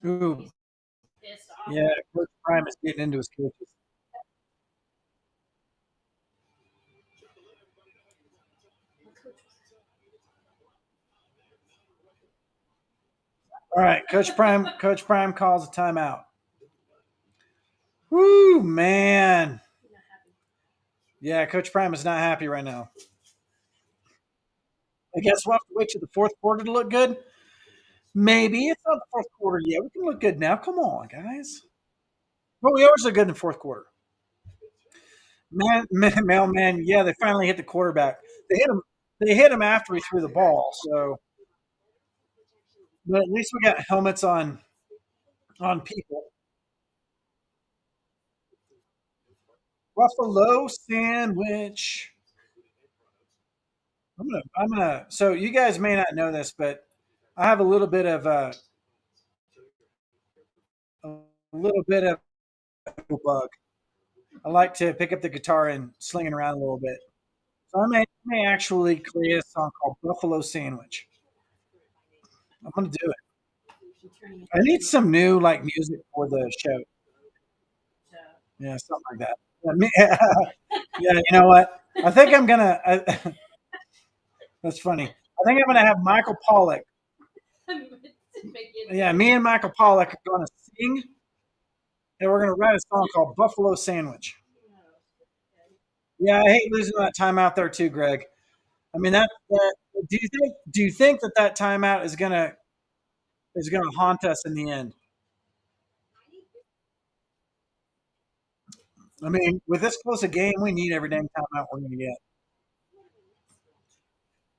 Ooh, yeah, Coach Prime is getting into his coaches. All right, Coach Prime. Coach Prime calls a timeout. Woo, man. Yeah, Coach Prime is not happy right now. I guess we'll have to wait to the fourth quarter to look good. Maybe it's not the fourth quarter yet. We can look good now. Come on, guys. But we always look good in the fourth quarter. Mailman, yeah, they finally hit the quarterback. They hit him. They hit him after he threw the ball. So, but at least we got helmets on people. Buffalo sandwich. I'm gonna. So you guys may not know this, but I have a little bit of a bug. I like to pick up the guitar and sling it around a little bit. So I may actually create a song called Buffalo Sandwich. I'm gonna do it. I need some new like music for the show. Yeah, something like that. Yeah, you know what? I think I'm gonna. That's funny. I think I'm gonna have Michael Pollock. Yeah, me and Michael Pollock are gonna sing, and we're gonna write a song called Buffalo Sandwich. Yeah, I hate losing that timeout there too, Greg. I mean that. Do you think that timeout is gonna haunt us in the end? I mean, with this close a game, we need every damn timeout we're gonna get.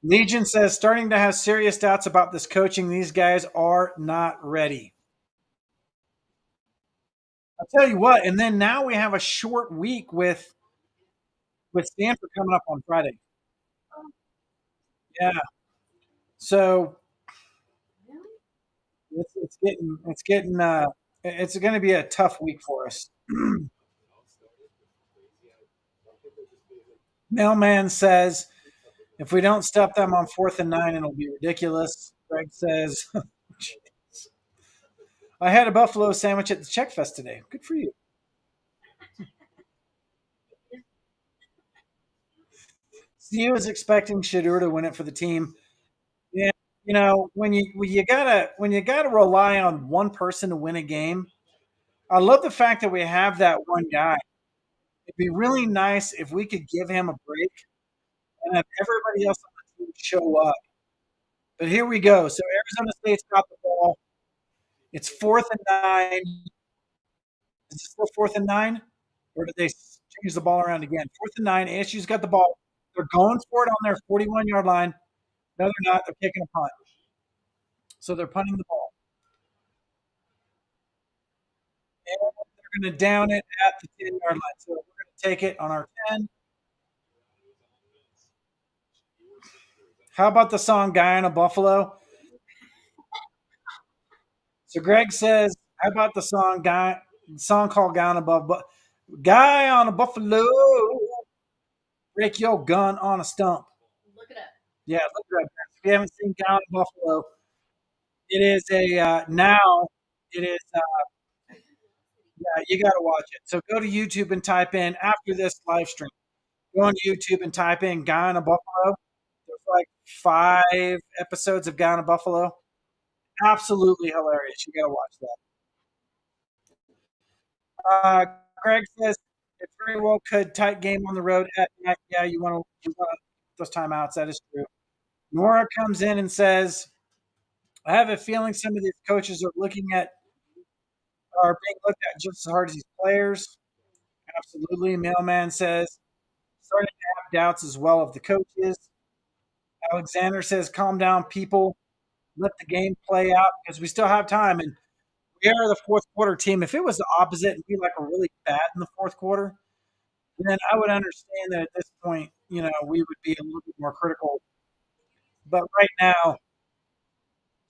Legion says starting to have serious doubts about this coaching. These guys are not ready. I'll tell you what, and then now we have a short week with Stanford coming up on Friday. Yeah, so it's going to be a tough week for us. Mailman says if we don't stop them on 4th and 9, it'll be ridiculous. Greg says I had a buffalo sandwich at the Czech Fest today. Good for you. Steve was expecting Shadur to win it for the team. Yeah, when you gotta rely on one person to win a game. I love the fact that we have that one guy. It'd be really nice if we could give him a break and have everybody else on the team show up. But here we go. So Arizona State's got the ball. It's 4th and 9. Is it still 4th and 9? Or did they change the ball around again? 4th and 9. ASU's got the ball. They're going for it on their 41-yard line. No, they're not. They're taking a punt. So they're punting the ball. And they're going to down it at the 10-yard line. So we're going to take it on our 10. How about the song Guy on a Buffalo? So Greg says, how about the song called Guy on a Guy on a Buffalo, break your gun on a stump. Yeah, look at that. If you haven't seen Guy on a Buffalo, it is now it is yeah, you got to watch it. So go to YouTube and type in after this live stream. Go on YouTube and type in Guy on a Buffalo. There's like 5 episodes of Guy on a Buffalo. Absolutely hilarious. You got to watch that. Uh, Greg says it very well could tight game on the road at night. Yeah, you want those timeouts. That is true. Nora comes in and says, "I have a feeling some of these coaches are being looked at just as hard as these players." Absolutely. Mailman says, "Starting to have doubts as well of the coaches." Alexander says, "Calm down, people. Let the game play out because we still have time." And we are the fourth quarter team. If it was the opposite and we like were really bad in the fourth quarter, then I would understand that at this point, we would be a little bit more critical. But right now,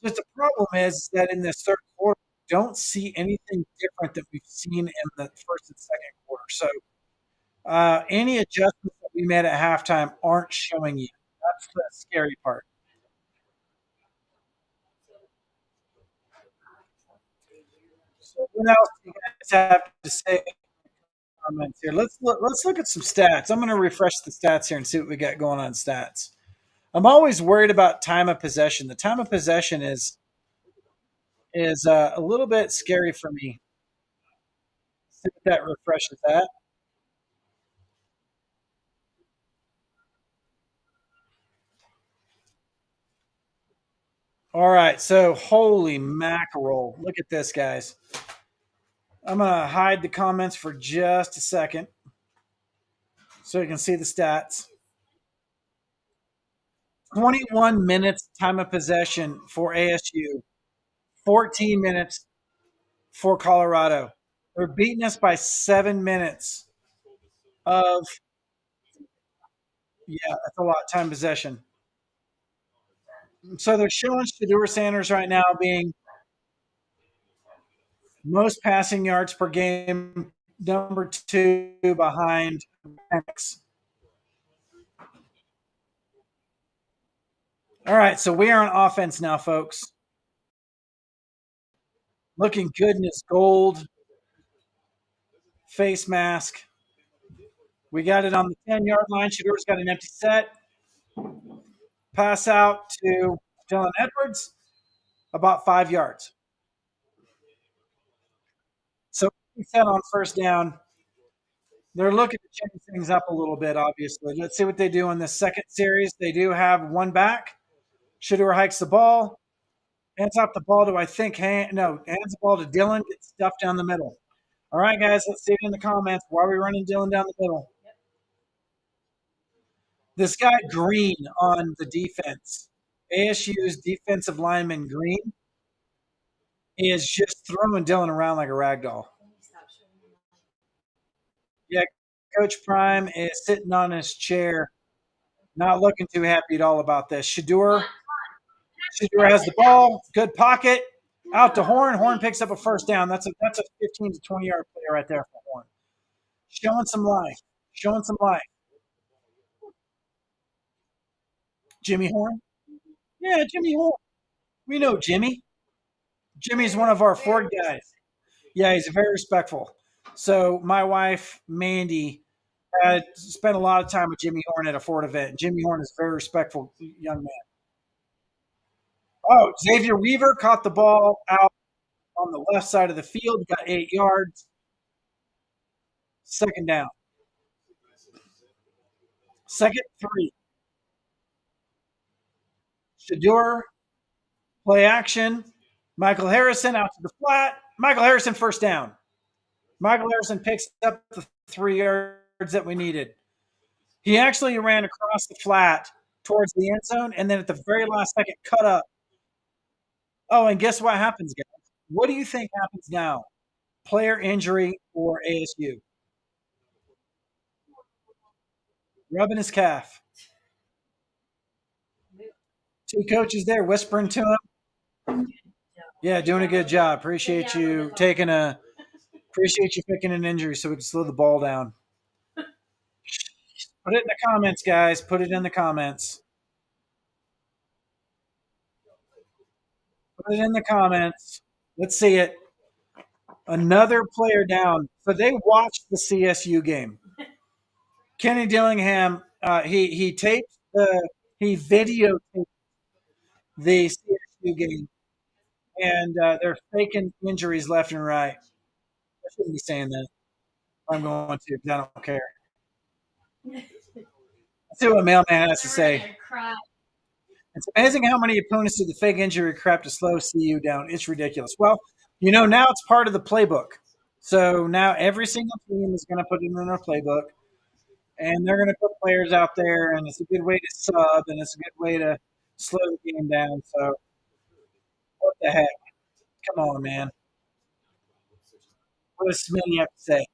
just the problem is that in this third quarter, we don't see anything different that we've seen in the first and second quarter. So any adjustments that we made at halftime aren't showing yet. That's the scary part. So what else do you guys have to say? Comments here. Let's look at some stats. I'm going to refresh the stats here and see what we got going on in stats. I'm always worried about time of possession. The time of possession is a little bit scary for me. See if that refreshes that. All right, so holy mackerel. Look at this, guys. I'm going to hide the comments for just a second so you can see the stats. 21 minutes time of possession for ASU, 14 minutes for Colorado. They're beating us by 7 minutes of, yeah, that's a lot of time possession. So they're showing Shedeur Sanders right now being most passing yards per game, number 2 behind Penix. All right, so we are on offense now, folks. Looking good in his gold face mask. We got it on the 10-yard line. Shador's got an empty set. Pass out to Dylan Edwards, about 5 yards. So we set on first down. They're looking to change things up a little bit, obviously. Let's see what they do in the second series. They do have one back. Shador hikes the ball, hands off the ball to, I think, hands the ball to Dylan, gets stuffed down the middle. All right, guys, let's see it in the comments. Why are we running Dylan down the middle? This guy Green on the defense, ASU's defensive lineman Green, is just throwing Dylan around like a rag doll. Yeah, Coach Prime is sitting on his chair, not looking too happy at all about this. Shador has the ball, good pocket, out to Horn. Horn picks up a first down. That's a 15 to 20-yard play right there for Horn. Showing some life. Jimmy Horn? Yeah, Jimmy Horn. We know Jimmy. Jimmy's one of our Ford guys. Yeah, he's very respectful. So my wife, Mandy, had spent a lot of time with Jimmy Horn at a Ford event. Jimmy Horn is a very respectful young man. Oh, Xavier Weaver caught the ball out on the left side of the field, got 8 yards. Second down. Second 3. Shador, play action. Michael Harrison out to the flat. Michael Harrison first down. Michael Harrison picks up the 3 yards that we needed. He actually ran across the flat towards the end zone, and then at the very last second, cut up. Oh, and guess what happens, guys? What do you think happens now? Player injury or ASU? Rubbing his calf. 2 coaches there whispering to him. Yeah, doing a good job. Appreciate you picking an injury so we can slow the ball down. Put it in the comments, guys. Put it in the comments. Put it in the comments. Let's see it. Another player down. So they watched the CSU game. Kenny Dillingham, he videotaped the CSU game, and they're faking injuries left and right. I shouldn't be saying that. I'm going to because I don't care. Let's see what Mailman has to say. It's amazing how many opponents do the fake injury crap to slow CU down. It's ridiculous. Well, now it's part of the playbook. So now every single team is going to put it in their playbook, and they're going to put players out there, and it's a good way to sub, and it's a good way to slow the game down. So what the heck? Come on, man. What does Smitty have to say?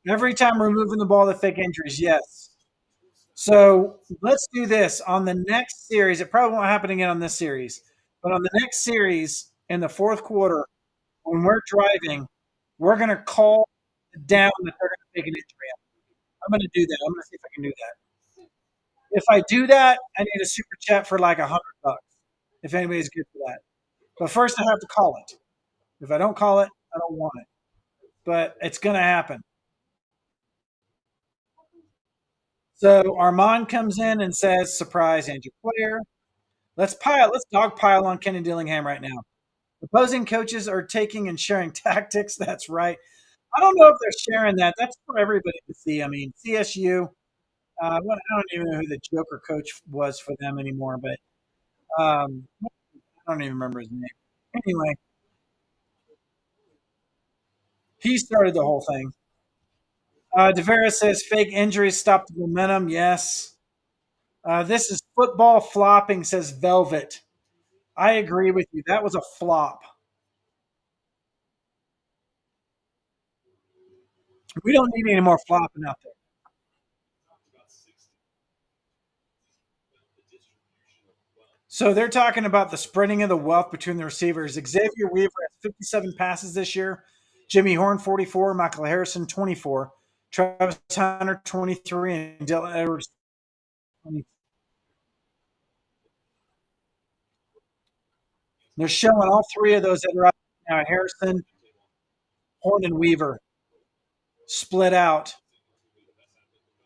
Every time we're moving the ball, the fake injuries, yes. So let's do this. On the next series, it probably won't happen again on this series, but on the next series in the fourth quarter, when we're driving, we're going to call down that they're going to take an injury out. I'm going to do that. I'm going to see if I can do that. If I do that, I need a super chat for like $100 if anybody's good for that. But first, I have to call it. If I don't call it, I don't want it. But it's going to happen. So Armand comes in and says, surprise, Andrew Player. Let's dog pile on Kenny Dillingham right now. Opposing coaches are taking and sharing tactics. That's right. I don't know if they're sharing that. That's for everybody to see. I mean, CSU, I don't even know who the Joker coach was for them anymore, but I don't even remember his name. Anyway, he started the whole thing. DeVera says fake injuries stop the momentum. Yes. This is football flopping, says Velvet. I agree with you. That was a flop. We don't need any more flopping out there. So they're talking about the spreading of the wealth between the receivers. Xavier Weaver has 57 passes this year. Jimmy Horn, 44. Michael Harrison, 24. Travis Hunter, 23. And Dylan Edwards, 20. They're showing all three of those that are out now. Harrison, Horn, and Weaver split out.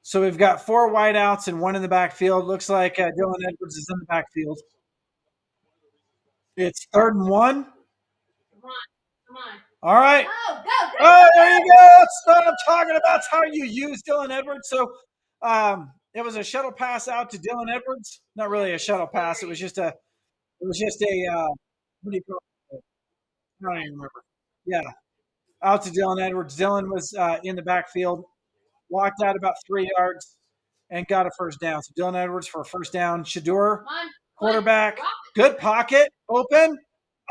So we've got four wideouts and one in the backfield. Looks like Dylan Edwards is in the backfield. It's 3rd and 1. All right. Oh, there you go. That's what I'm talking about. That's how you use Dylan Edwards. So it was a shuttle pass out to Dylan Edwards. Not really a shuttle pass. It was just a. What do you call it? I don't even remember. Yeah, out to Dylan Edwards. Dylan was in the backfield, walked out about 3 yards, and got a first down. So Dylan Edwards for a first down. Shadur, quarterback, good pocket, open.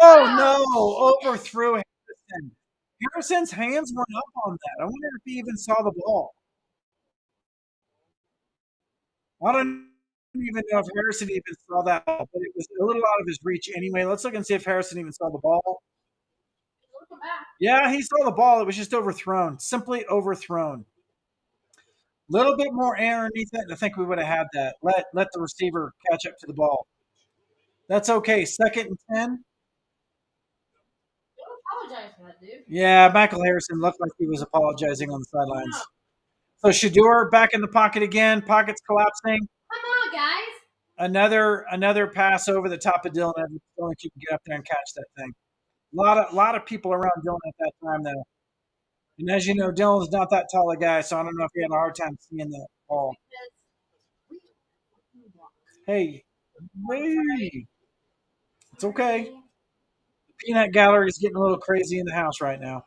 Oh no, overthrew Harrison. Harrison's hands went up on that. I wonder if he even saw the ball. I don't even know if Harrison even saw that ball, but it was a little out of his reach anyway. Let's look and see if Harrison even saw the ball. Yeah, he saw the ball. It was just overthrown, simply overthrown. A little bit more air underneath it, and I think we would have had that. Let the receiver catch up to the ball. That's okay. 2nd and 10. Yeah, Michael Harrison looked like he was apologizing on the sidelines. So Shadur back in the pocket again. Pocket's collapsing. Another pass over the top of Dylan Evans. Dylan can get up there and catch that thing. A lot of people around Dylan at that time though. And as you know, Dylan's not that tall a guy, so I don't know if he had a hard time seeing the ball. Hey, it's okay. The peanut gallery is getting a little crazy in the house right now.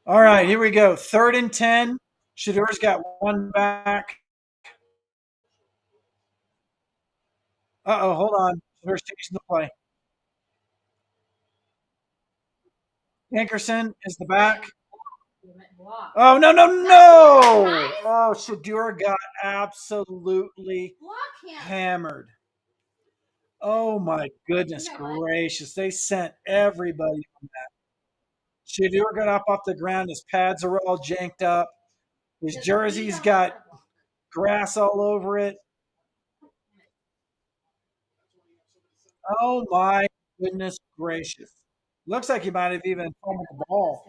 All right, here we go. 3rd and 10. Shadur's got one back. Hold on. Shadur's changing the play. Hankerson is the back. Oh, no. Oh, Shadur got absolutely hammered. Oh, my goodness gracious. They sent everybody on that. Shadur got up off the ground. His pads are all janked up. His jersey's got grass all over it. Oh, my goodness gracious. Looks like he might have even fumbled the ball.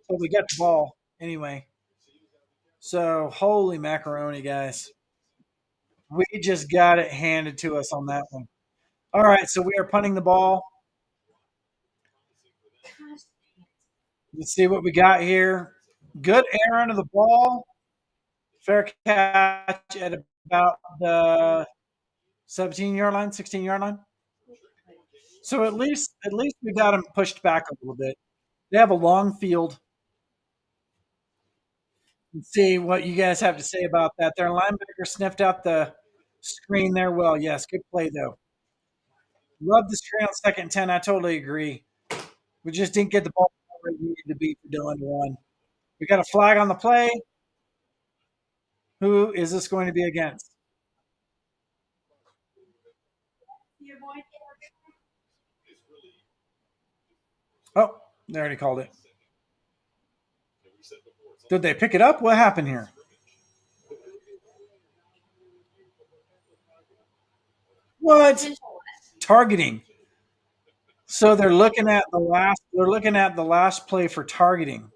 So we got the ball anyway. So, holy macaroni, guys. We just got it handed to us on that one. All right, so we are punting the ball. Let's see what we got here. Good air under the ball. Fair catch at about the 17-yard line, 16-yard line. So at least we got them pushed back a little bit. They have a long field. Let's see what you guys have to say about that. Their linebacker sniffed out the screen there well. Yes, good play though. Love the screen on 2nd and 10. I totally agree. We just didn't get the ball where we needed to be for Dylan to run. We got a flag on the play. Who is this going to be against? Oh, they already called it. Did they pick it up? What happened here? What? Targeting. So they're looking at the last play for targeting.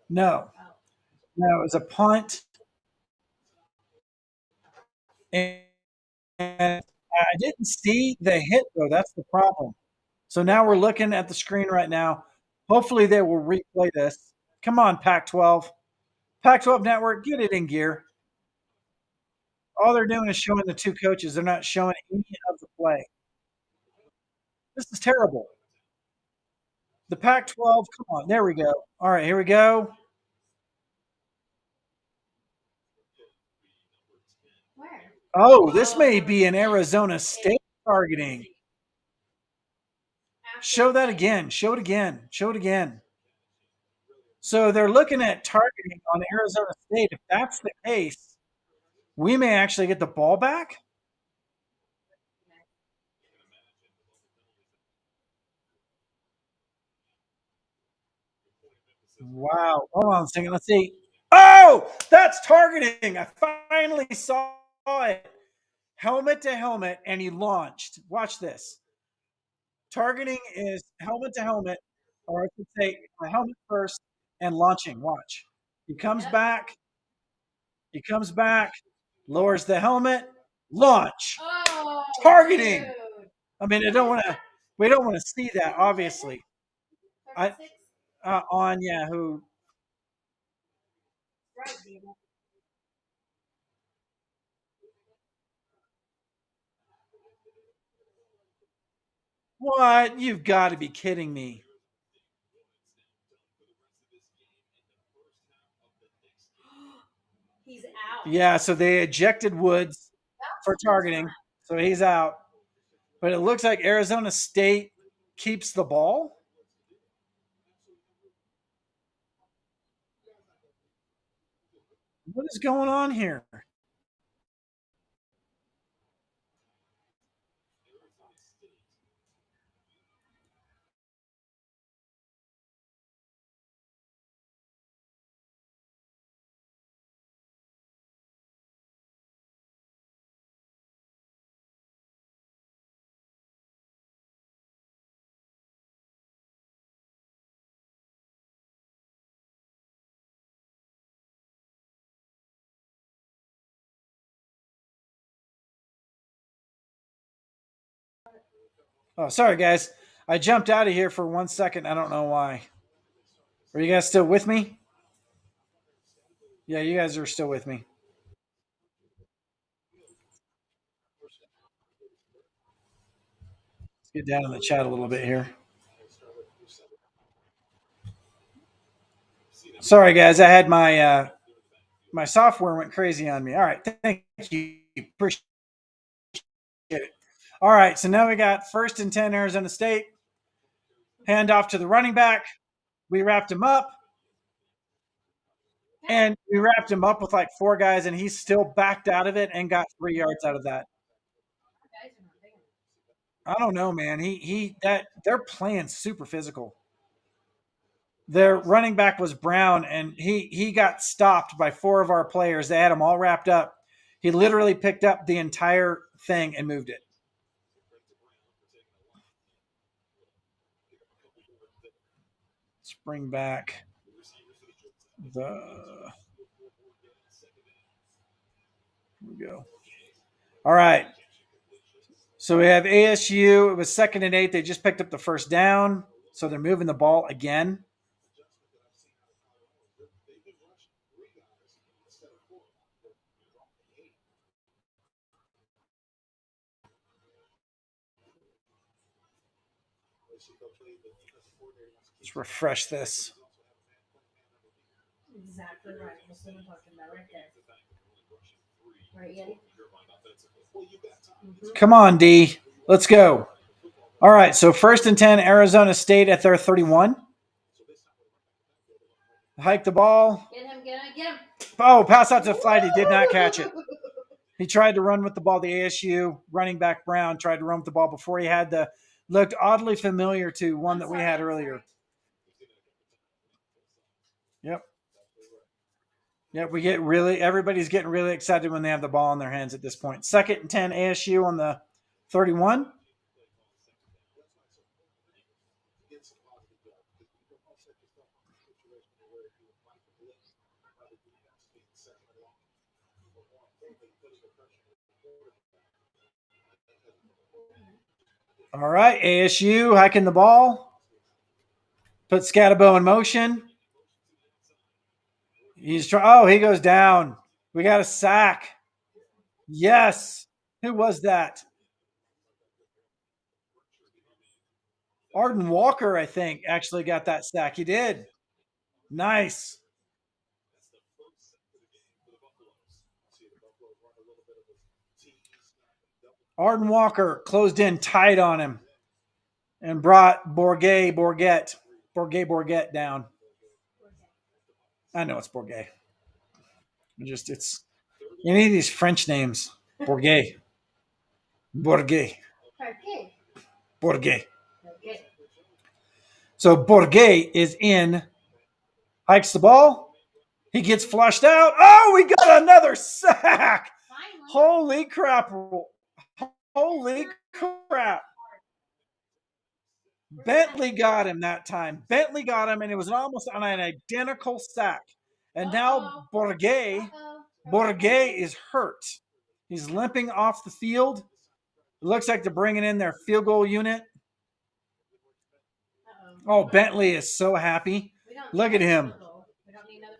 No. No, it was a punt. And I didn't see the hit though. That's the problem. So now we're looking at the screen right now. Hopefully they will replay this. Come on, Pac-12. Pac-12 Network, get it in gear. All they're doing is showing the two coaches. They're not showing any of the play. This is terrible. The Pac-12, come on, there we go. All right, here we go. Oh, this may be an Arizona State targeting. Show that again. Show it again. Show it again. So they're looking at targeting on Arizona State. If that's the case, we may actually get the ball back. Wow. Hold on a second. Let's see. Oh, that's targeting. I finally saw it. Helmet to helmet, and he launched. Watch this. Targeting is helmet to helmet, or I should say a helmet first and launching. Watch. He comes back. He comes back, lowers the helmet, launch. Targeting. I mean, I don't want to. We don't want to see that, obviously. I on Yahoo. What? You've got to be kidding me. Yeah, so they ejected Woods for targeting, so he's out. But it looks like Arizona State keeps the ball. What is going on here? Oh, sorry, guys. I jumped out of here for 1 second. I don't know why. Are you guys still with me? Yeah, you guys are still with me. Let's get down in the chat a little bit here. Sorry, guys. I had my software went crazy on me. All right, thank you. Appreciate it. All right, so now we got 1st and 10 Arizona State. Hand off to the running back. We wrapped him up, and we wrapped him up with like four guys, and he still backed out of it and got 3 yards out of that. I don't know, man. He that they're playing super physical. Their running back was Brown, and he got stopped by four of our players. They had him all wrapped up. He literally picked up the entire thing and moved it. Let's bring back the. Here we go. All right. So we have ASU. It was 2nd and 8. They just picked up the first down. So they're moving the ball again. Let's refresh this. Exactly right. That's what I'm talking about right there. Right, Yeti? Come on, D. Let's go. All right. So 1st and 10, Arizona State at their 31. Hike the ball. Get him, get him, get him. Oh, pass out to Flight. He did not catch it. He tried to run with the ball. The ASU running back Brown tried to run with the ball before he had the looked oddly familiar to one that we had earlier. Yep. Yep. We get really everybody's getting really excited when they have the ball in their hands at this point. 2nd and 10 ASU on the 31. All right, ASU hiking the ball. Put Scatabo in motion. He's trying. Oh, he goes down. We got a sack. Yes. Who was that? Arden Walker, I think, actually got that sack. He did. Nice. Arden Walker closed in tight on him and brought Bourget down. I know it's Bourget. It's any of these French names. Bourget. Bourget. Bourget. So Bourget is in, hikes the ball. He gets flushed out. Oh, we got another sack. Holy crap. Holy crap. Bentley got him that time. Bentley got him, and it was almost on an identical sack. And now Bourget is hurt. He's limping off the field. It looks like they're bringing in their field goal unit. Oh, Bentley is so happy. Look at him.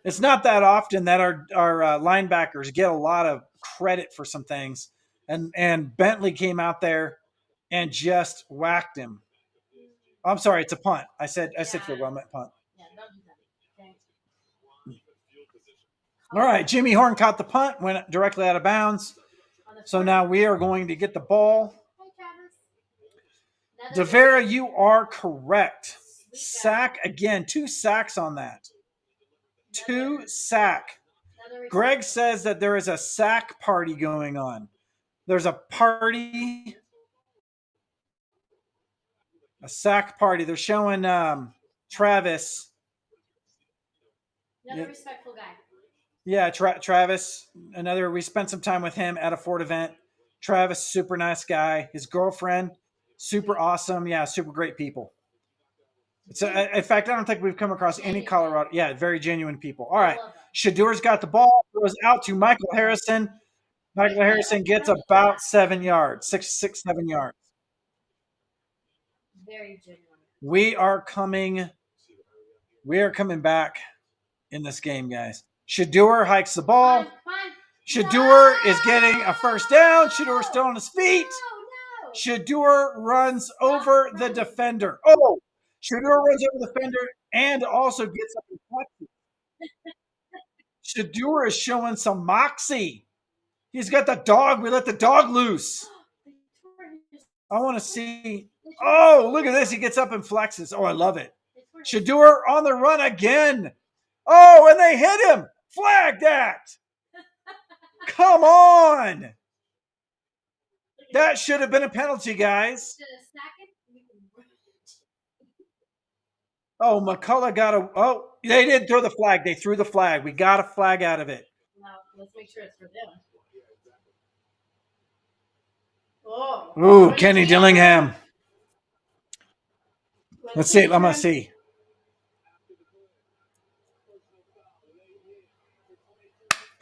It's not that often that our linebackers get a lot of credit for some things, and Bentley came out there and just whacked him. I'm sorry, it's a punt. I said field goal. I meant punt. All right, Jimmy Horn caught the punt, went directly out of bounds. So now we are going to get the ball. DeVera, you are correct. Sack again. 2 sacks on that. 2 sack. Greg says that there is a sack party going on. There's a party. A sack party. They're showing Travis. Another respectful guy. Yeah, Travis. We spent some time with him at a Ford event. Travis, super nice guy. His girlfriend, super awesome. Yeah, super great people. In fact, I don't think we've come across any Colorado. Yeah, very genuine people. All right. Shadur's got the ball. Goes out to Michael Harrison. Michael Harrison gets about 7 yards, 7 yards. Very genuine. We are coming back in this game, guys. Shadur hikes the ball. Shadur is getting a first down. Shadur still on his feet. Shadur runs over the defender. Oh, Shadur runs over the defender and also gets up and flexes. Shadur is showing some moxie. He's got the dog. We let the dog loose. I want to see. Oh, look at this. He gets up and flexes. Oh, I love it. Shadur on the run again. Oh, and they hit him. Flag that. Come on. That should have been a penalty, guys. Oh, McCullough got a. Oh, they didn't throw the flag. They threw the flag. We got a flag out of it. No, let's make sure it's for them. Oh. Ooh, Kenny Dillingham. Let's see. I'm going to see.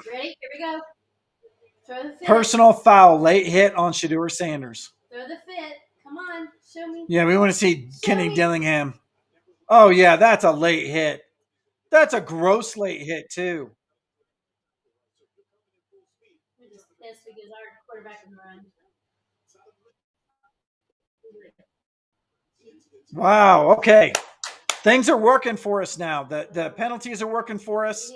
Ready? Here we go. Throw the fit. Personal foul. Late hit on Shadur Sanders. Throw the fit. Come on. Show me. Yeah, we want to see Kenny Dillingham. Oh, yeah, that's a late hit. That's a gross late hit, too. That's because our quarterback can run. Wow, okay. Things are working for us now. The penalties are working for us.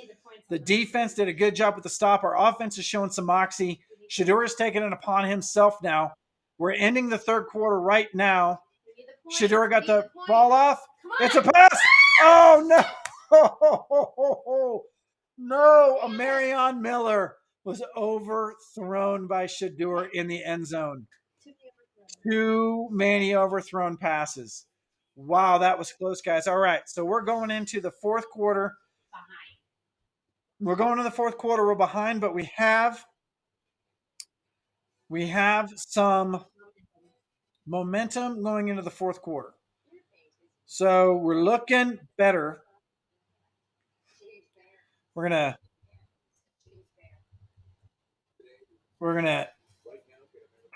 The defense did a good job with the stop. Our offense is showing some moxie. Shadur is taking it upon himself now. We're ending the third quarter right now. Shadur got the ball off. It's a pass. Oh, no. No, a Marion Miller was overthrown by Shadur in the end zone. Too many overthrown passes. Wow, that was close, guys. All right, so we're going into the fourth quarter. We're going to the fourth quarter. We're behind, but we have some momentum going into the fourth quarter. So we're looking better. We're gonna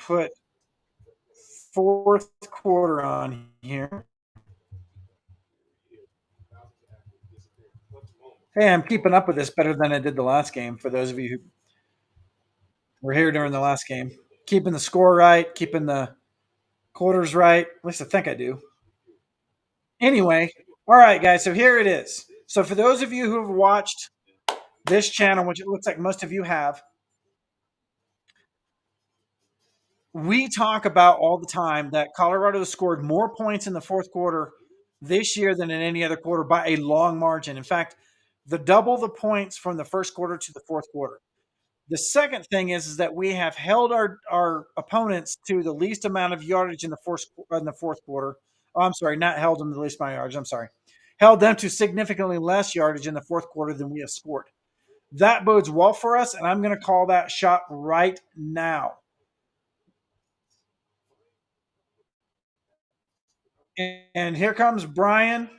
put fourth quarter on here. Hey, I'm keeping up with this better than I did the last game. For those of you We're here during the last game, keeping the score right, keeping the quarters right. At least I think I do. Anyway, all right, guys. So here it is. So for those of you who have watched this channel, which it looks like most of you have, we talk about all the time that Colorado scored more points in the fourth quarter this year than in any other quarter by a long margin. In fact, the double the points from the first quarter to the fourth quarter. The second thing is that we have held our opponents to the least amount of yardage in the fourth quarter. Oh, I'm sorry, not held them to the least amount of yardage. I'm sorry. Held them to significantly less yardage in the fourth quarter than we have scored. That bodes well for us, and I'm going to call that shot right now. And here comes Brian.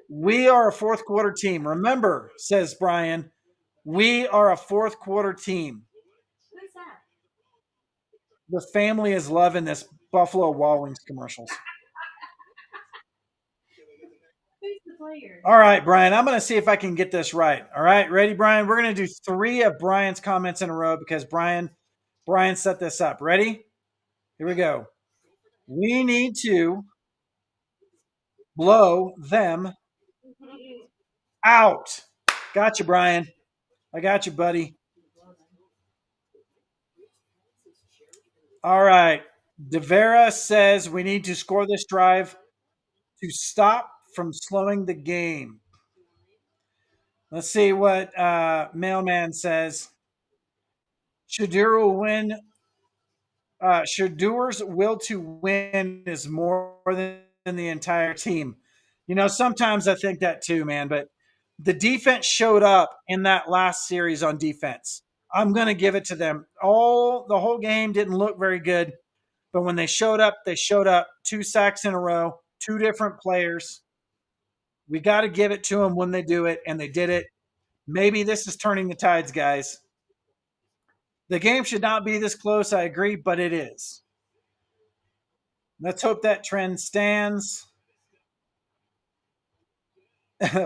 We are a fourth quarter team. Remember, says Brian, we are a fourth quarter team. Who's that? The family is loving this Buffalo Wild Wings commercials. Who's the player? All right, Brian, I'm going to see if I can get this right. All right, ready, Brian? We're going to do 3 of Brian's comments in a row because Brian set this up. Ready? Here we go. We need to blow them out. Got you, Brian. I got you, buddy. All right. DeVera says we need to score this drive to stop from slowing the game. Let's see what Mailman says. Shadur will win. Shadur's will to win is more than the entire team. You know, sometimes I think that too, man. But the defense showed up in that last series on defense. I'm going to give it to them. The whole game didn't look very good, but when they showed up, they showed up. 2 sacks in a row, 2 different players. We got to give it to them when they do it, and they did it. Maybe this is turning the tides, guys. The game should not be this close, I agree, but it is. Let's hope that trend stands.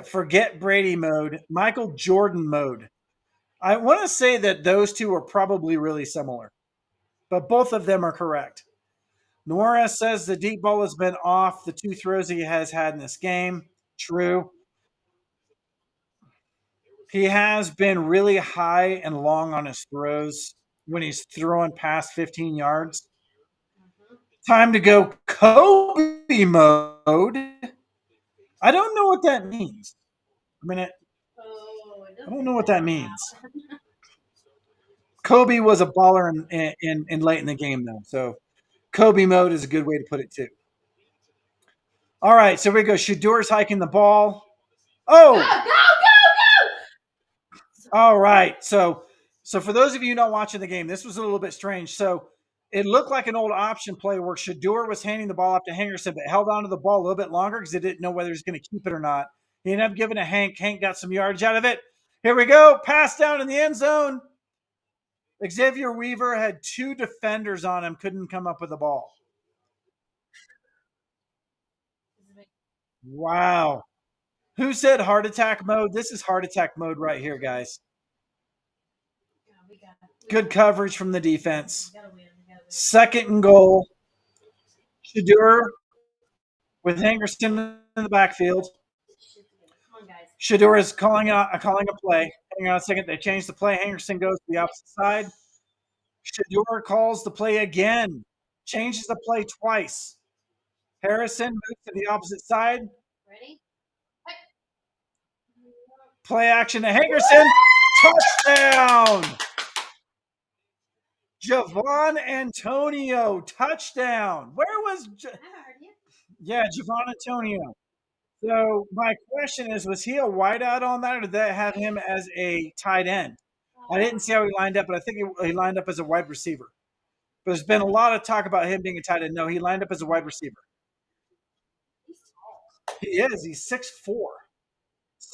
Forget Brady mode, Michael Jordan mode. I want to say that those two are probably really similar, but both of them are correct. Nora says the deep ball has been off the 2 throws he has had in this game. True. He has been really high and long on his throws when he's throwing past 15 yards. Time to go Kobe mode. I don't know what that means. I don't know what that means. Kobe was a baller in late in the game, though. So Kobe mode is a good way to put it, too. All right, so we go. Shadur's hiking the ball. Oh! Go! All right. So for those of you not watching the game, this was a little bit strange. So it looked like an old option play where Shadur was handing the ball up to Henderson, but held onto the ball a little bit longer because they didn't know whether he was going to keep it or not. He ended up giving it to Hank. Hank got some yardage out of it. Here we go. Pass down in the end zone. Xavier Weaver had 2 defenders on him, couldn't come up with the ball. Wow. Who said heart attack mode? This is heart attack mode right here, guys. Good coverage from the defense. Second and goal. Shadur with Henderson in the backfield. Shadur is calling a play. Hang on a second. They changed the play. Henderson goes to the opposite side. Shadur calls the play again. Changes the play twice. Harrison moves to the opposite side. Ready? Play action to Henderson. Touchdown. Javon Antonio. Touchdown. Where was Javon Antonio. So my question is, was he a wideout on that, or did that have him as a tight end? I didn't see how he lined up, but I think he lined up as a wide receiver. But there's been a lot of talk about him being a tight end. No, he lined up as a wide receiver. He is. He's 6'4".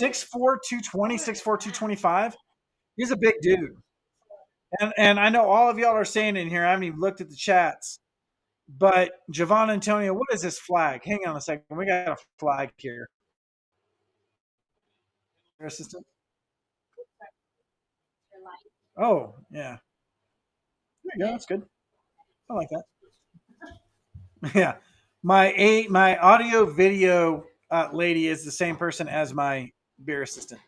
6'4", 220, 6'4", 225. He's a big dude. And I know all of y'all are saying in here, I haven't even looked at the chats, but Javon Antonio, what is this flag? Hang on a second. We got a flag here. Assistant. Oh, yeah. There you go. That's good. I like that. Yeah. My audio video lady is the same person as my beer assistant.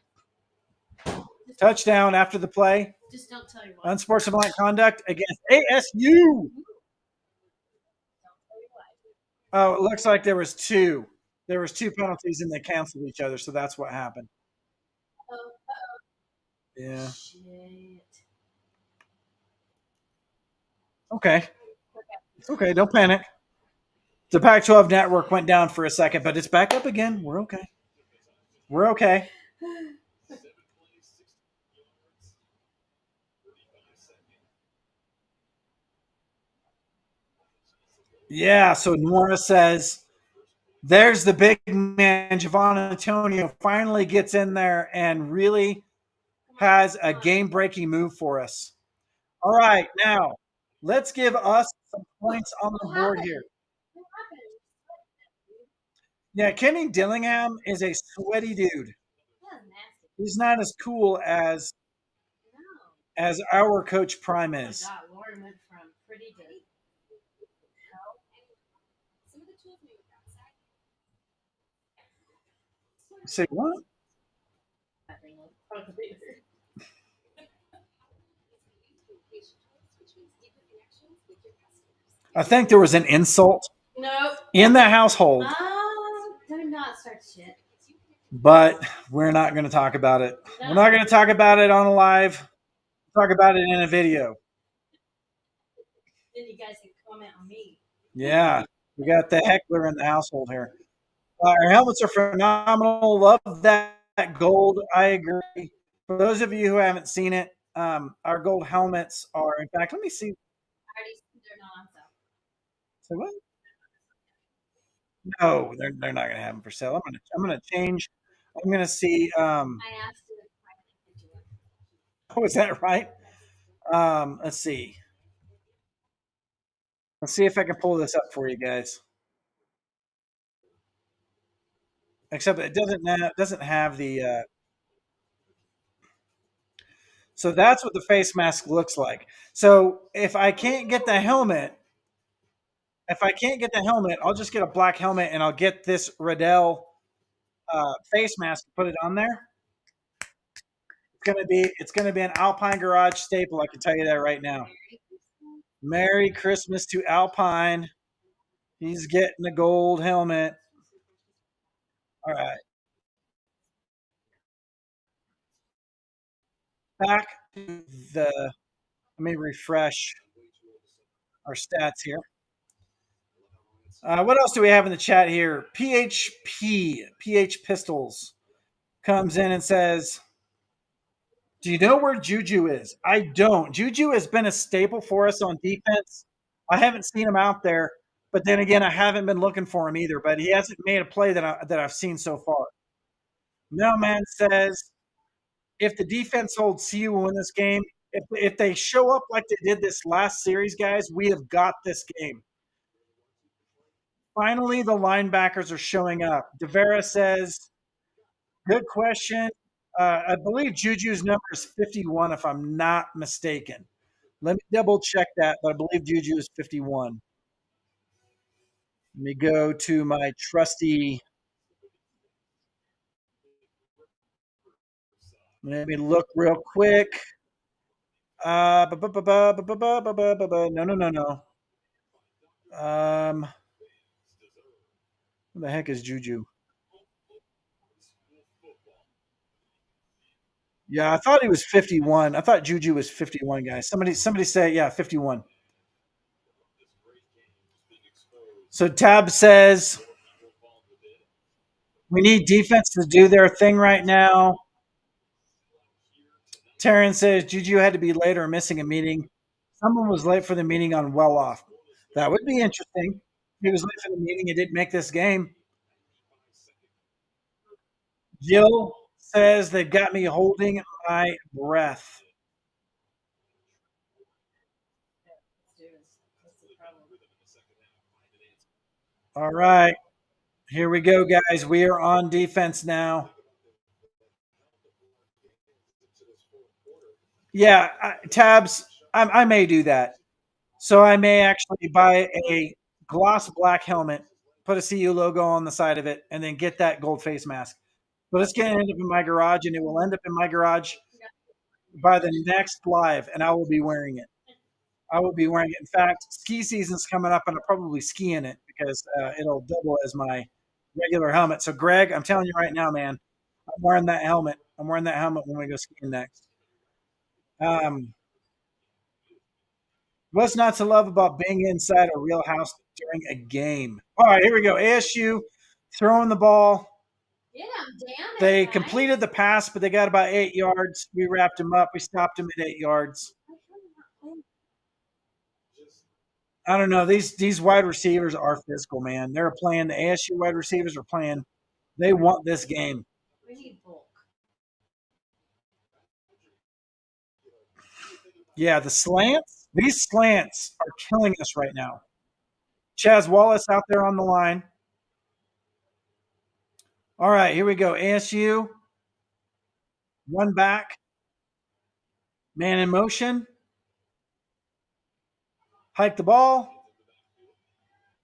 Touchdown after the play. Just don't tell your wife. Unsportsmanlike conduct against ASU. Oh, it looks like there was two. There was two penalties and they canceled each other, so that's what happened. Yeah. Shit. Okay. It's okay. Don't panic. The Pac-12 network went down for a second, but it's back up again. We're okay. We're okay. Yeah. So Nora says, "There's the big man, Javon Antonio, finally gets in there and really has a game-breaking move for us." All right, now let's give us some points on the board here. Yeah, Kenny Dillingham is a sweaty dude. He's not as cool as our coach Prime is. Lauren went from pretty to. Say what? I think there was an insult Nope. in the household, Do not start shit. but we're not going to talk about it. We're not going to talk about it on a live. Talk about it in a video. Then you guys can comment on me. Yeah, we got the heckler in the household here. Our helmets are phenomenal. Love that gold. I agree. For those of you who haven't seen it, our gold helmets are. In fact, let me see. I already they're not on sale. So what? No, they're not going to have them for sale. I'm gonna change. I'm gonna see. I asked you if I could do it. Oh, is that right? Let's see. Let's see if I can pull this up for you guys. Except it doesn't have the. So that's what the face mask looks like. So if I can't get the helmet, I'll just get a black helmet and I'll get this Riddell face mask and put it on there. It's gonna be an Alpine Garage staple. I can tell you that right now. Merry Christmas to Alpine. He's getting a gold helmet. All right. Back to the. Let me refresh our stats here. What else do we have in the chat here? PH Pistols comes in and says, "Do you know where Juju is?" I don't. Juju has been a staple for us on defense. I haven't seen him out there, but then again, I haven't been looking for him either. But he hasn't made a play that I've seen so far. Mailman says, "If the defense holds CU will win this game. If they show up like they did this last series, guys, we have got this game." Finally, the linebackers are showing up. Devera says, "Good question. I believe Juju's number is 51, if I'm not mistaken. Let me double check that, but I believe Juju is 51. Let me go to my trusty. Let me look real quick. No, no, no, no. Who the heck is Juju? Yeah, I thought he was 51. I thought Juju was 51, guys. Somebody say, yeah, 51. So Tab says we need defense to do their thing right now. Taryn says Juju had to be late or missing a meeting. Someone was late for the meeting on well off. That would be interesting. If he was late for the meeting and didn't make this game. Jill says they've got me holding my breath. All right. Here we go, guys. We are on defense now. Yeah, tabs. I may do that. So I may actually buy a gloss black helmet, put a CU logo on the side of it, and then get that gold face mask. But it's going to end up in my garage, and it will end up in my garage by the next live, and I will be wearing it. I will be wearing it. In fact, ski season's coming up, and I'll probably ski in it because it'll double as my regular helmet. So, Greg, I'm telling you right now, man, I'm wearing that helmet. I'm wearing that helmet when we go skiing next. Um, what's not to love about being inside a real house during a game? All right, here we go. ASU throwing the ball. Yeah, damn it. They guys. completed the pass, but they got about 8 yards. We wrapped them up. We stopped them at 8 yards. I don't know. These wide receivers are physical, man. They're playing. The ASU wide receivers are playing. They want this game. We need bulk. Yeah, the slants. These slants are killing us right now. Chaz Wallace out there on the line. All right, here we go. ASU, one back, man in motion, hike the ball.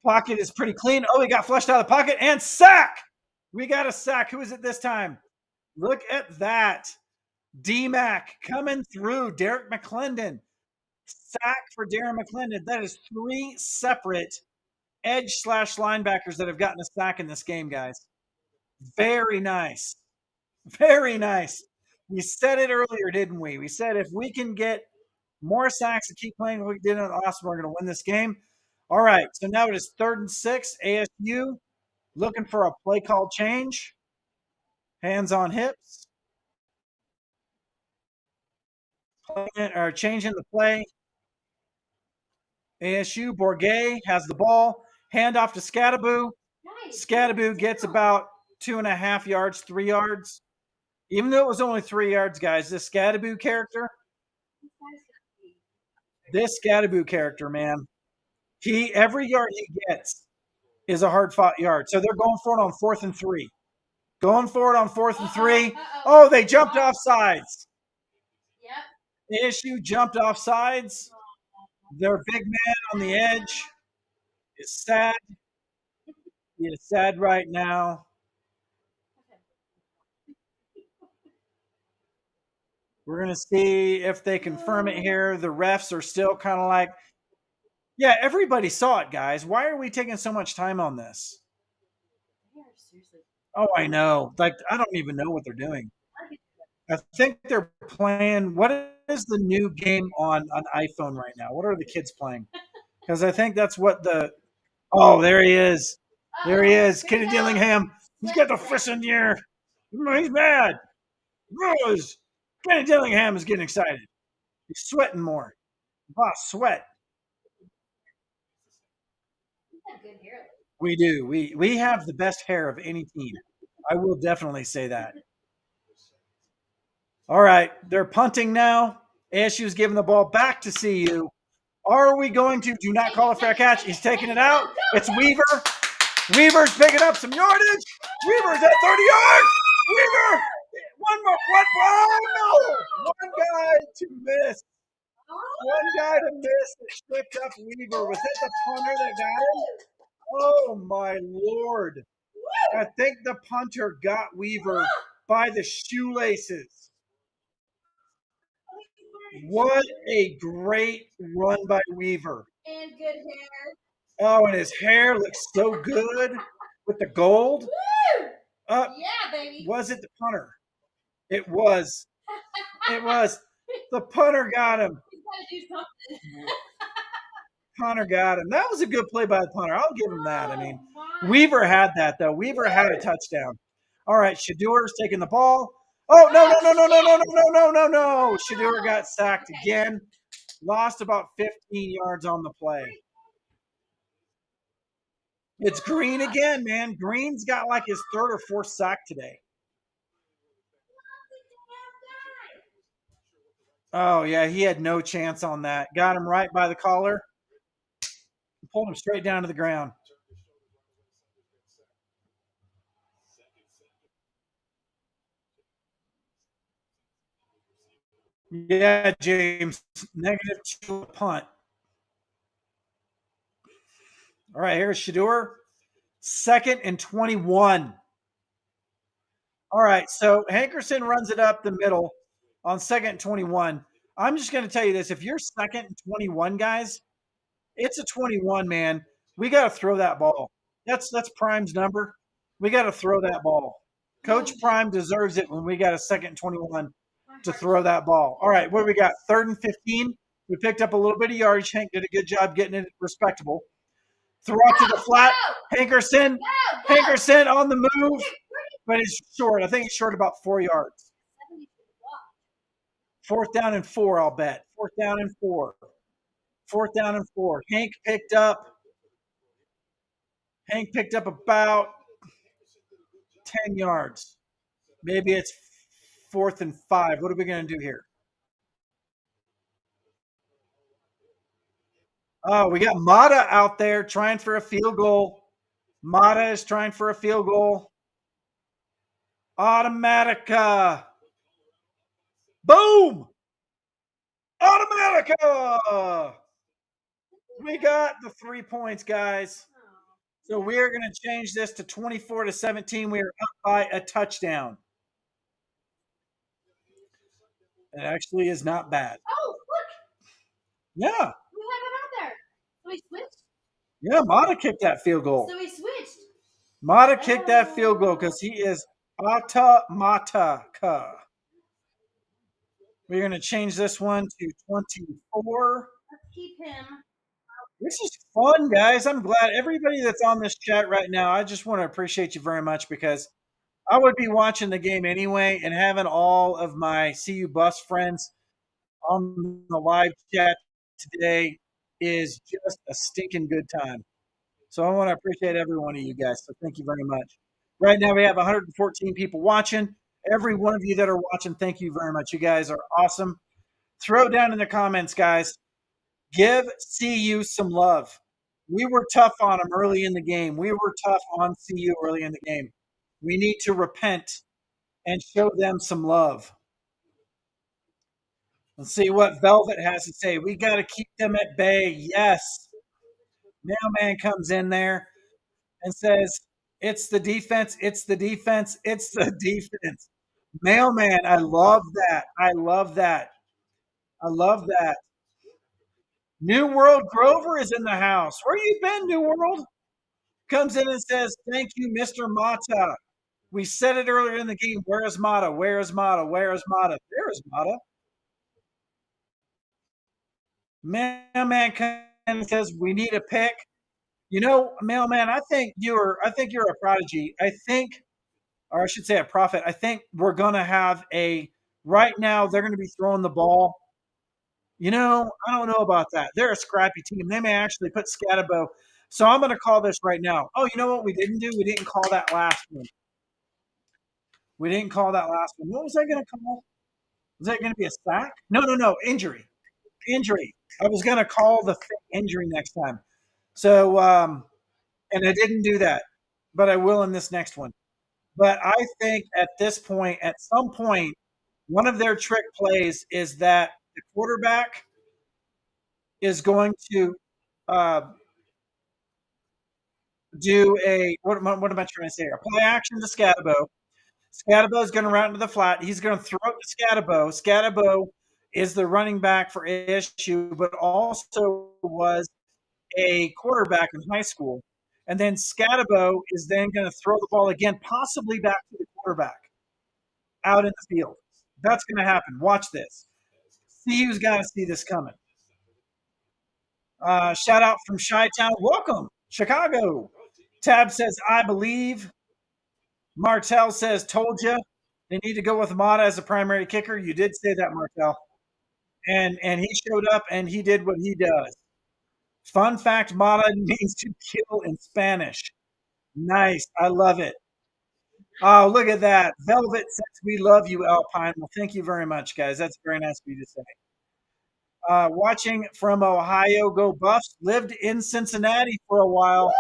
Pocket is pretty clean. Oh, he got flushed out of the pocket and sack. We got a sack. Who is it this time? Look at that. D-Mac coming through. Derek McClendon. Sack for Darren McClendon. That is 3 separate edge slash linebackers that have gotten a sack in this game, guys. Very nice. Very nice. We said it earlier, didn't we? We said if we can get more sacks and keep playing what we did on Austin, we're going to win this game. All right. So now it is 3rd and 6. ASU looking for a play call change. Hands on hips. Or changing the play. ASU, Bourget has the ball. Hand off to Scattaboo. Scattaboo gets about 2.5 yards, 3 yards. Even though it was only 3 yards, guys, this Scattaboo character, man, every yard he gets is a hard fought yard. So they're going for it on 4th and 3. Going for it on 4th and 3. Oh, they jumped off sides. Yep. ASU jumped off sides. Their big man on the edge is sad. He is sad right now. We're going to see if they confirm it here. The refs are still kind of like, yeah, everybody saw it, guys. Why are we taking so much time on this? Oh, I know. Like, I don't even know what they're doing. I think they're playing. What is the new game on iPhone right now? What are the kids playing? Because I think that's what the. Oh, there he is. There he is. Kenny Dillingham. He's got the fist in the air. He's mad. Rose. Kenny Dillingham is getting excited. He's sweating more. Boss sweat. Good hair. We do. We have the best hair of any team. I will definitely say that. All right, they're punting now. ASU's giving the ball back to CU. Are we going to do not call a fair catch? He's taking it out. It's Weaver. Weaver's picking up some yardage. Weaver's at 30 yards. Weaver, one more. No. One guy to miss. One guy to miss that tripped up Weaver. Was it the punter that got him? Oh, my Lord. I think the punter got Weaver by the shoelaces. What a great run by Weaver. And good hair. Oh, and his hair looks so good with the gold. Woo! Yeah, baby. Was it the punter? It was. It was. The punter got him. He's got to do something. Punter got him. That was a good play by the punter. I'll give him that. I mean, Weaver had that, though. Weaver had a touchdown. All right, Shadur's taking the ball. Oh, no. Shadur got sacked again. Lost about 15 yards on the play. It's Green again, man. Green's got like his 3rd or 4th sack today. Oh, yeah, he had no chance on that. Got him right by the collar. Pulled him straight down to the ground. Yeah, James. -2 punt. All right, here's Shador. 2nd and 21. All right, so Hankerson runs it up the middle on 2nd and 21. I'm just going to tell you this. If you're 2nd and 21, guys, it's a 21, man. We got to throw that ball. That's Prime's number. We got to throw that ball. Coach Prime deserves it when we got a 2nd and 21 to throw that ball. All right, what do we got? 3rd and 15. We picked up a little bit of yardage. Hank did a good job getting it respectable. Throw out to the flat. Hankerson. Hankerson on the move, but it's short. I think it's short about 4 yards. 4th down and 4, I'll bet. 4th down and 4. 4th down and 4. Hank picked up about 10 yards. Maybe it's 4th and 5. What are we going to do here? Oh, we got Mata out there trying for a field goal. Mata is trying for a field goal. Automatica. Boom! Automatica! We got the 3 points, guys. So we are going to change this to 24-17. We are up by a touchdown. It actually is not bad. Oh, look. Yeah. We have him out there. So we switched? Yeah, Mata kicked that field goal. So we switched. Mata kicked that field goal because he is Automatica. We're going to change this one to 24. Let's keep him. This is fun, guys. I'm glad everybody that's on this chat right now, I just want to appreciate you very much because I would be watching the game anyway, and having all of my CU Bus friends on the live chat today is just a stinking good time. So I want to appreciate every one of you guys. So thank you very much. Right now we have 114 people watching. Every one of you that are watching, thank you very much. You guys are awesome. Throw down in the comments, guys. Give CU some love. We were tough on them early in the game. We were tough on CU early in the game. We need to repent and show them some love. Let's see what Velvet has to say. We got to keep them at bay. Yes. Mailman comes in there and says, it's the defense. It's the defense. It's the defense. Mailman, I love that. I love that. I love that. New World Grover is in the house. Where you been, New World? Comes in and says, thank you, Mr. Mata. We said it earlier in the game. Where is Mata? Where is Mata? Where is Mata? There is Mata. Mailman comes in and says, we need a pick. You know, Mailman, I think you're a prodigy. I think, or I should say a prophet. I think we're gonna have right now they're gonna be throwing the ball. You know, I don't know about that. They're a scrappy team. They may actually put Scatabo. So I'm going to call this right now. Oh, you know what we didn't do? We didn't call that last one. We didn't call that last one. What was I going to call? Was that going to be a sack? No. Injury. I was going to call the injury next time. So, and I didn't do that, but I will in this next one. But I think at this point, at some point, one of their trick plays is that the quarterback is going to do what am I trying to say? A play action to Scatabo. Scatabo is going to route into the flat. He's going to throw it to Scatabo. Scatabo is the running back for ASU, but also was a quarterback in high school. And then Scatabo is then going to throw the ball again, possibly back to the quarterback out in the field. That's going to happen. Watch this. CU's got to see this coming. Shout out from Chi-Town. Welcome, Chicago. Tab says, I believe. Martel says, told you. They need to go with Mata as a primary kicker. You did say that, Martel. And he showed up, and he did what he does. Fun fact, Mata means to kill in Spanish. Nice. I love it. Oh, look at that. Velvet says, we love you, Alpine. Well, thank you very much, guys. That's very nice of you to say. Watching from Ohio, go Buffs. Lived in Cincinnati for a while.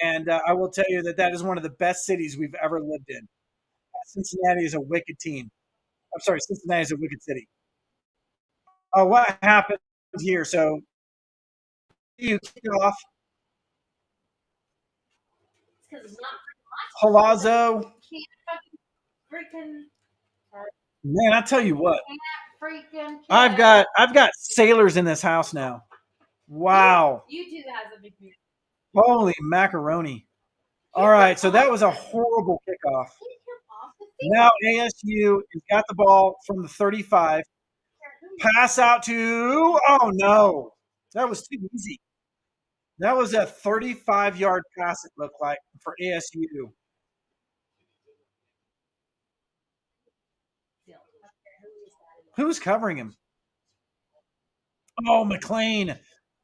And I will tell you that is one of the best cities we've ever lived in. Cincinnati is a wicked team. I'm sorry, Cincinnati's a wicked city. Oh, what happened here? So you kick it off. Because it's not Palazzo. freaking. Man, I tell you what, Freaking. I've got sailors in this house now. Wow. YouTube has a big beard. Holy macaroni. All right, so that was a horrible kickoff. Now ASU has got the ball from the 35. Pass out to, oh no, that was too easy. That was a 35-yard pass, it looked like, for ASU. Who's covering him? Oh, McLean.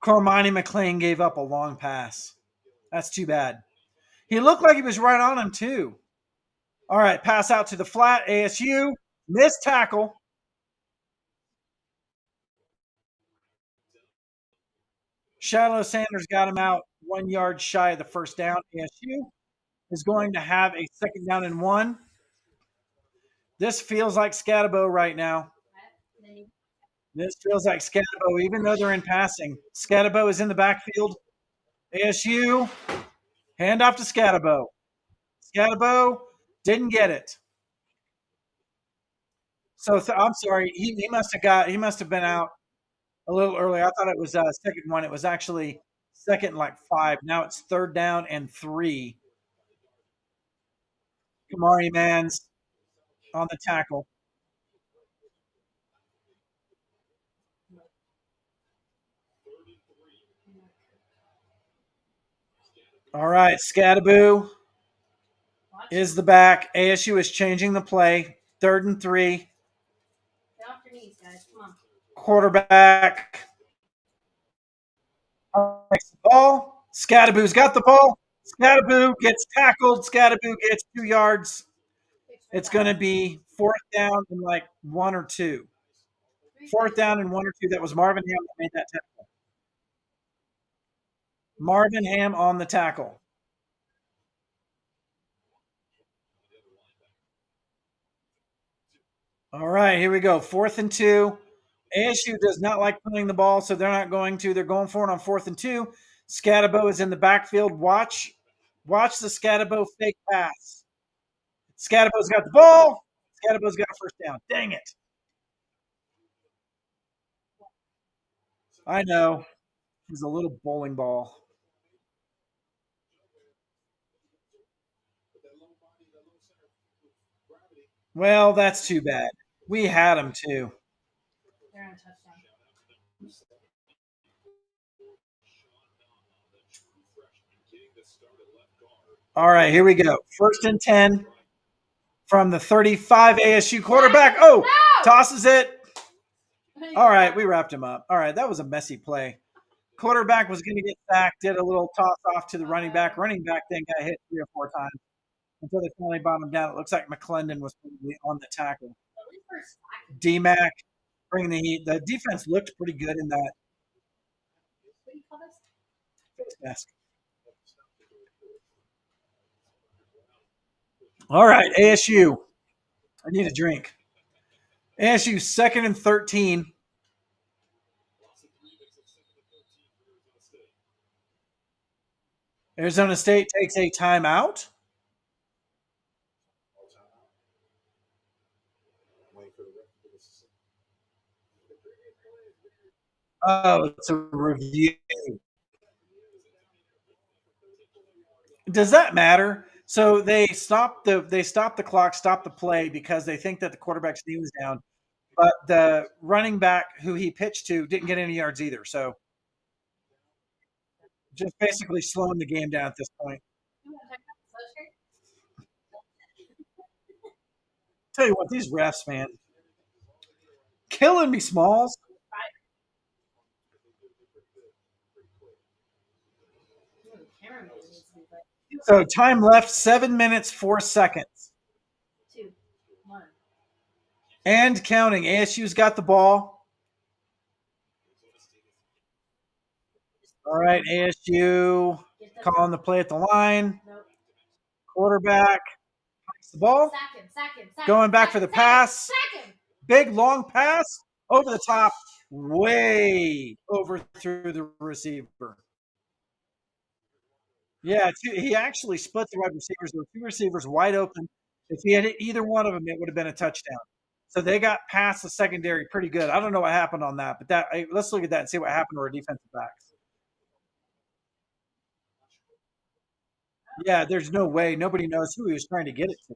Cormani McLean gave up a long pass. That's too bad. He looked like he was right on him, too. All right, pass out to the flat. ASU. Missed tackle. Shiloh Sanders got him out 1 yard shy of the first down. ASU is going to have a second down and 1. This feels like Scatabo right now. This feels like Scatabo, even though they're in passing. Scatabo is in the backfield. ASU, hand off to Scatabo. Scatabo didn't get it. So I'm sorry. He must have been out a little early. I thought it was second one. It was actually second and like 5. Now it's third down and 3. Kamari Mans on the tackle. All right, Scatabo is the back. ASU is changing the play. 3rd and 3. Get off your knees, guys. Come on. Quarterback takes the ball. Scatabo's got the ball. Scatabo gets tackled. Scatabo gets 2 yards. It's going to be 4th down and like 1 or 2. 4th down and 1 or 2. That was Marvin Ham that made that tackle. Marvin Ham on the tackle. All right, here we go. 4th and 2. ASU does not like punting the ball, so they're not going to. They're going for it on 4th and 2. Scatabo is in the backfield. Watch the Scatabo fake pass. Scatabo's got the ball. Scatabo's got a first down. Dang it. I know. He's a little bowling ball. Well, that's too bad. We had him too. They're on touchdown. All right, here we go. 1st and 10 from the 35. ASU quarterback. Oh, tosses it. All right, we wrapped him up. All right, that was a messy play. Quarterback was going to get sacked, did a little toss off to the running back. Running back then got hit 3 or 4 times until they finally brought him down. It looks like McClendon was probably on the tackle. D-Mac bringing the heat. The defense looked pretty good in that. What do you call this? Face mask. All right, ASU. I need a drink. ASU 2nd and 13. Arizona State takes a timeout. Oh, it's a review. Does that matter? So they stop the clock, stop the play because they think that the quarterback's knee was down, but the running back who he pitched to didn't get any yards either. So just basically slowing the game down at this point. Tell you what, these refs, man, killing me, Smalls. So time left 7 minutes 4 seconds. 2, 1. And counting. ASU's got the ball. All right, ASU calling the play at the line. Nope. Quarterback. The ball. Sack him. Going back for the pass. Sack him. Big long pass over the top, way overthrew the receiver. Yeah, he actually split the wide receivers. There were two receivers wide open. If he had hit either one of them, it would have been a touchdown. So they got past the secondary pretty good. I don't know what happened on that, but let's look at that and see what happened to our defensive backs. Yeah, there's no way. Nobody knows who he was trying to get it to.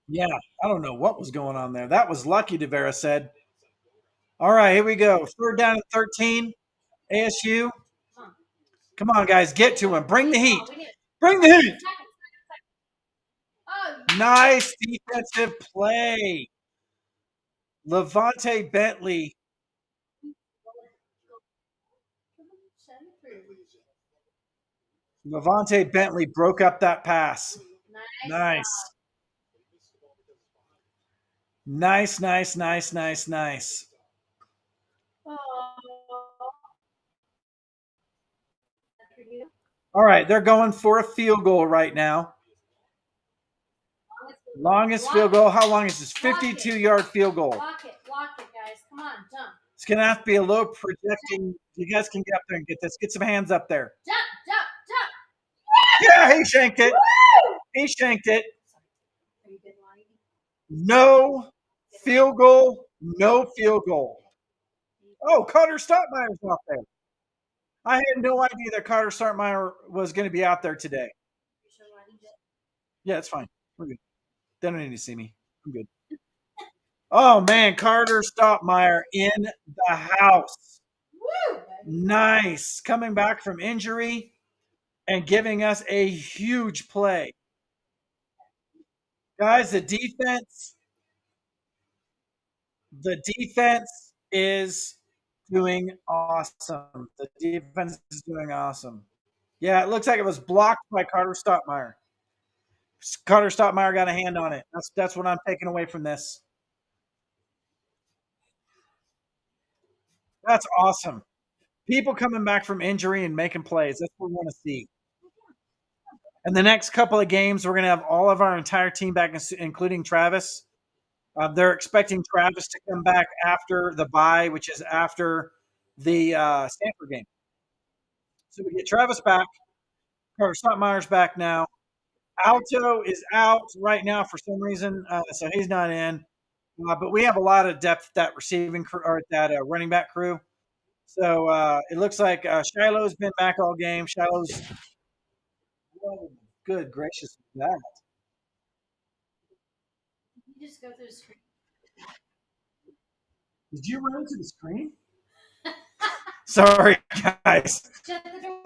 Yeah, I don't know what was going on there. That was lucky, Devera said. All right, here we go. Third down and 13. ASU. Come on, guys. Get to him. Bring the heat. Bring the heat. Nice defensive play. Levante Bentley. Levante Bentley broke up that pass. Nice. Nice, nice, nice, nice, nice. All right, they're going for a field goal right now. Longest field goal. How long is this? 52-yard field goal. Block it, guys. Come on, jump. It's going to have to be a low projecting. You guys can get up there and get this. Get some hands up there. Jump. Yeah, he shanked it. He shanked it. No field goal. No field goal. Oh, Carter Stottmeyer's out there. I had no idea that Carter Stottmeyer was going to be out there today. Yeah, it's fine. We're good. They don't need to see me. I'm good. Oh, man, Carter Stottmeyer in the house. Nice. Coming back from injury and giving us a huge play. Guys, the defense is doing awesome. The defense is doing awesome. Yeah, it looks like it was blocked by Carter Stottmeyer. Carter Stottmeyer got a hand on it. That's what I'm taking away from this. That's awesome. People coming back from injury and making plays. That's what we want to see. And the next couple of games, we're going to have all of our entire team back, including Travis. They're expecting Travis to come back after the bye, which is after the Stanford game. So we get Travis back. Carter Stottmeyer's back now. Alto is out right now for some reason, so he's not in. But we have a lot of depth at that receiving crew or at that running back crew. So it looks like Shiloh's been back all game. Shiloh's good gracious with that. You just go through the screen. Did you run into the screen? Sorry, guys. Shut the door.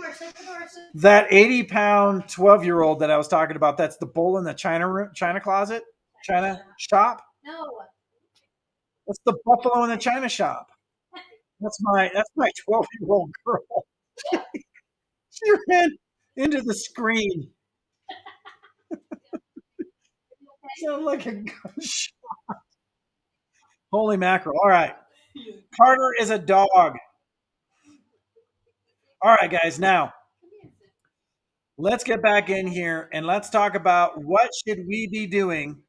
That 80-pound 12-year-old that I was talking about, that's the bull in the China closet? China shop? No. That's the buffalo in the China shop. That's my 12-year-old girl. She ran into the screen. Sound like a gunshot. Holy mackerel. All right. Carter is a dog. All right, guys. Now, let's get back in here and let's talk about what should we be doing.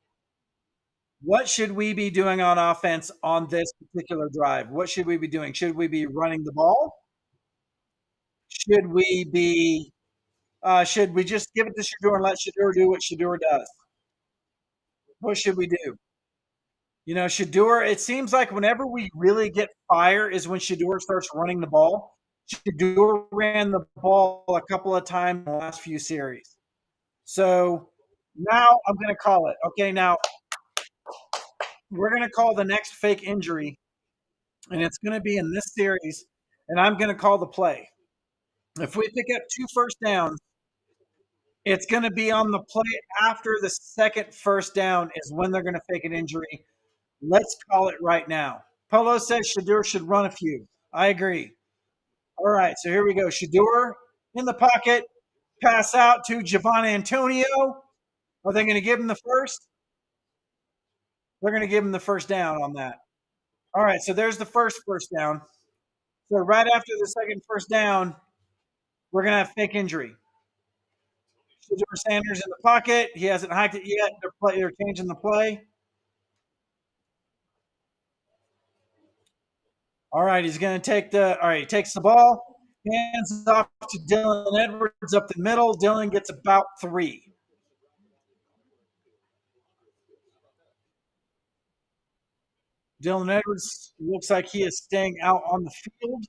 What should we be doing on offense on this particular drive? What should we be doing? Should we be running the ball? Should we just give it to Shedeur and let Shedeur do what Shedeur does? What should we do? You know, Shedeur, it seems like whenever we really get fire is when Shedeur starts running the ball. Shedeur ran the ball a couple of times in the last few series. So now I'm going to call it. Okay, now we're going to call the next fake injury, and it's going to be in this series, and I'm going to call the play. If we pick up 2 first downs, it's going to be on the play after the second first down is when they're going to fake an injury. Let's call it right now. Polo says Shedeur should run a few. I agree. All right, so here we go. Shedeur in the pocket, pass out to Javon Antonio. Are they going to give him the first? They're going to give him the first down on that. All right, so there's the first down. So right after the second first down, we're going to have fake injury. Shedeur Sanders in the pocket. He hasn't hiked it yet. They're changing the play. All right, he's going to take the. All right, he takes the ball, hands off to Dylan Edwards up the middle. Dylan gets about 3. Dylan Edwards looks like he is staying out on the field.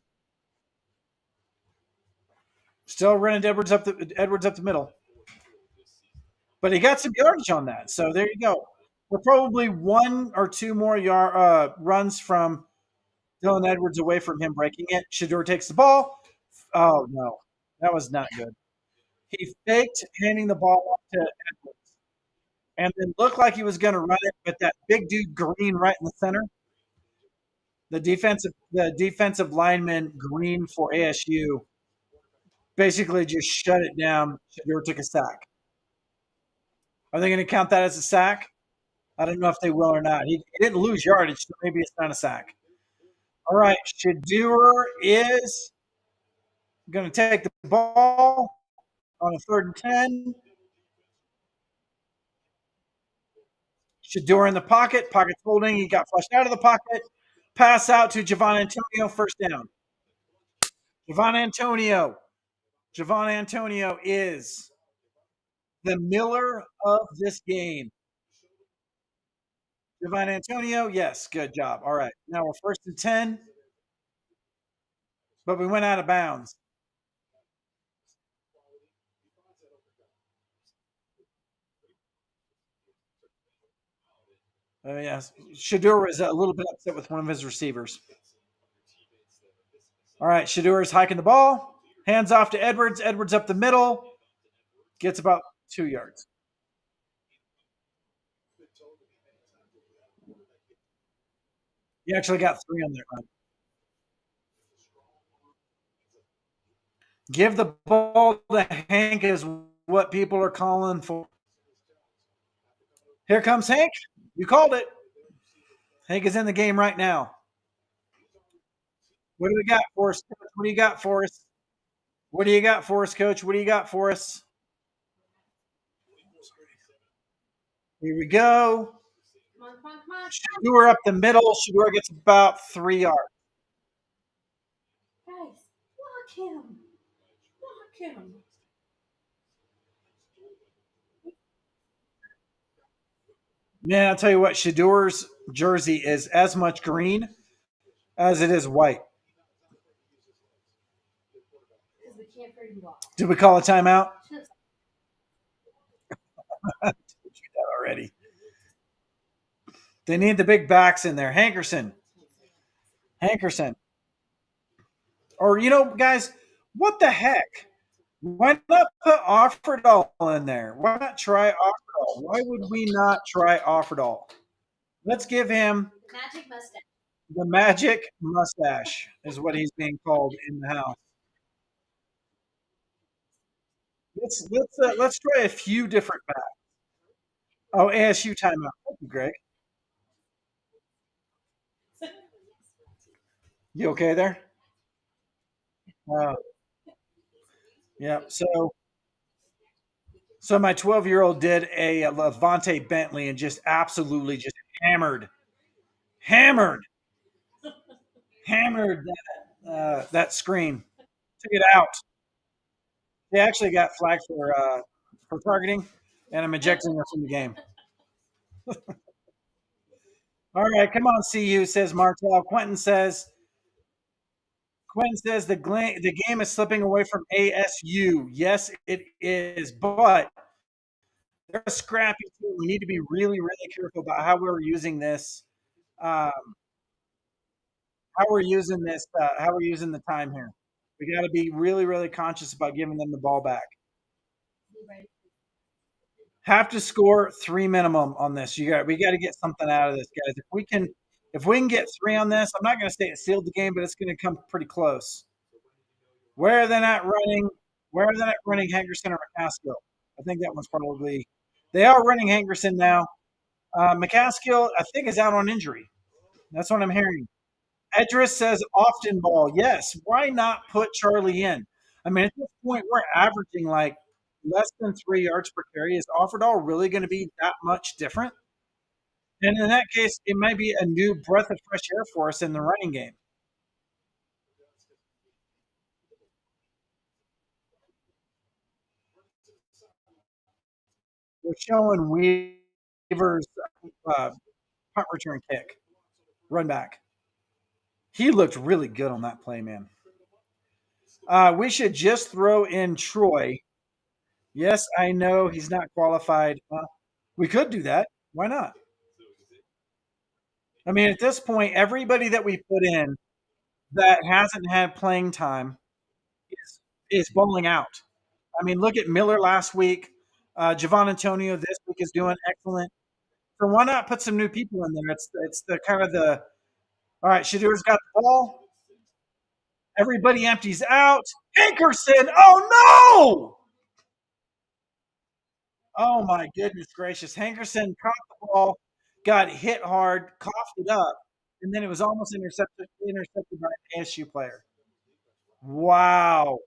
Still running Edwards up the middle, but he got some yardage on that. So there you go. We're probably 1 or 2 more runs from Dylan Edwards away from him breaking it. Shador takes the ball. Oh no, that was not good. He faked handing the ball off to Edwards, and then looked like he was going to run it, but that big dude Green right in the center, the defensive lineman Green for ASU, basically just shut it down. Shador took a sack. Are they going to count that as a sack? I don't know if they will or not. He didn't lose yardage, so maybe it's not a sack. All right, Shador is going to take the ball on a 3rd and 10. Shador in the pocket. Pocket's holding. He got flushed out of the pocket. Pass out to Javon Antonio. First down. Javon Antonio. Javon Antonio is the Miller of this game. Javon Antonio, yes, good job. All right, now we're 1st and 10, but we went out of bounds. Yes, Shador was a little bit upset with one of his receivers. All right, Shador is hiking the ball. Hands off to Edwards. Edwards up the middle. Gets about 2 yards. He actually got 3 on that run. Give the ball to Hank is what people are calling for. Here comes Hank. You called it. Hank is in the game right now. What do we got for us? What do you got for us? What do you got for us, Coach? What do you got for us? Here we go. Come on, come on, come on. Shador up the middle. Shador gets about 3 yards. Guys, block him. Block him. Man, I'll tell you what, Shador's jersey is as much green as it is white. Because we can't figure you out. Did we call a timeout? Just I told you that already. They need the big backs in there. Hankerson. Or, guys, what the heck? Why not put Offerdahl in there? Why not try Offerdahl? Why would we not try Offerdahl? Let's give him magic mustache. the magic mustache, is what he's being called in the house. Let's try a few different backs. Oh, ASU timeout. Thank you, Greg. You okay there? Uh, yeah. So my 12-year-old did a Levante Bentley and just absolutely just hammered that screen. Took it out. They actually got flagged for targeting, and I'm ejecting her from the game. All right, come on, CU, says Martel. Quentin says the game is slipping away from ASU. Yes, it is, but they're a scrappy team. We need to be really, really careful about how we're using this. How we're using this. How we're using the time here. We got to be really, really conscious about giving them the ball back. Have to score 3 minimum on this. We got to get something out of this, guys. If we can get 3 on this, I'm not going to say it sealed the game, but it's going to come pretty close. Where are they not running? Where are they not running Henderson or McCaskill? I think that one's probably. They are running Henderson now. McCaskill, I think, is out on injury. That's what I'm hearing. Edris says often ball. Yes. Why not put Charlie in? I mean, at this point, we're averaging like less than 3 yards per carry. Is Offerdahl really going to be that much different? And in that case, it might be a new breath of fresh air for us in the running game. We're showing Weaver's uh, punt return kick, run back. He looked really good on that play, man. We should just throw in Troy. Yes, I know he's not qualified. We could do that. Why not? I mean, at this point, everybody that we put in that hasn't had playing time is bowling out. I mean, look at Miller last week. Javon Antonio this week is doing excellent. So why not put some new people in there? It's the kind of the all right. Shadur's got the ball. Everybody empties out. Hankerson. Oh no! Oh my goodness gracious! Hankerson caught the ball, got hit hard, coughed it up, and then it was almost intercepted by an ASU player. Wow.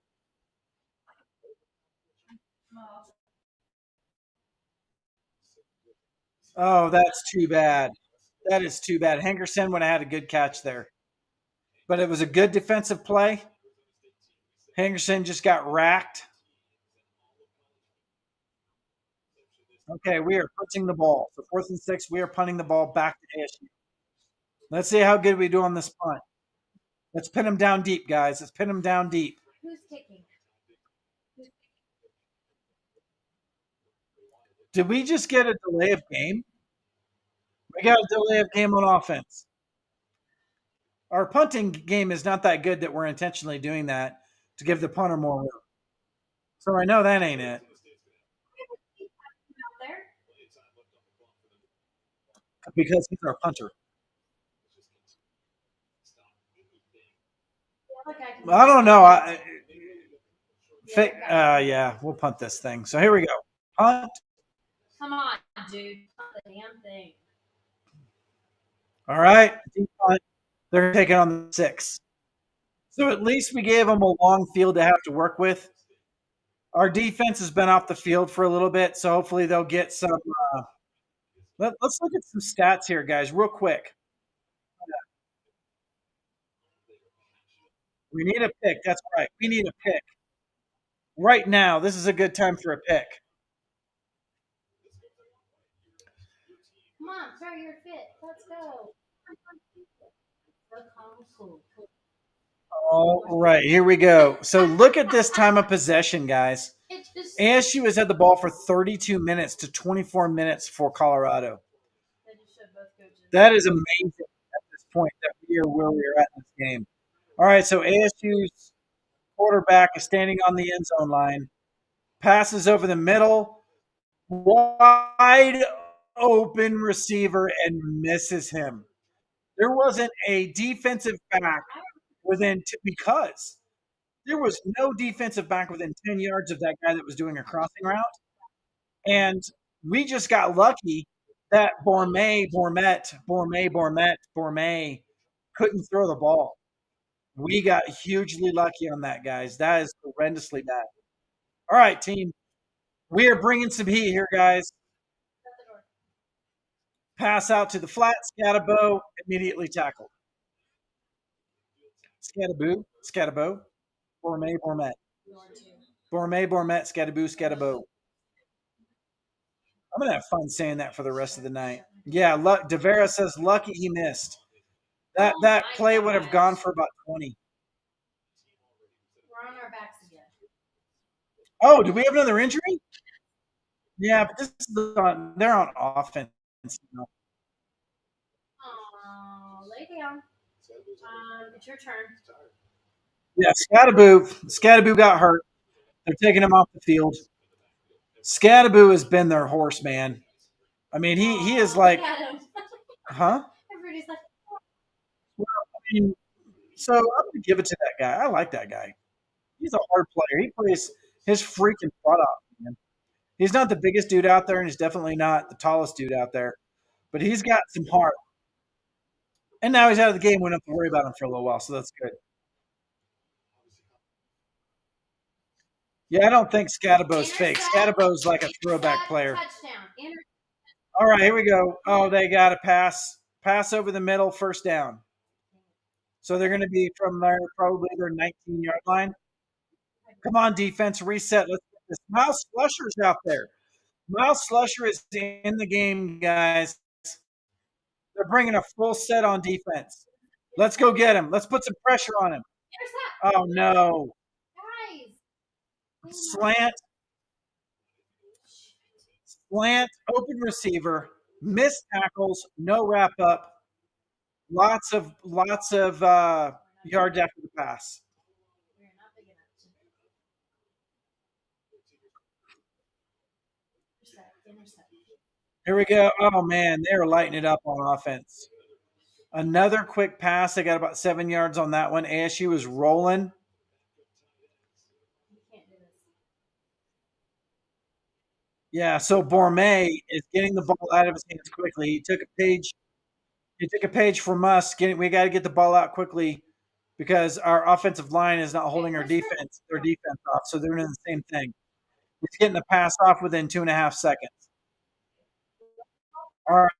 Oh, that's too bad. That is too bad. Hankerson would have had a good catch there, but it was a good defensive play. Hankerson just got racked. Okay, we are punting the ball. So 4th and 6, we are punting the ball back to ASU. Let's see how good we do on this punt. Let's pin him down deep, guys. Let's pin him down deep. Who's kicking? Did we just get a delay of game? We got a delay of game on offense. Our punting game is not that good that we're intentionally doing that to give the punter more room. So I know that ain't it. Out there? Because he's our punter. I don't know. Yeah, we'll punt this thing. So here we go. Punt. Come on, dude. Not the damn thing. All right. Punt. They're taking on the 6. So at least we gave them a long field to have to work with. Our defense has been off the field for a little bit, so hopefully they'll get some. Let's look at some stats here, guys, real quick. We need a pick. That's right. We need a pick. Right now, this is a good time for a pick. Come on, throw your fit. Let's go. Cool. All right, here we go. So look at this time of possession, guys. ASU has had the ball for 32 minutes to 24 minutes for Colorado. That is amazing at this point that we are where we are at in this game. All right, so ASU's quarterback is standing on the end zone line, passes over the middle, wide open receiver, and misses him. There wasn't a defensive back because there was no defensive back within 10 yards of that guy that was doing a crossing route. And we just got lucky that Bourmet couldn't throw the ball. We got hugely lucky on that, guys. That is horrendously bad. All right, team. We are bringing some heat here, guys. Pass out to the flat. Scatabo immediately tackled. Scatabo. Bourmet. Scatabo. I'm gonna have fun saying that for the rest of the night. Yeah, Devera says lucky he missed. That play would have gone for about 20. We're on our backs again. Oh, do we have another injury? Yeah, but this is they're on offense. Oh, lay down. It's your turn. Yeah, Scatabo got hurt. They're taking him off the field. Scatabo has been their horse, man. I mean, he is like, huh? Everybody's like, Well, I mean, so I'm gonna give it to that guy. I like that guy. He's a hard player. He plays his freaking butt off, man. He's not the biggest dude out there, and he's definitely not the tallest dude out there, but he's got some heart. And now he's out of the game. We don't have to worry about him for a little while, so that's good. Yeah, I don't think Scatabo's fake. Scatabo's like a throwback player. touchdown. All right, here we go. Oh, they got a pass over the middle, first down. So they're going to be from probably their 19-yard line. Come on, defense, reset. Let's get this. Miles Flusher's out there. Miles Slusher is in the game, guys. They're bringing a full set on defense. Let's go get him. Let's put some pressure on him. Oh, no. Slant, slant, open receiver, missed tackles, no wrap up, lots of yards after the pass. Here we go. Oh, man, they're lighting it up on offense. Another quick pass. They got about 7 yards on that one. ASU is rolling. Yeah, so Bourmet is getting the ball out of his hands quickly. He took a page. He took a page from us. We got to get the ball out quickly because our offensive line is not holding their defense off. So they're doing the same thing. He's getting the pass off within 2.5 seconds. All right,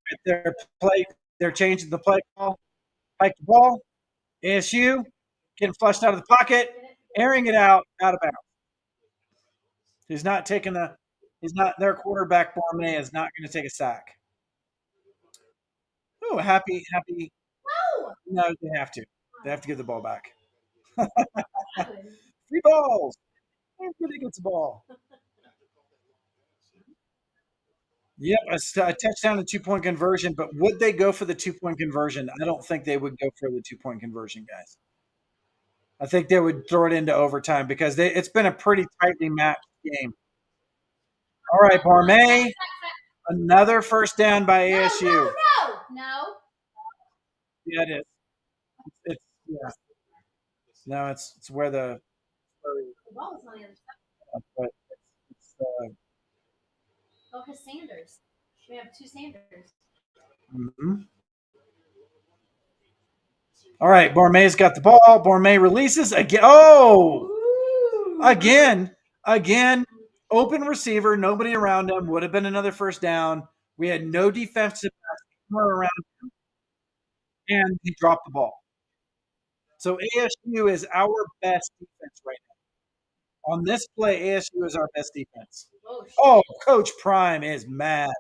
they're changing the play call. Pike the ball. ASU getting flushed out of the pocket, airing it out of bounds. He's not taking the. He's not their quarterback. Bourmet is not going to take a sack. Oh, happy. No, they have to. They have to give the ball back. Three balls. Everybody gets the ball. Yep, a touchdown and 2 point conversion. But would they go for the 2 point conversion? I don't think they would go for the 2 point conversion, guys. I think they would throw it into overtime because it's been a pretty tightly matched game. All right, Barmay, another first down by ASU. No. Yeah, it is. It's yeah. No, it's where the The ball was on the other but it's, Oh, his Sanders. We have two Sanders. mhm. All right, Bourmet's got the ball. Bourmet releases again. Oh, again, open receiver, nobody around him. Would have been another first down. We had no defensive around, and he dropped the ball. So ASU is our best defense right now. On this play, ASU is our best defense. Oh, Coach Prime is mad.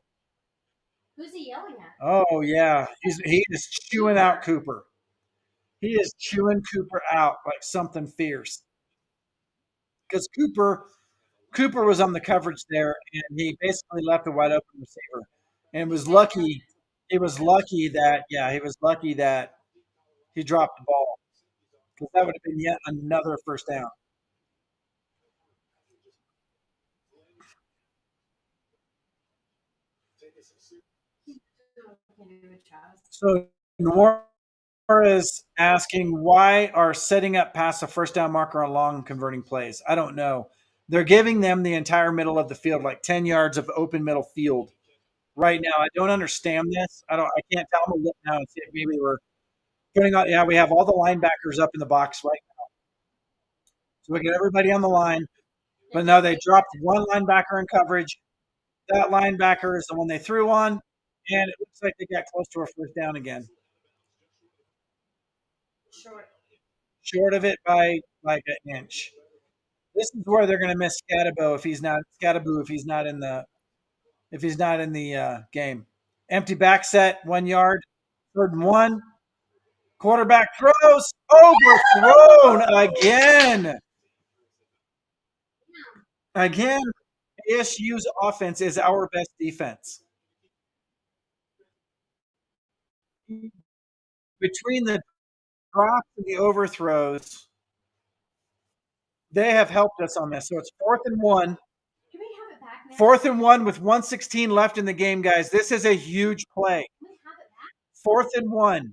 Who's he yelling at? Oh yeah, he is chewing out Cooper. He is chewing Cooper out like something fierce. Because Cooper was on the coverage there, and he basically left a wide open receiver, and was lucky. He was lucky that he was lucky that he dropped the ball because that would have been yet another first down. So Nora is asking why are setting up past a first down marker on long converting plays. I don't know. They're giving them the entire middle of the field, like 10 yards of open middle field right now. I don't understand this. I can't tell them to look now and see if maybe we're putting on. Yeah, we have all the linebackers up in the box right now. So we get everybody on the line. But no, they dropped one linebacker in coverage. That linebacker is the one they threw on, and it looks like they got close to a first down again. Short of it by like an inch. This is where they're going to miss Scatabo if he's not in the game. Empty back set, 1 yard, 3rd and 1. Quarterback throws, overthrown again. Again, ASU's offense is our best defense. Between the drops and the overthrows, they have helped us on this. So it's 4th and 1. Can we have it back now? 4th and 1 with 1:16 left in the game, guys. This is a huge play. Can we have it back? 4th and 1.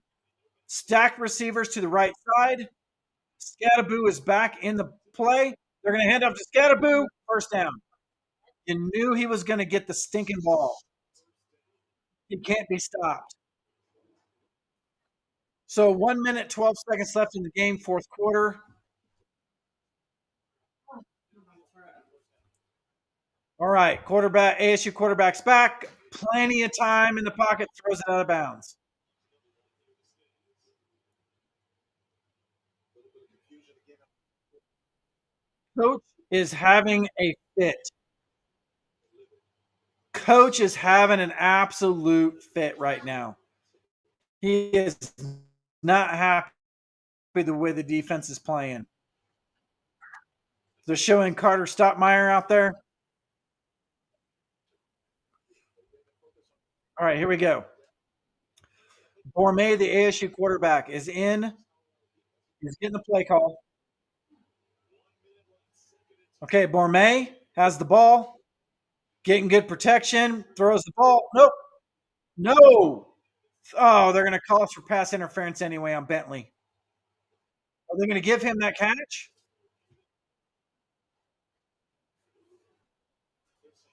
Stack receivers to the right side. Scattaboo is back in the play. They're going to hand off to Scattaboo. First down. You knew he was going to get the stinking ball. He can't be stopped. So 1 minute, 12 seconds left in the game, 4th quarter. All right, ASU quarterback's back. Plenty of time in the pocket, throws it out of bounds. Coach is having a fit. coach is having an absolute fit right now. He is not happy the way the defense is playing. They're showing Carter Stottmeyer out there. All right, here we go. Bourmet, the ASU quarterback, is in. He's getting the play call. Okay, Bourmet has the ball, getting good protection, throws the ball. Nope. No. Oh, they're going to call us for pass interference anyway on Bentley. Are they going to give him that catch?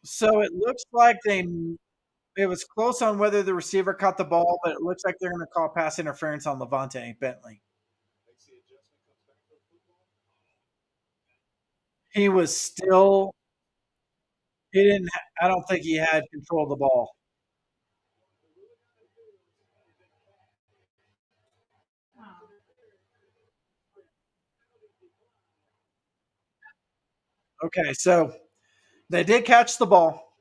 So it looks like it was close on whether the receiver caught the ball, but it looks like they're going to call pass interference on Levante Bentley. He was still. He didn't. I don't think he had control of the ball. Okay, so they did catch the ball,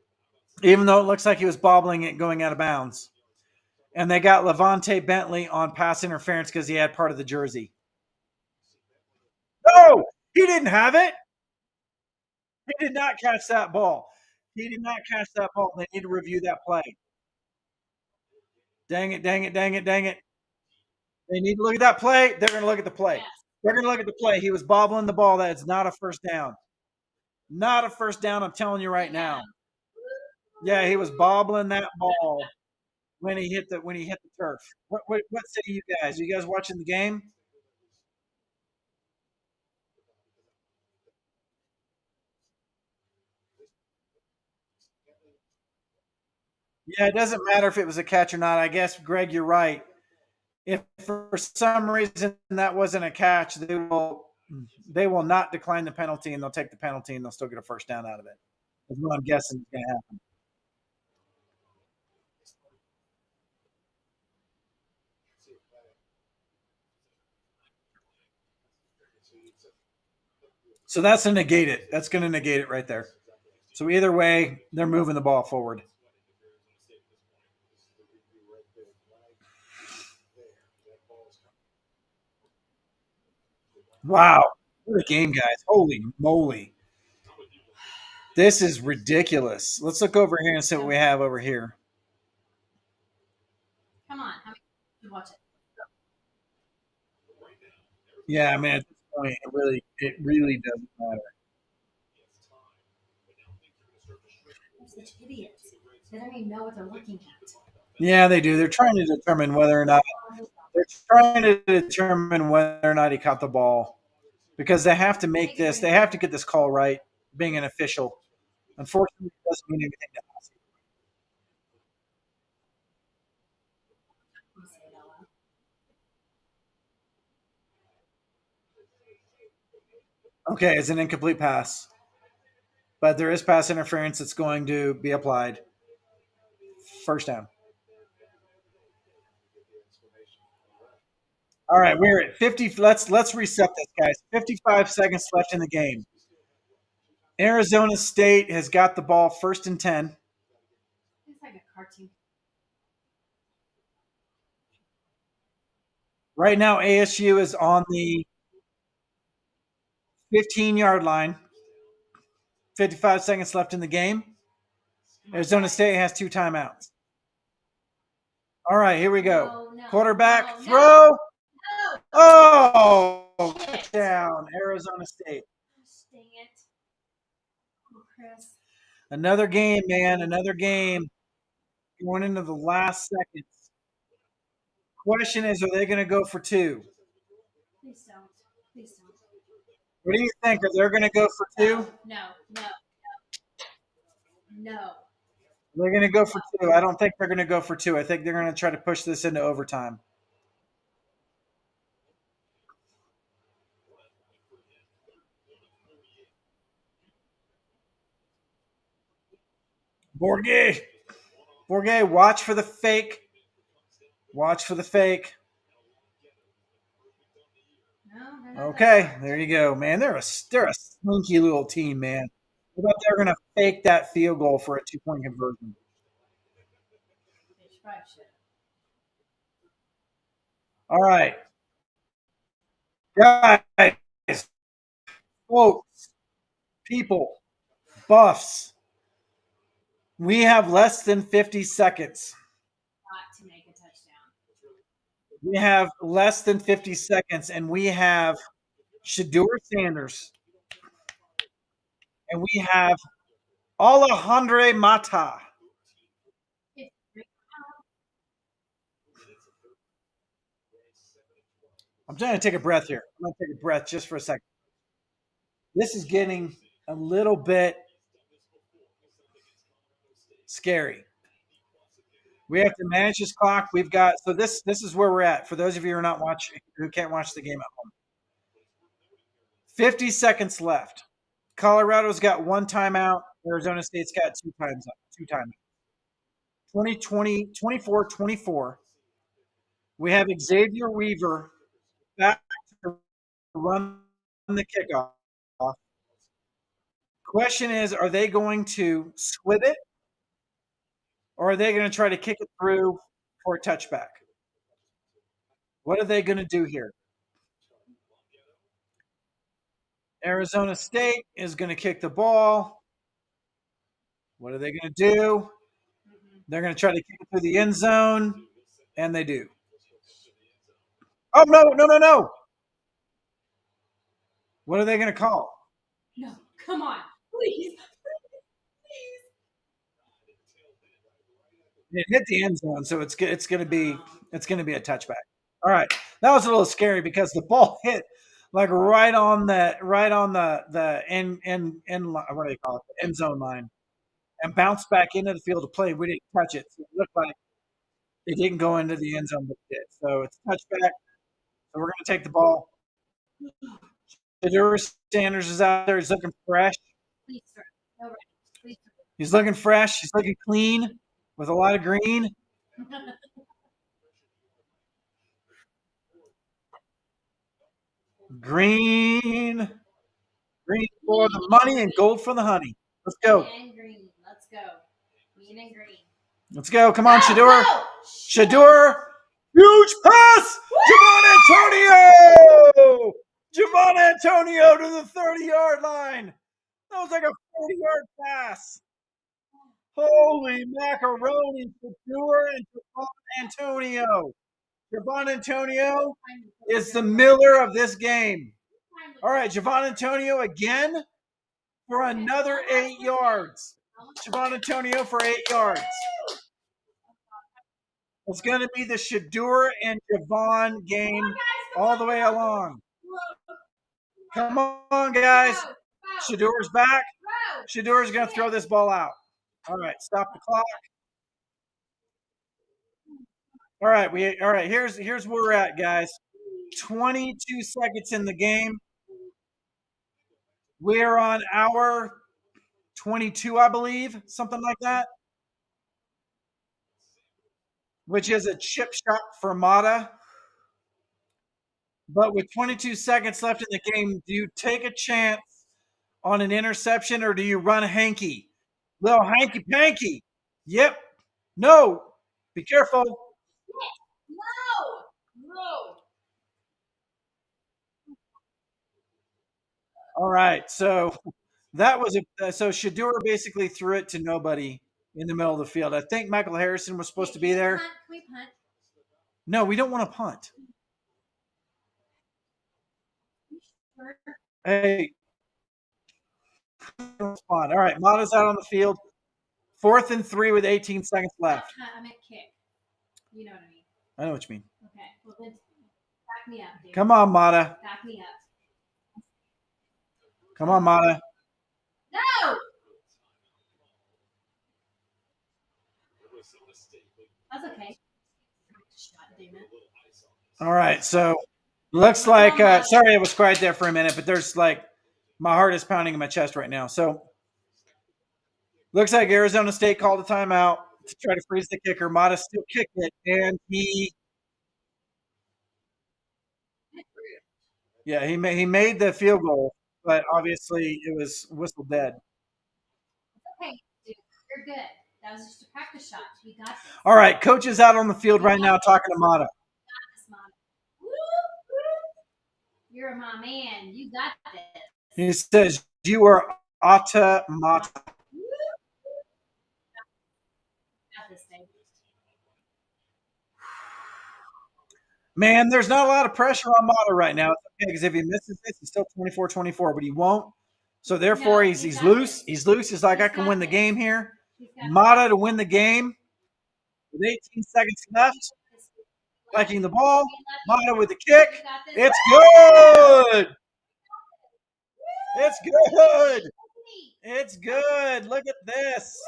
even though it looks like he was bobbling it going out of bounds. And they got Levante Bentley on pass interference because he had part of the jersey. No, he didn't have it. He did not catch that ball. He did not catch that ball. They need to review that play. Dang it, dang it, dang it, dang it. They need to look at that play. They're going to look at the play. Yes. They're going to look at the play. He was bobbling the ball. That is not a first down. Not a first down, I'm telling you right now. Yeah, he was bobbling that ball when he hit the turf. What say you guys? Are you guys watching the game? Yeah, it doesn't matter if it was a catch or not. I guess, Greg, you're right. If for some reason that wasn't a catch, they will not decline the penalty and they'll take the penalty and they'll still get a first down out of it. That's what I'm guessing is going to happen. So that's to negate it. That's going to negate it right there. So either way, they're moving the ball forward. Wow. What a game, guys. Holy moly. This is ridiculous. Let's look over here and see what we have over here. Come on. How many watch it? Yeah, I mean, at this point, it really doesn't matter. They're such idiots. They don't even know what they're looking at. Yeah, they do. They're trying to determine whether or not he caught the ball because they have to make this. They have to get this call right. Being an official, unfortunately, it doesn't mean anything to us. Okay, it's an incomplete pass, but there is pass interference that's going to be applied. First down. All right, we're at 50. Let's reset this, guys. 55 seconds left in the game. Arizona State has got the ball first and 10. It's like a cartoon. Right now, ASU is on the 15-yard line. 55 seconds left in the game. Arizona State has 2 timeouts. All right, here we go. Quarterback, throw. No. Oh, touchdown, Arizona State. Dang it. Oh, Chris. Another game, man. Another game. Going into the last seconds. Question is, are they going to go for 2? Please don't. Please don't. What do you think? Are they going to go for 2? No. They're going to go for 2. I don't think they're going to go for 2. I think they're going to try to push this into overtime. Bourget, watch for the fake. Watch for the fake. No, okay, there you go, man. They're a sneaky little team, man. I thought they were going to fake that field goal for a 2-point conversion. probably should. All right, guys, folks, people, buffs. We have less than 50 seconds. Got to make a touchdown. We have less than 50 seconds, and we have Shador Sanders, and we have Alejandro Mata. It's great. I'm trying to take a breath here. I'm going to take a breath just for a second. This is getting a little bit scary. We have to manage this clock. We've got this is where we're at. For those of you who are not watching, who can't watch the game at home, 50 seconds left. Colorado's got one timeout. Arizona State's got two timeouts. 2020, 24-24. We have Xavier Weaver back to run the kickoff. Question is, are they going to split it, or are they going to try to kick it through for a touchback? What are they going to do here? Arizona State is going to kick the ball. What are they going to do? They're going to try to kick it through the end zone, and they do. Oh, no. What are they going to call? No, come on, please. It hit the end zone, so it's going to be a touchback. All right, that was a little scary because the ball hit like right on the end what do they call it, the end zone line, and bounced back into the field of play. We didn't touch it, so it looked like it didn't go into the end zone, but it did. So it's a touchback. So we're going to take the ball. Shador Sanders is out there. He's looking fresh. Please, sir. No, right. Please, sir. He's looking fresh. He's looking clean with a lot of green. Green for the money and gold for the honey. Let's go. And green. Let's go. Green and green. Let's go. Come on, No, Shador. no! Shador. Huge pass. Javon Antonio. Javon Antonio to the 30-yard line. That was like a 40-yard pass. Holy macaroni. Shador and Javon Antonio. Javon Antonio is the Miller of this game. All right, Javon Antonio again for another 8 yards. Javon Antonio for 8 yards. It's going to be the Shador and Javon game all the way along. Come on, guys. Shador's back. Shador's going to throw this ball out. All right, stop the clock. All right, here's where we're at, guys. 22 seconds in the game. We're on hour 22, I believe, something like that, which is a chip shot for Mata. But with 22 seconds left in the game, do you take a chance on an interception or do you run hanky? Little hanky panky. Yep. No. Be careful. No. All right. So that was so Shador basically threw it to nobody in the middle of the field. I think Michael Harrison was supposed to be there. Can we punt? No, we don't want to punt. Hey. All right. Mata's out on the field. 4th and 3 with 18 seconds left. I meant kick. You know what I mean. I know what you mean. Okay. Well, then back me up, dude. Come on, Mata. Back me up. Come on, Mata. No! That's okay. All right. So looks like, sorry, I was quiet there for a minute, but there's like, my heart is pounding in my chest right now. So looks like Arizona State called a timeout to try to freeze the kicker. Mata still kicked it, and he made the field goal, but obviously it was whistle dead. Okay, dude, you're good. That was just a practice shot. You got this. All right, coach is out on the field right now talking to Mata. You're my man. You got this. He says, you are Ata Mata. Got this, baby. Man, there's not a lot of pressure on Mata right now. It's okay, because if he misses this, he's still 24-24, but he won't. So therefore, he's loose. He's loose. He's like, I can win the game here. Mata to win the game with 18 seconds left. Liking the ball. Mata with the kick. It's good. It's good. It's good. Look at this.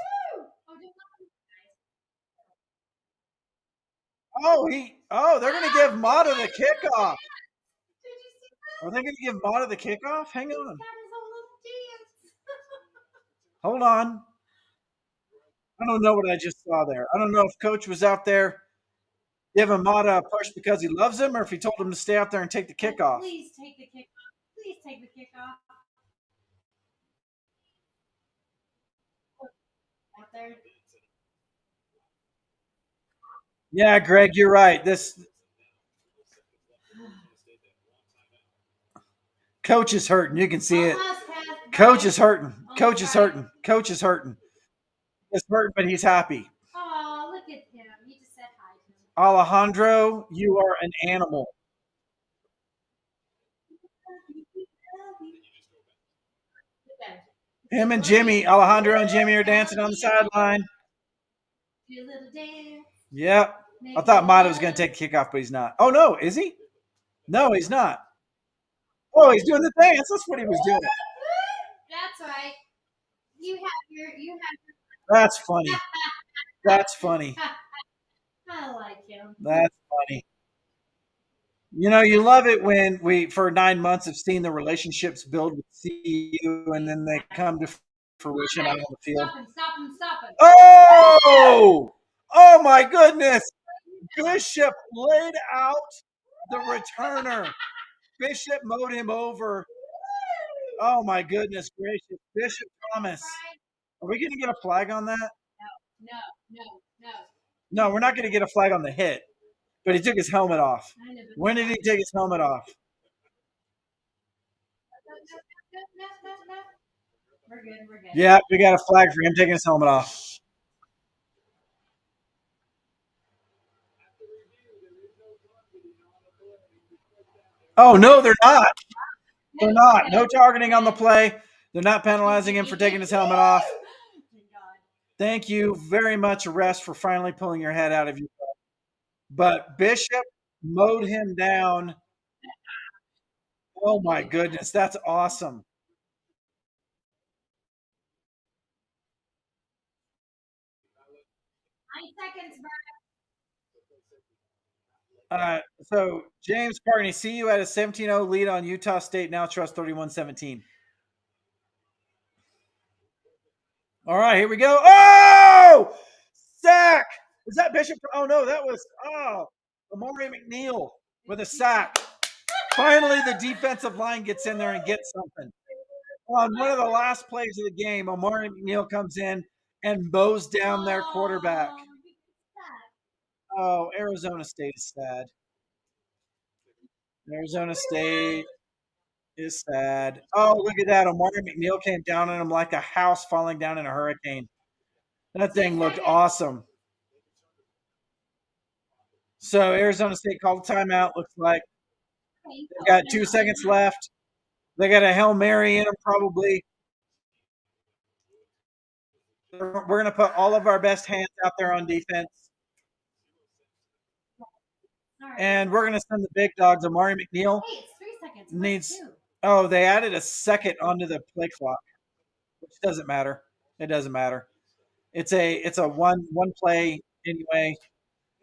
They're going to give Mata the kickoff. Are they going to give Mata the kickoff? Hang on. Hold on. I don't know what I just saw there. I don't know if coach was out there giving Mata a push because he loves him or if he told him to stay out there and take the kickoff. Please take the kickoff. Please take the kickoff. Out there. Yeah, Greg, you're right. This coach is hurting. You can see it. Coach is hurting. Coach is hurting. Coach is hurting. He's hurting, but he's happy. Oh, look at him. He just said hi to him. Alejandro, you are an animal. Him and Jimmy, Alejandro and Jimmy are dancing on the sideline. Do a little dance. Yep. I thought Mata was going to take the kickoff, but he's not. Oh, no. Is he? No, he's not. Oh, he's doing the dance. That's what he was doing. That's right. You have your. That's funny. That's funny. I like him. That's funny. You know, you love it when we, for 9 months, have seen the relationships build with CU, and then they come to fruition out on the field. Stop him. Oh! Oh, my goodness. Bishop laid out the returner. Bishop mowed him over. Oh, my goodness gracious. Bishop Thomas. Are we going to get a flag on that? No. No, we're not going to get a flag on the hit. But he took his helmet off. When did he take his helmet off? We're good. Yeah, we got a flag for him taking his helmet off. Oh, no, they're not. They're not. No targeting on the play. They're not penalizing him for taking his helmet off. Thank you very much, Arrest, for finally pulling your head out of your butt. But Bishop mowed him down. Oh, my goodness. That's awesome. So, James Parney, see you at a 17-0 lead on Utah State. Now trust 31-17. All right, here we go. Oh! Sack! Is that Bishop? Oh, no, that was, Amari McNeil with a sack. Finally, the defensive line gets in there and gets something. On one of the last plays of the game, Amari McNeil comes in and mows down their quarterback. Oh, Arizona State is sad. Arizona State is sad. Oh, look at that. Amari McNeil came down on him like a house falling down in a hurricane. That thing looked awesome. So Arizona State called a timeout, looks like. They've got 2 seconds left. They got a Hail Mary in them probably. We're going to put all of our best hands out there on defense. And we're going to send the big dogs. Amari McNeil needs – oh, they added a second onto the play clock, which doesn't matter. It doesn't matter. It's a one play anyway.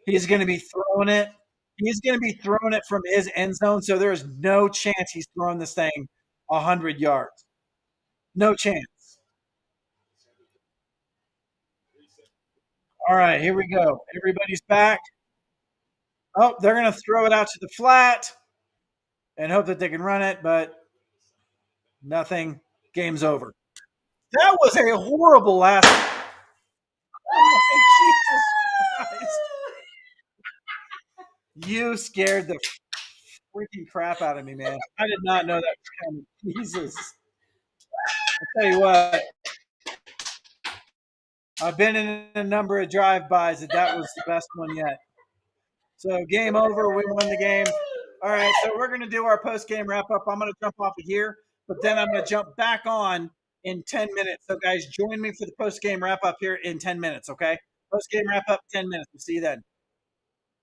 He's going to be throwing it. He's going to be throwing it from his end zone, so there is no chance he's throwing this thing 100 yards. No chance. All right, here we go. Everybody's back. Oh, they're going to throw it out to the flat and hope that they can run it, but nothing. Game's over. That was a horrible last. Jesus Christ. You scared the freaking crap out of me, man. I did not know that was coming. Jesus. I'll tell you what. I've been in a number of drive-bys, and that was the best one yet. So game over. We won the game. All right, so we're going to do our post-game wrap-up. I'm going to jump off of here, but then I'm going to jump back on in 10 minutes. So, guys, join me for the post-game wrap-up here in 10 minutes, okay? Post-game wrap-up, 10 minutes. We'll see you then.